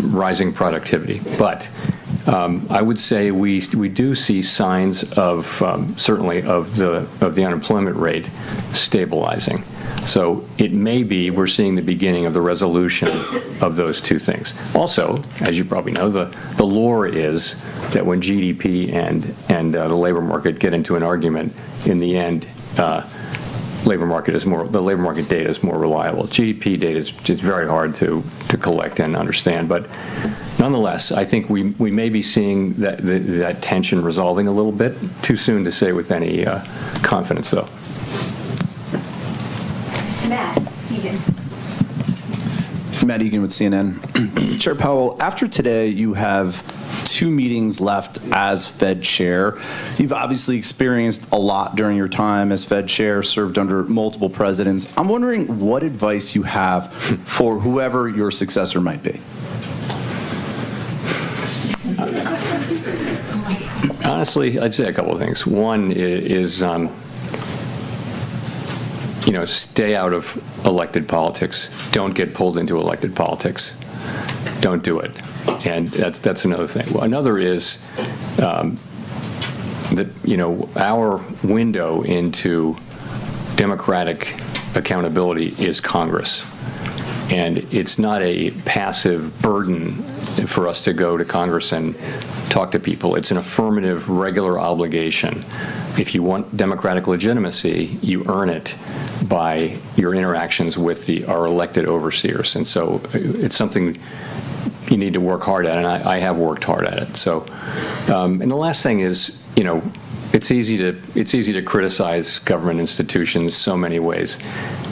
rising productivity. But I would say we do see signs of certainly of the unemployment rate stabilizing. So it may be we're seeing the beginning of the resolution of those two things. Also, as you probably know, the lore is that when GDP and the labor market get into an argument, in the end, labor market data is more reliable. GDP data is just very hard to collect and understand, but nonetheless, I think we may be seeing that tension resolving a little bit. Too soon to say with any confidence, though. Matt Egan. Matt Egan with CNN. Chair Powell, after today, you have 2 meetings left as Fed Chair. You've obviously experienced a lot during your time as Fed Chair, served under multiple presidents. I'm wondering what advice you have for whoever your successor might be. Honestly, I'd say a couple of things. One is stay out of elected politics. Don't get pulled into elected politics. Don't do it. And that's another thing. Well, another is that, our window into democratic accountability is Congress. And it's not a passive burden for us to go to Congress and talk to people. It's an affirmative, regular obligation. If you want democratic legitimacy, you earn it by your interactions with our elected overseers. And so it's something you need to work hard at, and I have worked hard at it. So, and the last thing is, it's easy to criticize government institutions so many ways.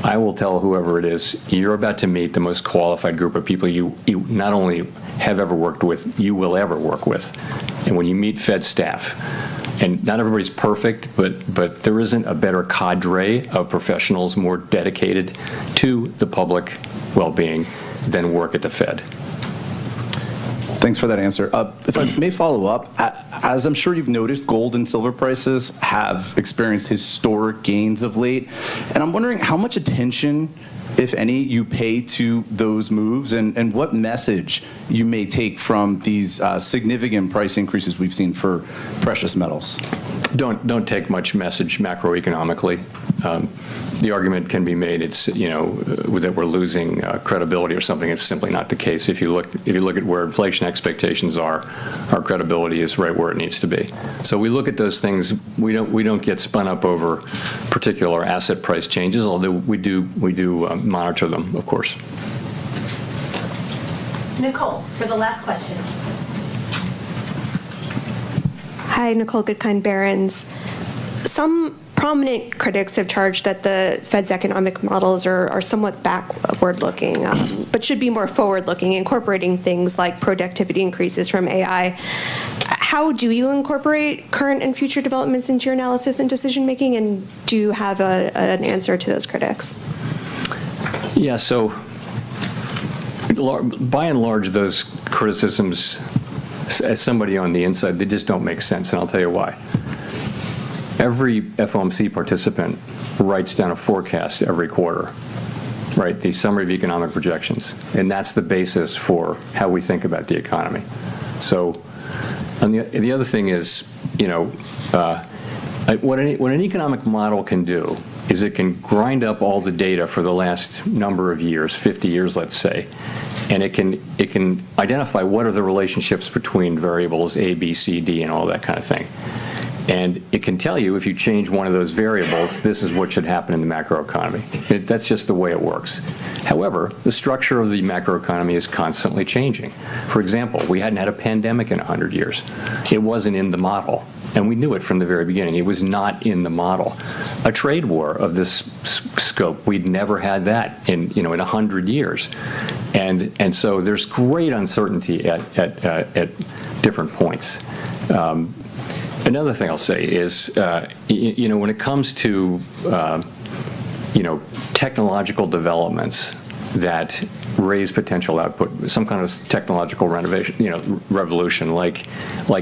I will tell whoever it is, you're about to meet the most qualified group of people you not only have ever worked with, you will ever work with. And when you meet Fed staff, and not everybody's perfect, but there isn't a better cadre of professionals more dedicated to the public well-being than work at the Fed. Thanks for that answer. If I may follow up, as I'm sure you've noticed, gold and silver prices have experienced historic gains of late. And I'm wondering how much attention, if any, you pay to those moves and what message you may take from these significant price increases we've seen for precious metals. Don't take much message macroeconomically. The argument can be made that we're losing credibility or something. It's simply not the case. If you look at where inflation expectations are, our credibility is right where it needs to be. So we look at those things. We don't get spun up over particular asset price changes, although we do monitor them, of course. Nicole, for the last question. Hi, Nicole Goodkind-Barron's. Some prominent critics have charged that the Fed's economic models are somewhat backward-looking, but should be more forward-looking, incorporating things like productivity increases from AI. How do you incorporate current and future developments into your analysis and decision-making, and do you have an answer to those critics? Yeah, so by and large, those criticisms, as somebody on the inside, they just don't make sense, and I'll tell you why. Every FOMC participant writes down a forecast every quarter, right? The summary of economic projections, and that's the basis for how we think about the economy. So, and the other thing is, what an economic model can do is it can grind up all the data for the last number of years, 50 years, let's say, and it can identify what are the relationships between variables A, B, C, D, and all that kind of thing. And it can tell you if you change one of those variables, this is what should happen in the macroeconomy. That's just the way it works. However, the structure of the macroeconomy is constantly changing. For example, we hadn't had a pandemic in 100 years. It wasn't in the model. And we knew it from the very beginning. It was not in the model. A trade war of this scope, we'd never had that in 100 years. And so there's great uncertainty at different points. Another thing I'll say is, when it comes to, technological developments that raise potential output, some kind of technological revolution, like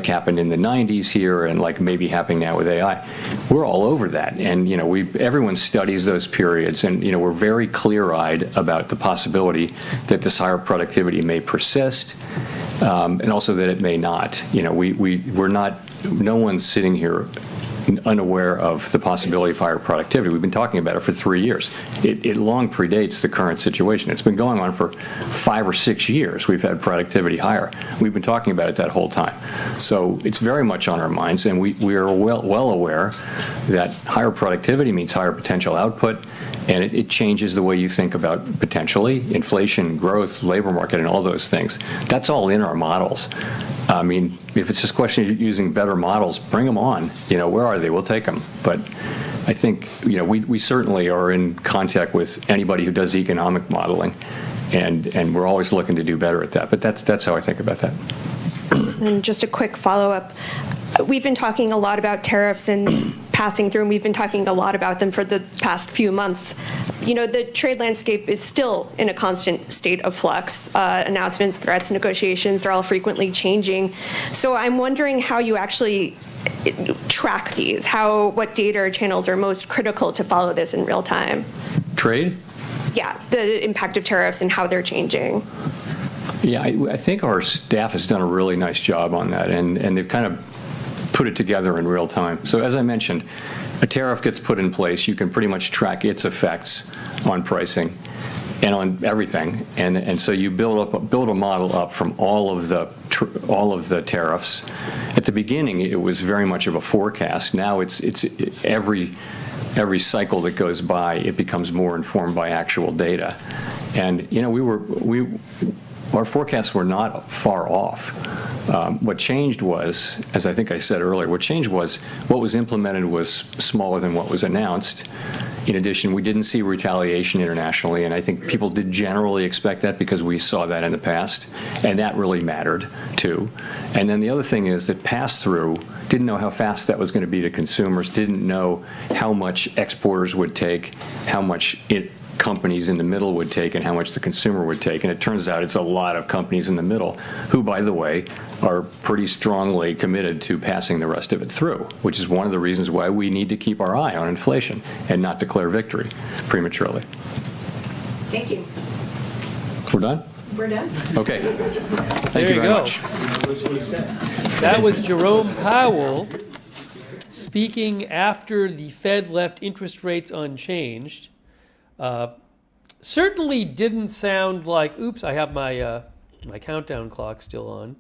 happened in the 90s here, and like maybe happening now with AI, we're all over that. And everyone studies those periods, and we're very clear-eyed about the possibility that this higher productivity may persist, and also that it may not. We're not. No one's sitting here unaware of the possibility of higher productivity. We've been talking about it for 3 years. It long predates the current situation. It's been going on for 5 or 6 years. We've had productivity higher. We've been talking about it that whole time. So it's very much on our minds, and we are well aware that higher productivity means higher potential output, and it changes the way you think about potentially inflation, growth, labor market, and all those things. That's all in our models. I mean, if it's just a question of using better models, bring them on. Where are they? We'll take them. But I think, we certainly are in contact with anybody who does economic modeling, and we're always looking to do better at that. But that's how I think about that. And just a quick follow-up. We've been talking a lot about tariffs and passing through, and we've been talking a lot about them for the past few months. The trade landscape is still in a constant state of flux. Announcements, threats, negotiations, they're all frequently changing. So I'm wondering how you actually track these, what data or channels are most critical to follow this in real time? Trade? Yeah, the impact of tariffs and how they're changing. Yeah, I think our staff has done a really nice job on that, and they've kind of put it together in real time. So as I mentioned, a tariff gets put in place. You can pretty much track its effects on pricing and on everything, and so you build a model up from all of the tariffs. At the beginning, it was very much of a forecast. Now it's every cycle that goes by, it becomes more informed by actual data, and our forecasts were not far off. What changed was, as I think I said earlier, what was implemented was smaller than what was announced. In addition, we didn't see retaliation internationally, and I think people did generally expect that because we saw that in the past, and that really mattered too. And then the other thing is that pass-through didn't know how fast that was going to be to consumers, didn't know how much exporters would take, how much companies in the middle would take, and how much the consumer would take. And it turns out it's a lot of companies in the middle who, by the way, are pretty strongly committed to passing the rest of it through, which is one of the reasons why we need to keep our eye on inflation and not declare victory prematurely. Thank you. We're done? We're done. Okay. Thank you very much. That was Jerome Powell speaking after the Fed left interest rates unchanged. Certainly didn't sound like, oops, I have my my countdown clock still on.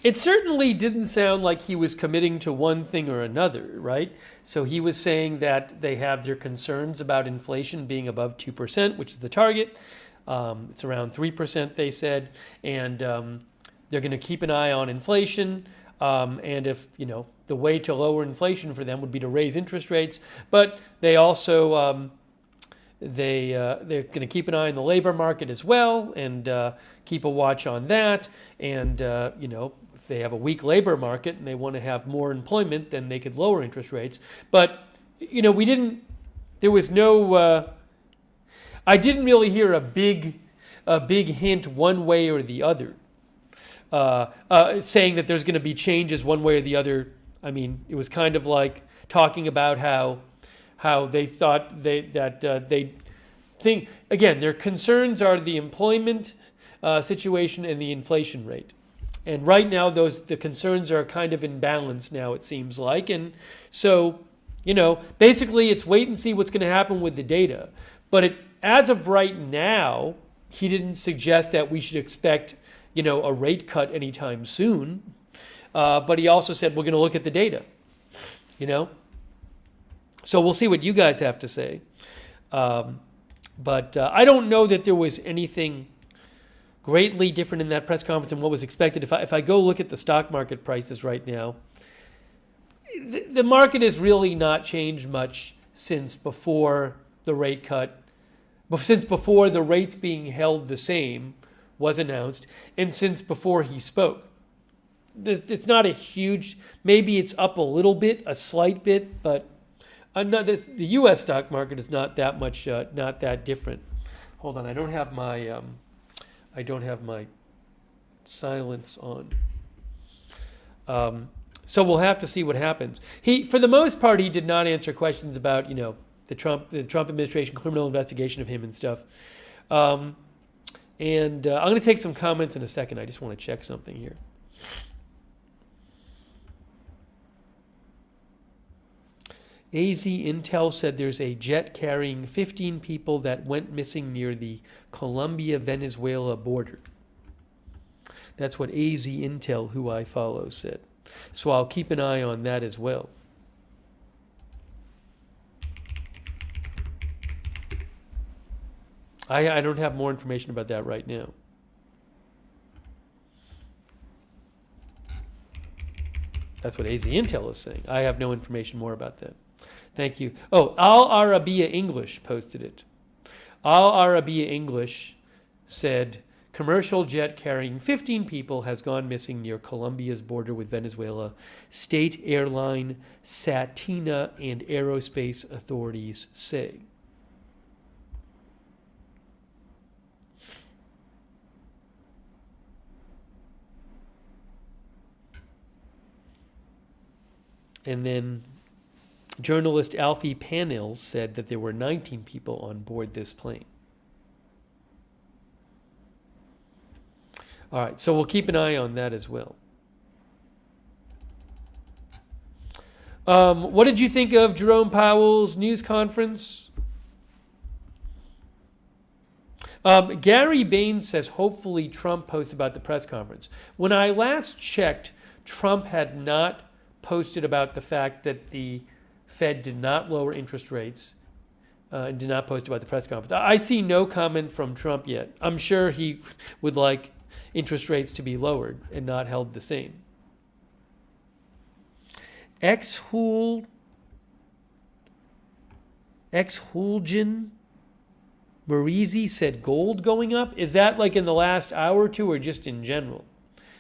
It certainly didn't sound like he was committing to one thing or another, right? So he was saying that they have their concerns about inflation being above 2%, which is the target. It's around 3%, they said, and they're going to keep an eye on inflation. And if, the way to lower inflation for them would be to raise interest rates, but they also they're going to keep an eye on the labor market as well, and keep a watch on that. And if they have a weak labor market and they want to have more employment, then they could lower interest rates. But we didn't. There was no. I didn't really hear a big hint one way or the other. Saying that there's going to be changes one way or the other. I mean, it was kind of like talking about how they thought they think, again, their concerns are the employment situation and the inflation rate. And right now, the concerns are kind of in balance now, it seems like. And so, basically it's wait and see what's going to happen with the data. But as of right now, he didn't suggest that we should expect a rate cut anytime soon. But he also said, we're going to look at the data, So we'll see what you guys have to say. But I don't know that there was anything greatly different in that press conference than what was expected. If I go look at the stock market prices right now, the market has really not changed much since before the rate cut, since before the rates being held the same was announced, and since before he spoke. It's not a huge, maybe it's up a little bit, a slight bit, but the U.S. stock market is not that much, not that different. Hold on, I don't have my silence on. So we'll have to see what happens. For the most part, he did not answer questions about, the Trump administration criminal investigation of him and stuff. And I'm going to take some comments in a second. I just want to check something here. AZ Intel said there's a jet carrying 15 people that went missing near the Colombia-Venezuela border. That's what AZ Intel, who I follow, said. So I'll keep an eye on that as well. I don't have more information about that right now. That's what AZ Intel is saying. I have no information more about that. Thank you. Oh, Al Arabiya English posted it. Al Arabiya English said, commercial jet carrying 15 people has gone missing near Colombia's border with Venezuela. State airline Satina and aerospace authorities say. And then journalist Alfie Panels said that there were 19 people on board this plane. All right, so we'll keep an eye on that as well. What did you think of Jerome Powell's news conference? Gary Baines says, hopefully Trump posts about the press conference. When I last checked, Trump had not posted about the fact that the Fed did not lower interest rates and did not post about the press conference. I see no comment from Trump yet. I'm sure he would like interest rates to be lowered and not held the same. Ex-Hulgen Marizi said gold going up. Is that like in the last hour or two or just in general?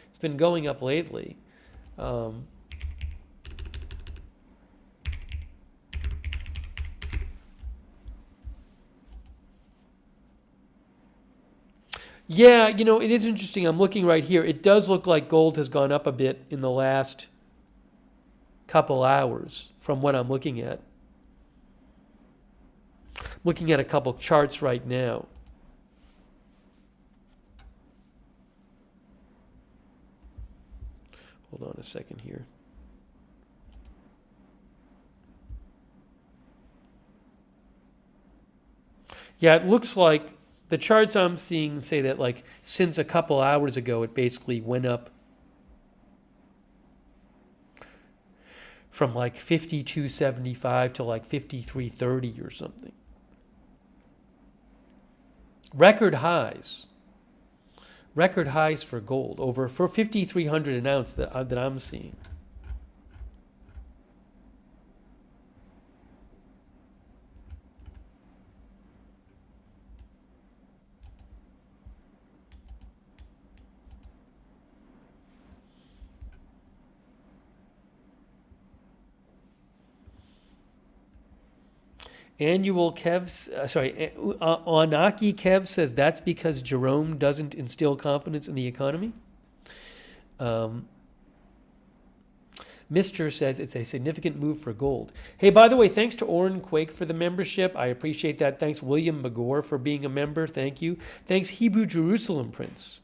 It's been going up lately. Yeah, you know, it is interesting. I'm looking right here. It does look like gold has gone up a bit in the last couple hours from what I'm looking at. Looking at a couple charts right now. Hold on a second here. Yeah, it looks like the charts I'm seeing say that like since a couple hours ago, it basically went up from like 52.75 to like 53.30 or something. Record highs for gold over for 5,300 an ounce that I'm seeing. Annual Kev, Onaki Kev says that's because Jerome doesn't instill confidence in the economy. Mr. says it's a significant move for gold. Hey, by the way, thanks to Orrin Quake for the membership. I appreciate that. Thanks, William McGore, for being a member. Thank you. Thanks, Hebrew Jerusalem Prince,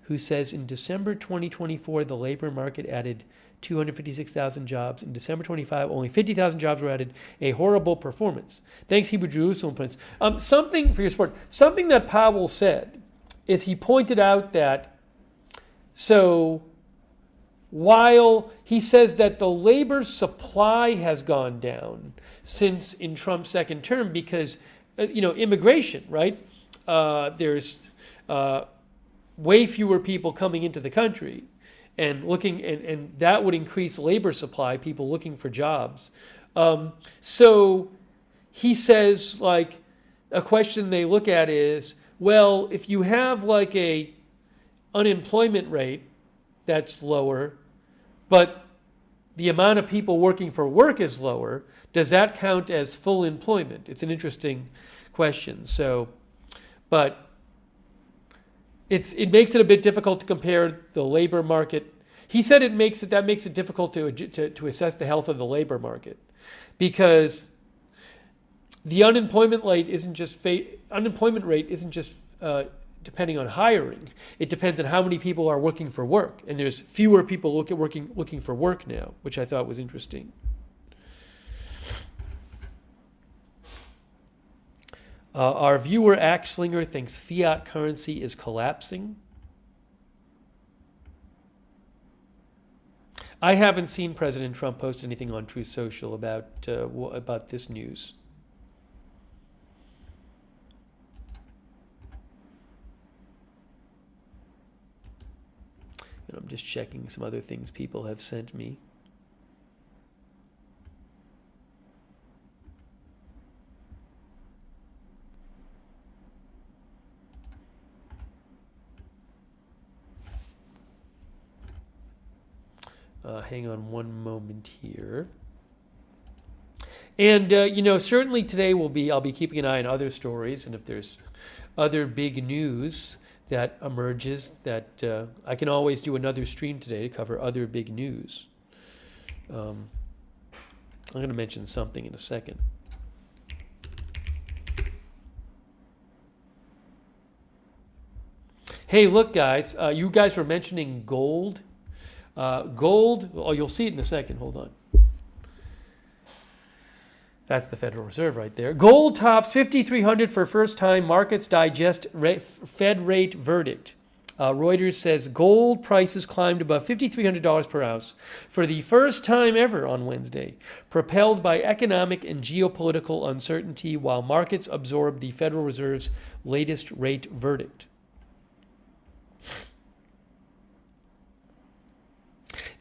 who says in December 2024, the labor market added 256,000 jobs. In December 25, only 50,000 jobs were added. A horrible performance. Thanks, Hebrew Jerusalem Prince. Something for your support. Something that Powell said is he pointed out that, so while he says that the labor supply has gone down since in Trump's second term because, immigration, right? There's way fewer people coming into the country. And that would increase labor supply, people looking for jobs. So he says, like, a question they look at is, well, if you have like a unemployment rate that's lower, but the amount of people working for work is lower, does that count as full employment? It's an interesting question. So, but it makes it a bit difficult to compare the labor market. He said that makes it difficult to assess the health of the labor market because the unemployment rate isn't just depending on hiring. It depends on how many people are looking for work, and there's fewer people looking for work now, which I thought was interesting. Our viewer Axlinger thinks fiat currency is collapsing. I haven't seen President Trump post anything on Truth Social about this news. And I'm just checking some other things people have sent me. Hang on one moment here. And, certainly today I'll be keeping an eye on other stories, and if there's other big news that emerges, that I can always do another stream today to cover other big news. I'm going to mention something in a second. Hey, look, guys, you guys were mentioning gold. Gold, you'll see it in a second. Hold on. That's the Federal Reserve right there. Gold tops 5,300 for first time. Markets digest Fed rate verdict. Reuters says gold prices climbed above $5,300 per ounce for the first time ever on Wednesday, propelled by economic and geopolitical uncertainty while markets absorbed the Federal Reserve's latest rate verdict.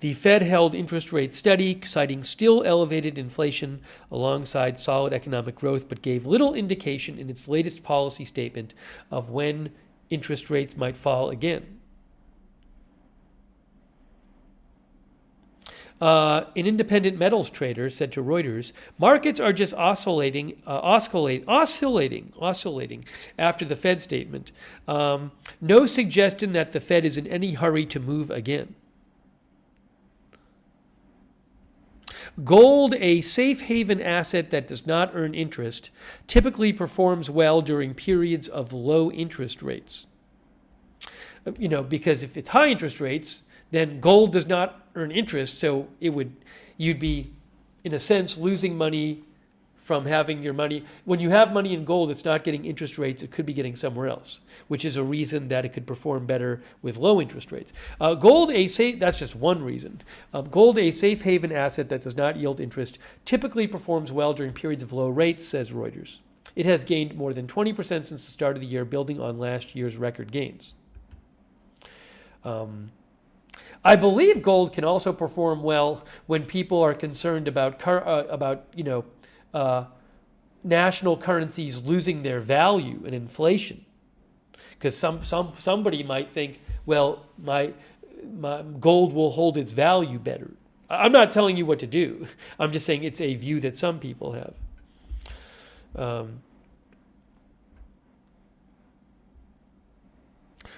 The Fed held interest rates steady, citing still elevated inflation alongside solid economic growth, but gave little indication in its latest policy statement of when interest rates might fall again. An independent metals trader said to Reuters, markets are just oscillating after the Fed statement. No suggestion that the Fed is in any hurry to move again. Gold, a safe haven asset that does not earn interest, typically performs well during periods of low interest rates. Because if it's high interest rates, then gold does not earn interest, so you'd be, in a sense, losing money from having your money. When you have money in gold, it's not getting interest rates, it could be getting somewhere else, which is a reason that it could perform better with low interest rates. Gold, that's just one reason. Gold, a safe haven asset that does not yield interest, typically performs well during periods of low rates, says Reuters. It has gained more than 20% since the start of the year, building on last year's record gains. I believe gold can also perform well when people are concerned about national currencies losing their value and inflation, because somebody might think, well, my gold will hold its value better. I'm not telling you what to do. I'm just saying it's a view that some people have.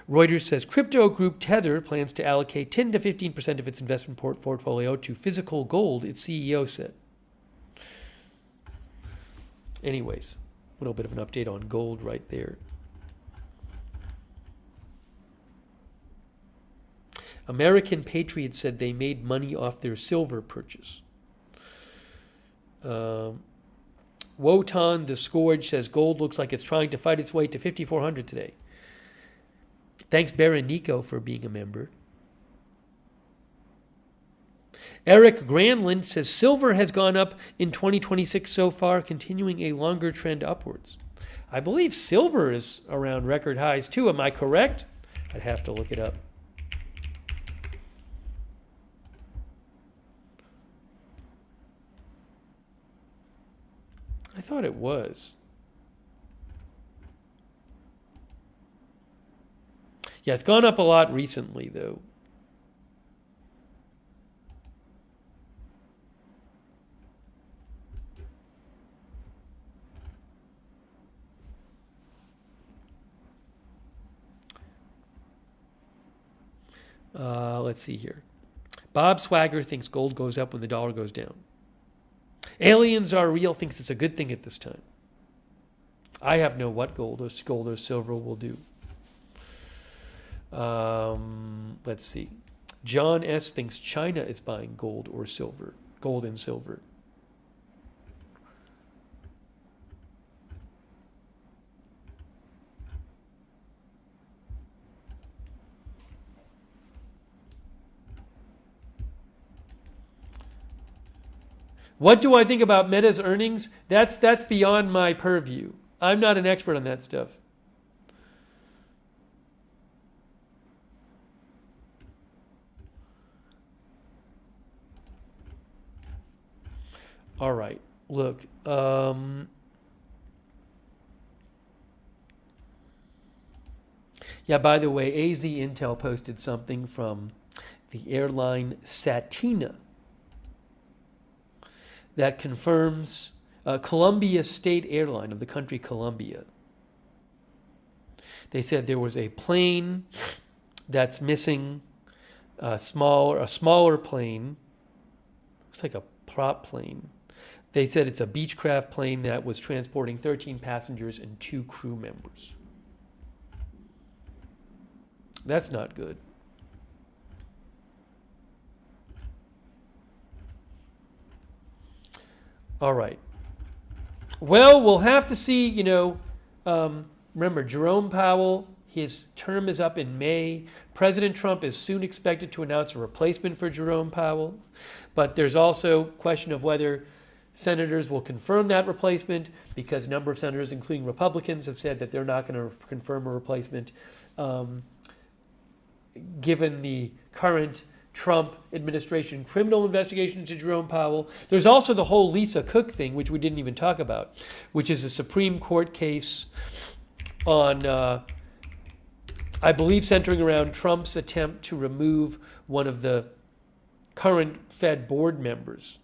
Reuters says crypto group Tether plans to allocate 10 to 15% of its investment portfolio to physical gold, its CEO said. Anyways, a little bit of an update on gold right there. American Patriot said they made money off their silver purchase. Wotan the Scourge says gold looks like it's trying to fight its way to 5,400 today. Thanks, Berenico, for being a member. Eric Granlund says silver has gone up in 2026 so far, continuing a longer trend upwards. I believe silver is around record highs too. Am I correct? I'd have to look it up. I thought it was. Yeah, it's gone up a lot recently, though. Let's see here. Bob Swagger thinks gold goes up when the dollar goes down. Aliens Are Real thinks it's a good thing at this time. I have no what gold or silver will do. Let's see. John S. thinks China is buying gold or silver. Gold and silver. What do I think about Meta's earnings? That's beyond my purview. I'm not an expert on that stuff. All right, look. Yeah, by the way, AZ Intel posted something from the airline Satina that confirms Columbia State Airline of the country Colombia. They said there was a plane that's missing, a smaller plane. Looks like a prop plane. They said it's a Beechcraft plane that was transporting 13 passengers and 2 crew members. That's not good. All right. Well, we'll have to see, remember, Jerome Powell, his term is up in May. President Trump is soon expected to announce a replacement for Jerome Powell. But there's also a question of whether senators will confirm that replacement, because a number of senators, including Republicans, have said that they're not going to confirm a replacement. Given the current Trump administration criminal investigation into Jerome Powell. There's also the whole Lisa Cook thing, which we didn't even talk about, which is a Supreme Court case on, I believe, centering around Trump's attempt to remove one of the current Fed board members.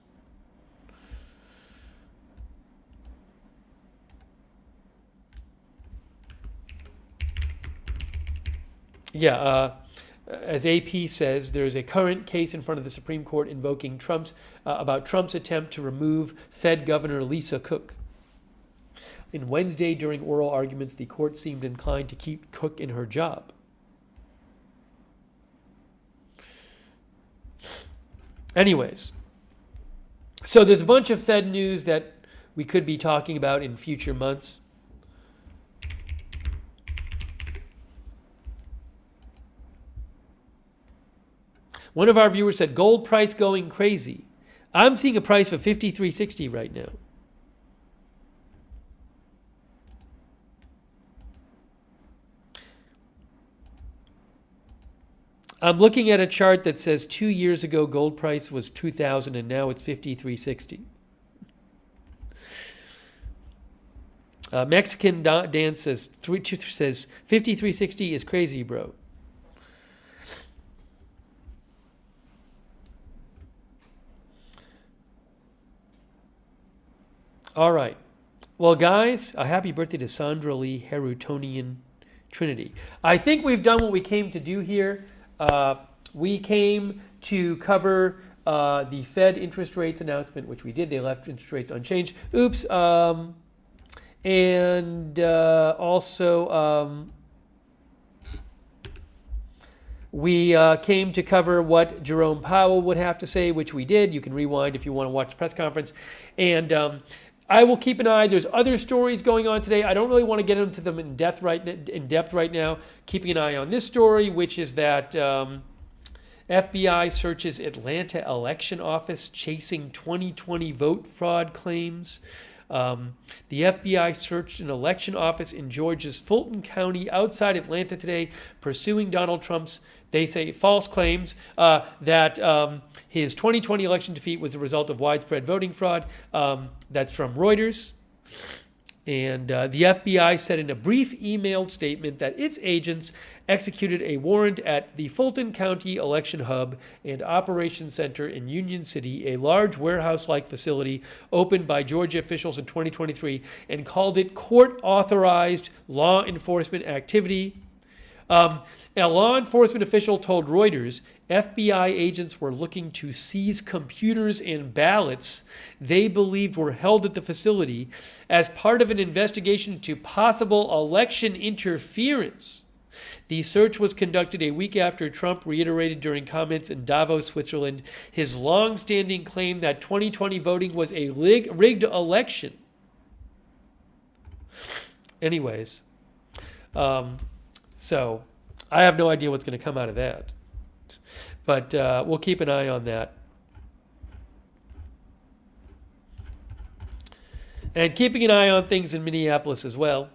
Yeah, as AP says, there is a current case in front of the Supreme Court invoking about Trump's attempt to remove Fed Governor Lisa Cook. In Wednesday, during oral arguments, the court seemed inclined to keep Cook in her job. Anyways, so there's a bunch of Fed news that we could be talking about in future months. One of our viewers said, gold price going crazy. I'm seeing a price of $53.60 right now. I'm looking at a chart that says 2 years ago gold price was $2,000 and now it's $53.60. Mexican Dan says $53.60 is crazy, bro. All right. Well, guys, a happy birthday to Sandra Lee, Harutonian Trinity. I think we've done what we came to do here. We came to cover the Fed interest rates announcement, which we did. They left interest rates unchanged. Oops. We came to cover what Jerome Powell would have to say, which we did. You can rewind if you want to watch the press conference. And I will keep an eye. There's other stories going on today. I don't really want to get into them in depth right now. Keeping an eye on this story, which is that FBI searches Atlanta election office chasing 2020 vote fraud claims. The FBI searched an election office in Georgia's Fulton County outside Atlanta today, pursuing Donald Trump's, they say, false claims that his 2020 election defeat was a result of widespread voting fraud. That's from Reuters. And the FBI said in a brief emailed statement that its agents executed a warrant at the Fulton County Election Hub and Operations Center in Union City, a large warehouse-like facility opened by Georgia officials in 2023, and called it court-authorized law enforcement activity. A law enforcement official told Reuters FBI agents were looking to seize computers and ballots they believed were held at the facility as part of an investigation into possible election interference. The search was conducted a week after Trump reiterated during comments in Davos, Switzerland, his long-standing claim that 2020 voting was a rigged election. Anyways, so I have no idea what's going to come out of that. But we'll keep an eye on that. and keeping an eye on things in Minneapolis as well.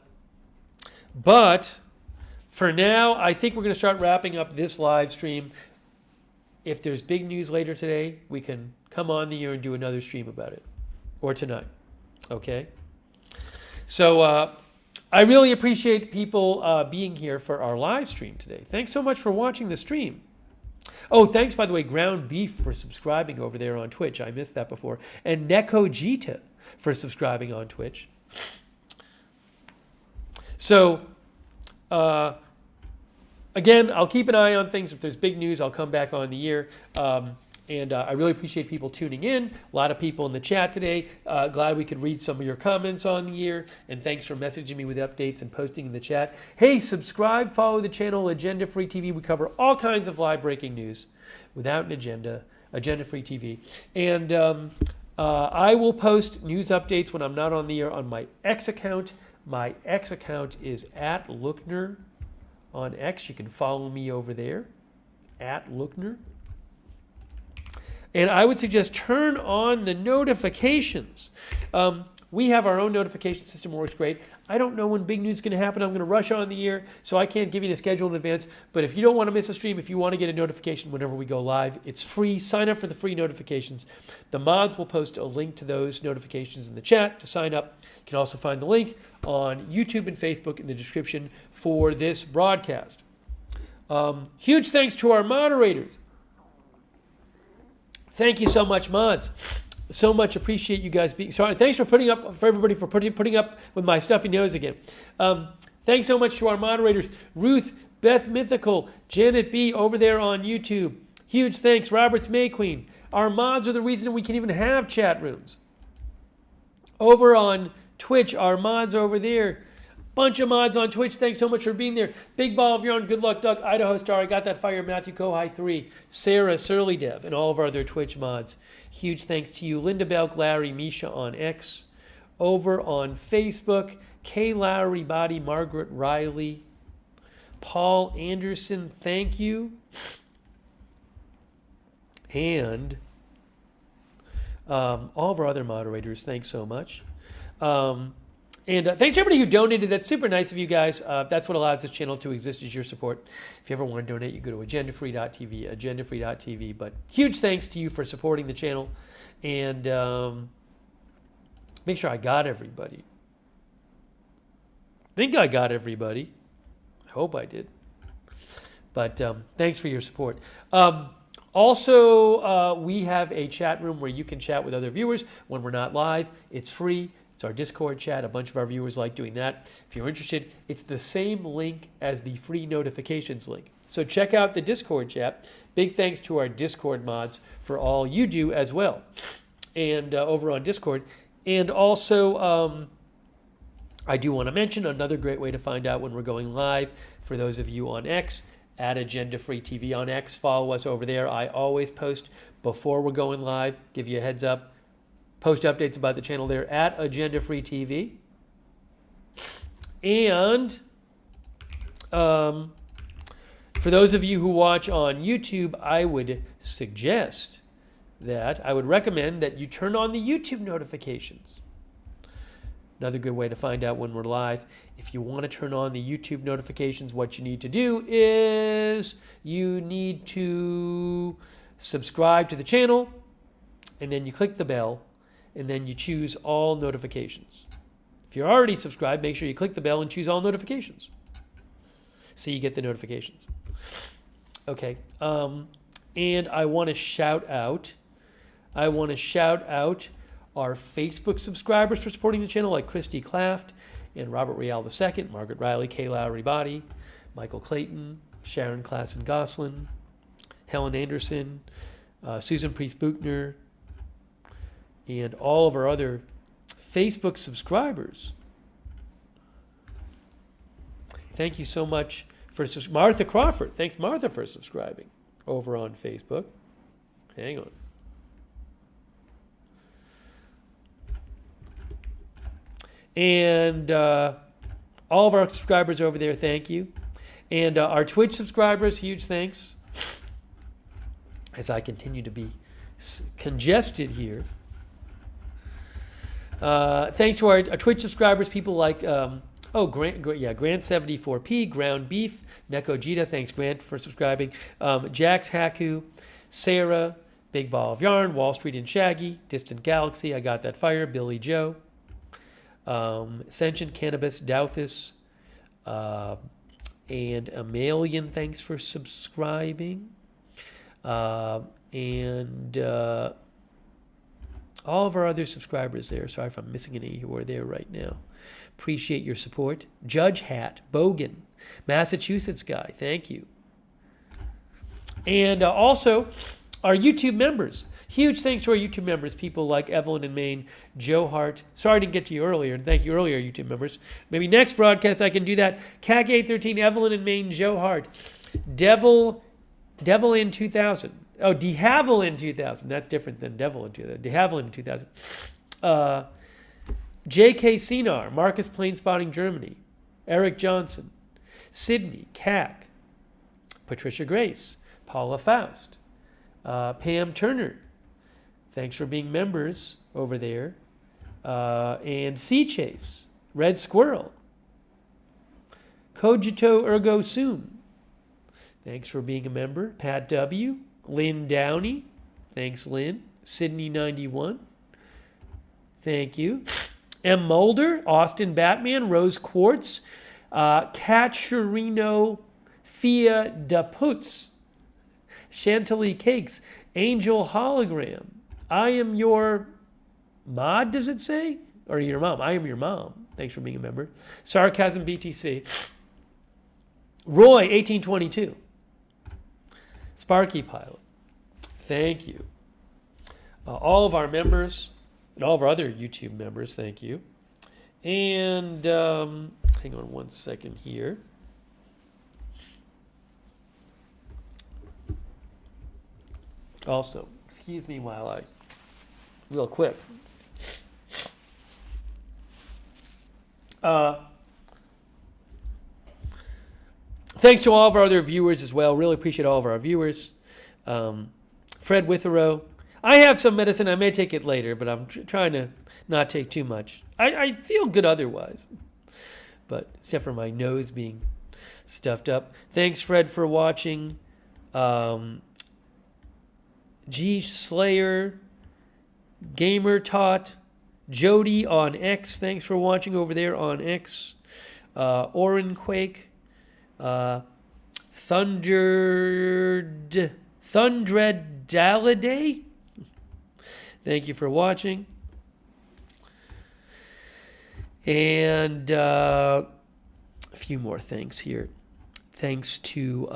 But for now, I think we're going to start wrapping up this live stream. If there's big news later today, we can come on the air and do another stream about it, or tonight. Okay? So I really appreciate people being here for our live stream today. Thanks so much for watching the stream. Oh, thanks, by the way, Ground Beef for subscribing over there on Twitch. I missed that before. And Neko Jita for subscribing on Twitch. So, again, I'll keep an eye on things. If there's big news, I'll come back on the air. And I really appreciate people tuning in. A lot of people in the chat today. Glad we could read some of your comments on the air. And thanks for messaging me with updates and posting in the chat. Hey, subscribe, follow the channel Agenda Free TV. We cover all kinds of live breaking news without an agenda. Agenda Free TV. And I will post news updates when I'm not on the air on my X account. My X account is @Lookner on X. You can follow me over there, @Lookner. And I would suggest turn on the notifications. We have our own notification system, works great. I don't know when big news is going to happen. I'm going to rush on the air, so I can't give you a schedule in advance. But if you don't want to miss a stream, if you want to get a notification whenever we go live, it's free. Sign up for the free notifications. The mods will post a link to those notifications in the chat to sign up. You can also find the link on YouTube and Facebook in the description for this broadcast. Huge thanks to our moderators. Thank you so much, mods. So much appreciate you guys being. Sorry, thanks for putting up for everybody for putting up with my stuffy nose again. Thanks so much to our moderators, Ruth, Beth Mythical, Janet B over there on YouTube. Huge thanks, Roberts May Queen. Our mods are the reason we can even have chat rooms. Over on Twitch, our mods over there. Bunch of mods on Twitch. Thanks so much for being there. Big Ball of Yarn, Good Luck Duck, Idaho Star, I Got That Fire, Matthew Kohai 3, Sarah, Surly Dev, and all of our other Twitch mods. Huge thanks to you, Linda Belk, Larry, Misha on X. Over on Facebook, Kay Lowry Body, Margaret Riley, Paul Anderson, thank you. And all of our other moderators, thanks so much. And thanks to everybody who donated. That's super nice of you guys. That's what allows this channel to exist, is your support. If you ever want to donate, you go to agendafree.tv, agendafree.tv. But huge thanks to you for supporting the channel. And make sure I got everybody. I think I got everybody. I hope I did. But thanks for your support. Also, we have a chat room where you can chat with other viewers when we're not live. It's free. It's our Discord chat. A bunch of our viewers like doing that. If you're interested, it's the same link as the free notifications link. So check out the Discord chat. Big thanks to our Discord mods for all you do as well. And over on Discord. And also, I do want to mention another great way to find out when we're going live for those of you on X, @AgendaFreeTV on X. Follow us over there. I always post before we're going live, give you a heads up. Post updates about the channel there @AgendaFreeTV. And for those of you who watch on YouTube, I would recommend that you turn on the YouTube notifications. Another good way to find out when we're live. If you want to turn on the YouTube notifications, what you need to do is you need to subscribe to the channel, and then you click the bell, and then you choose all notifications. If you're already subscribed, make sure you click the bell and choose all notifications, so you get the notifications. Okay. And I want to shout out our Facebook subscribers for supporting the channel, like Christy Claft and Robert Rial II, Margaret Riley, Kay Lowry Body, Michael Clayton, Sharon Klassen Goslin, Helen Anderson, Susan Priest Buchner, and all of our other Facebook subscribers. Thank you so much for Martha Crawford. Thanks, Martha, for subscribing over on Facebook. Hang on. And all of our subscribers over there, thank you. And our Twitch subscribers, huge thanks. As I continue to be congested here. Thanks to our Twitch subscribers, people like Grant74P, Ground Beef, Nekojita. Thanks, Grant, for subscribing. Jax Haku, Sarah, Big Ball of Yarn, Wall Street and Shaggy, Distant Galaxy, I Got That Fire, Billy Joe, Sentient Cannabis, Douthis, and Amalian. Thanks for subscribing. And all of our other subscribers there. Sorry if I'm missing any who are there right now. Appreciate your support. Judge Hat, Bogan, Massachusetts guy, thank you. And also, our YouTube members. Huge thanks to our YouTube members, people like Evelyn in Maine, Joe Hart. Sorry I didn't get to you earlier, and thank you earlier, YouTube members. Maybe next broadcast I can do that. CAC813, Evelyn in Maine, Joe Hart. Devil in 2000. Oh, De Havilland 2000. That's different than Devil in 2000. De Havilland 2000. J.K. Sinar, Marcus Planespotting Germany. Eric Johnson. Sydney, CAC. Patricia Grace. Paula Faust. Pam Turner. Thanks for being members over there. And Sea Chase. Red Squirrel. Cogito Ergo Sum. Thanks for being a member. Pat W. Lynn Downey. Thanks, Lynn. Sydney91. Thank you. M. Mulder. Austin Batman. Rose Quartz. Catcherino Fia Da Putz. Chantilly Cakes. Angel Hologram. I am your mod, does it say? Or your mom. I am your mom. Thanks for being a member. Sarcasm BTC. Roy, 1822. Sparky Pilot. Thank you. All of our members and all of our other YouTube members, thank you. And hang on one second here. Also, excuse me while real quick. Thanks to all of our other viewers as well. Really appreciate all of our viewers. Fred Witherow. I have some medicine. I may take it later, but I'm trying to not take too much. I feel good otherwise, but except for my nose being stuffed up. Thanks, Fred, for watching. G Slayer, Gamer Tot, Jody on X. Thanks for watching over there on X. Orenquake, Thundred Daliday. Thank you for watching. And a few more thanks here. Thanks to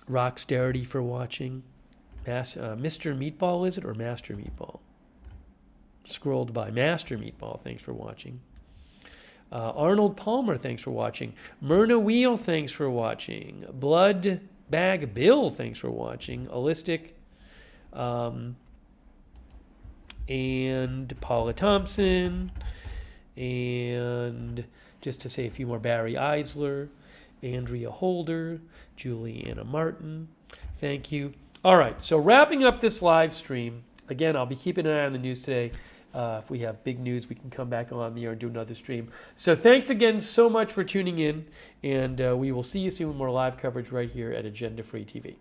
Rockstarity for watching. Mr. Meatball, is it, or Master Meatball? Scrolled by Master Meatball, thanks for watching. Arnold Palmer, thanks for watching. Myrna Wheel, thanks for watching. Blood Bag Bill, thanks for watching. Holistic. And Paula Thompson. And just to say a few more, Barry Eisler. Andrea Holder. Juliana Martin. Thank you. All right, so wrapping up this live stream. Again, I'll be keeping an eye on the news today. If we have big news, we can come back on the air and do another stream. So thanks again so much for tuning in, and we will see you soon with more live coverage right here at Agenda Free TV.